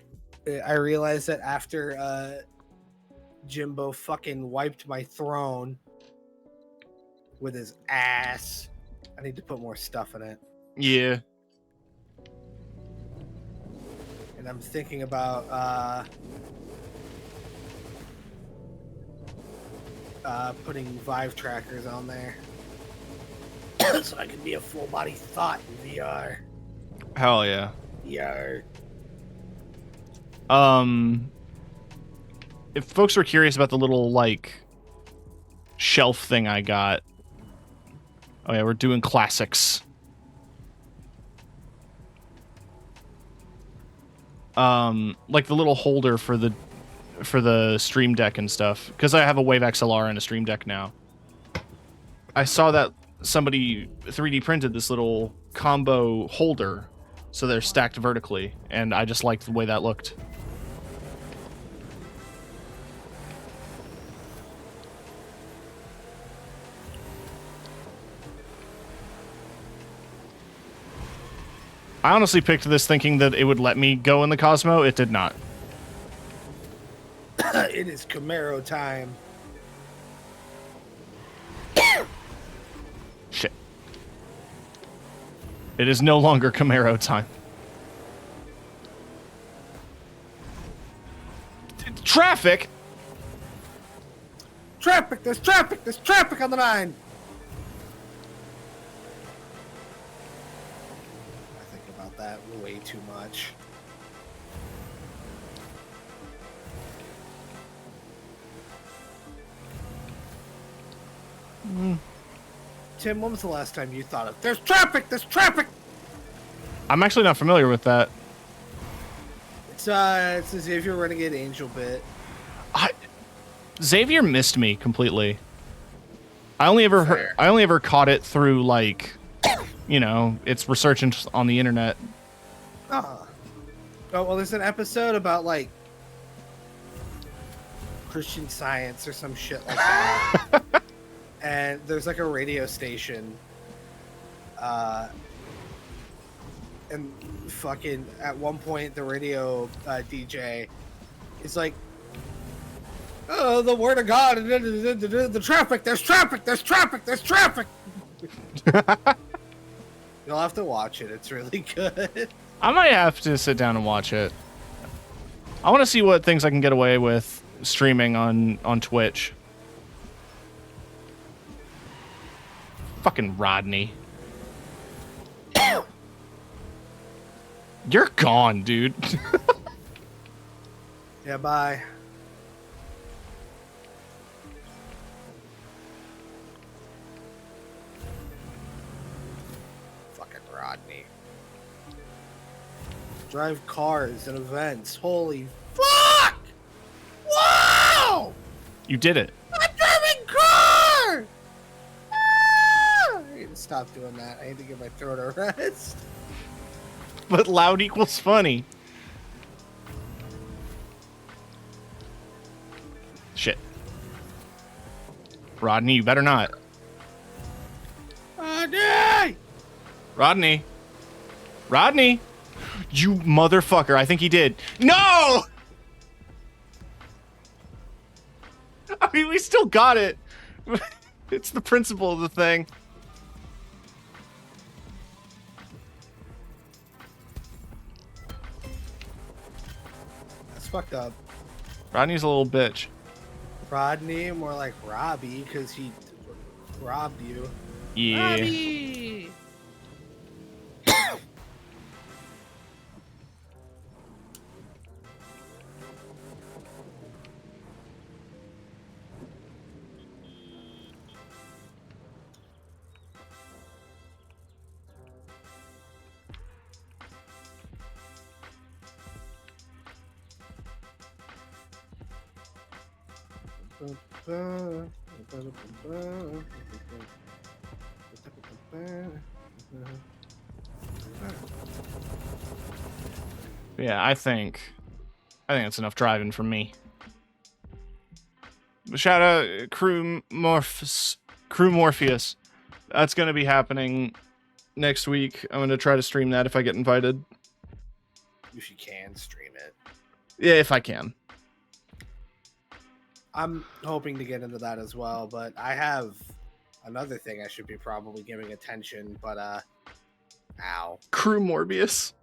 S2: I realized that after Jimbo fucking wiped my throne with his ass, I need to put more stuff in it.
S1: Yeah.
S2: And I'm thinking about putting Vive trackers on there. So I can be a full body thought in VR.
S1: Hell yeah.
S2: VR.
S1: If folks were curious about the little like shelf thing I got. Oh yeah, we're doing classics. Like the little holder for the Stream Deck and stuff, because I have a Wave XLR and a Stream Deck now. I saw that somebody 3D printed this little combo holder, so they're stacked vertically, and I just liked the way that looked. I honestly picked this thinking that it would let me go in the Cosmo. It did not.
S2: It is Camaro time.
S1: Shit. It is no longer Camaro time. Traffic!
S2: Traffic! There's traffic! There's traffic on the line! I think about that way too much. Tim, when was the last time you thought of there's traffic? There's traffic!
S1: I'm actually not familiar with that.
S2: It's a Xavier Renegade Angel bit.
S1: Xavier missed me completely. I only ever caught it through like, it's researching on the internet.
S2: Oh, well, there's an episode about like Christian Science or some shit like that. And there's like a radio station. And fucking at one point the radio DJ is like, oh, the word of God, the traffic, there's traffic, there's traffic, there's traffic. You'll have to watch it. It's really good.
S1: I might have to sit down and watch it. I want to see what things I can get away with streaming on Twitch. Fucking Rodney. You're gone, dude.
S2: Yeah, bye. Fucking Rodney. Drive cars and events. Holy fuck! Wow!
S1: You did it.
S2: I'm driving car! Ah! I need to stop doing that. I need to give my throat a rest.
S1: But loud equals funny. Shit. Rodney, you better not. Rodney. Rodney. You motherfucker. I think he did. No! I mean, we still got it. It's the principle of the thing.
S2: That's fucked up.
S1: Rodney's a little bitch.
S2: Rodney, more like Robbie, because he robbed you.
S1: Yeah.
S3: Robbie!
S1: Yeah, I think that's enough driving from me. Shout out Crew Morpheus. That's gonna be happening next week. I'm gonna try to stream that if I get invited.
S2: If you can stream it.
S1: Yeah, if I can.
S2: I'm hoping to get into that as well, but I have another thing I should be probably giving attention, but ow.
S1: Crew Morbius.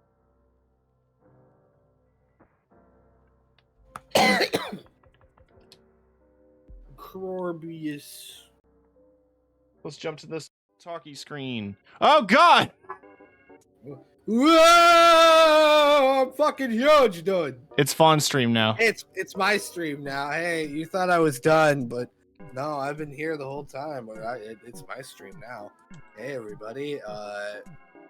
S2: Corbius.
S1: Let's jump to this talkie screen. Oh god!
S2: Whoa! I'm fucking huge, dude.
S1: It's Fawn stream now.
S2: It's my stream now. Hey, you thought I was done, but no, I've been here the whole time. It's my stream now. Hey, everybody.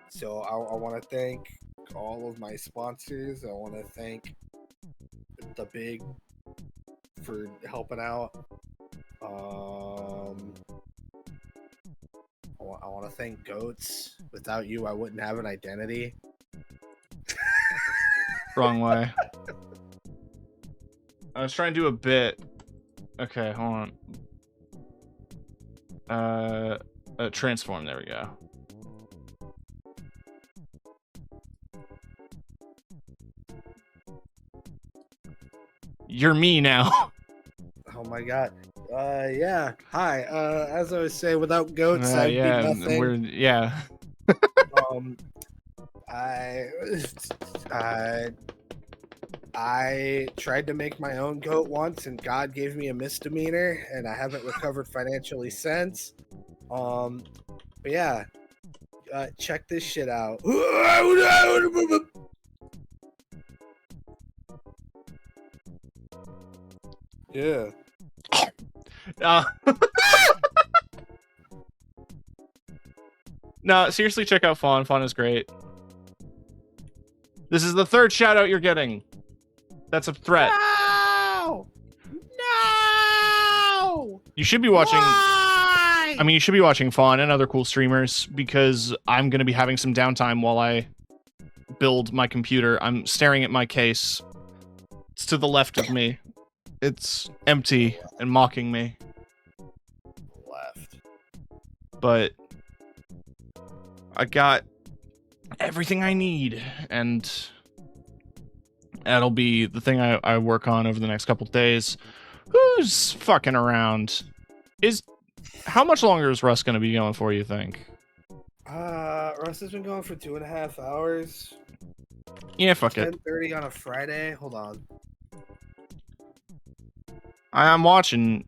S2: So I want to thank all of my sponsors. I want to thank the Big for helping out. I want to thank Goats. Without you, I wouldn't have an identity.
S1: Wrong way. I was trying to do a bit. Okay, hold on. Transform, there we go. You're me now.
S2: Oh my god. Yeah. Hi. As I was saying, without Goats, I'd be nothing.
S1: Yeah.
S2: I tried to make my own goat once, and God gave me a misdemeanor, and I haven't recovered financially since. But yeah, check this shit out. Yeah.
S1: No, seriously, check out Fawn. Fawn is great. This is the third shout out you're getting. That's a threat.
S3: No! No!
S1: You should be watching.
S3: Why?
S1: I mean, you should be watching Fawn and other cool streamers because I'm going to be having some downtime while I build my computer. I'm staring at my case. It's to the left of me. It's empty and mocking me.
S2: Left.
S1: But I got everything I need, and that'll be the thing I work on over the next couple days. Who's fucking around? How much longer is Russ going to be going for, you think?
S2: Russ has been going for 2.5 hours.
S1: Yeah, fuck it.
S2: 10:30 on a Friday. Hold on.
S1: I'm watching,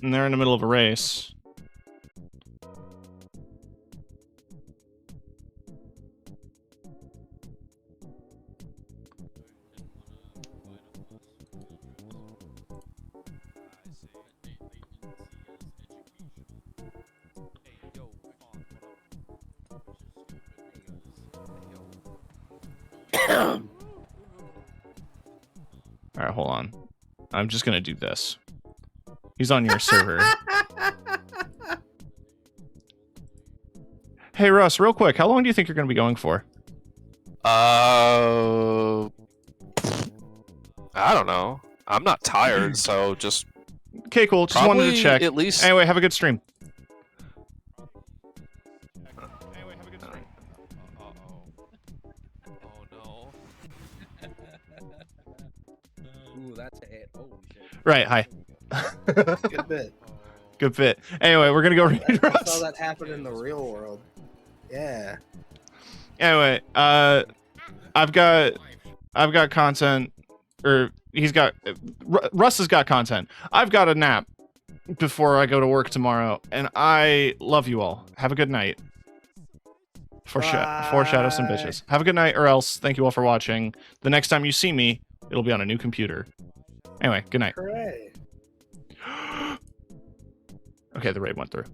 S1: and they're in the middle of a race. Alright, hold on. I'm just gonna do this. He's on your server. Hey, Russ, real quick, how long do you think you're gonna be going for?
S5: I don't know. I'm not tired, so just
S1: Okay, cool. Just wanted to
S5: probably
S1: check.
S5: at least.
S1: Anyway, have a good stream.
S6: Ooh, that's a hit. Holy shit.
S1: Right. Hi.
S2: Good bit.
S1: Good bit. Anyway, we're gonna go read
S2: I saw
S1: Russ.
S2: that happen in the real world. Yeah.
S1: Anyway, I've got content, or Russ has got content. I've got a nap before I go to work tomorrow, and I love you all. Have a good night. Foreshadow some bitches. Have a good night, or else. Thank you all for watching. The next time you see me, it'll be on a new computer. Anyway, good night.
S2: Hooray.
S1: Okay, the raid went through.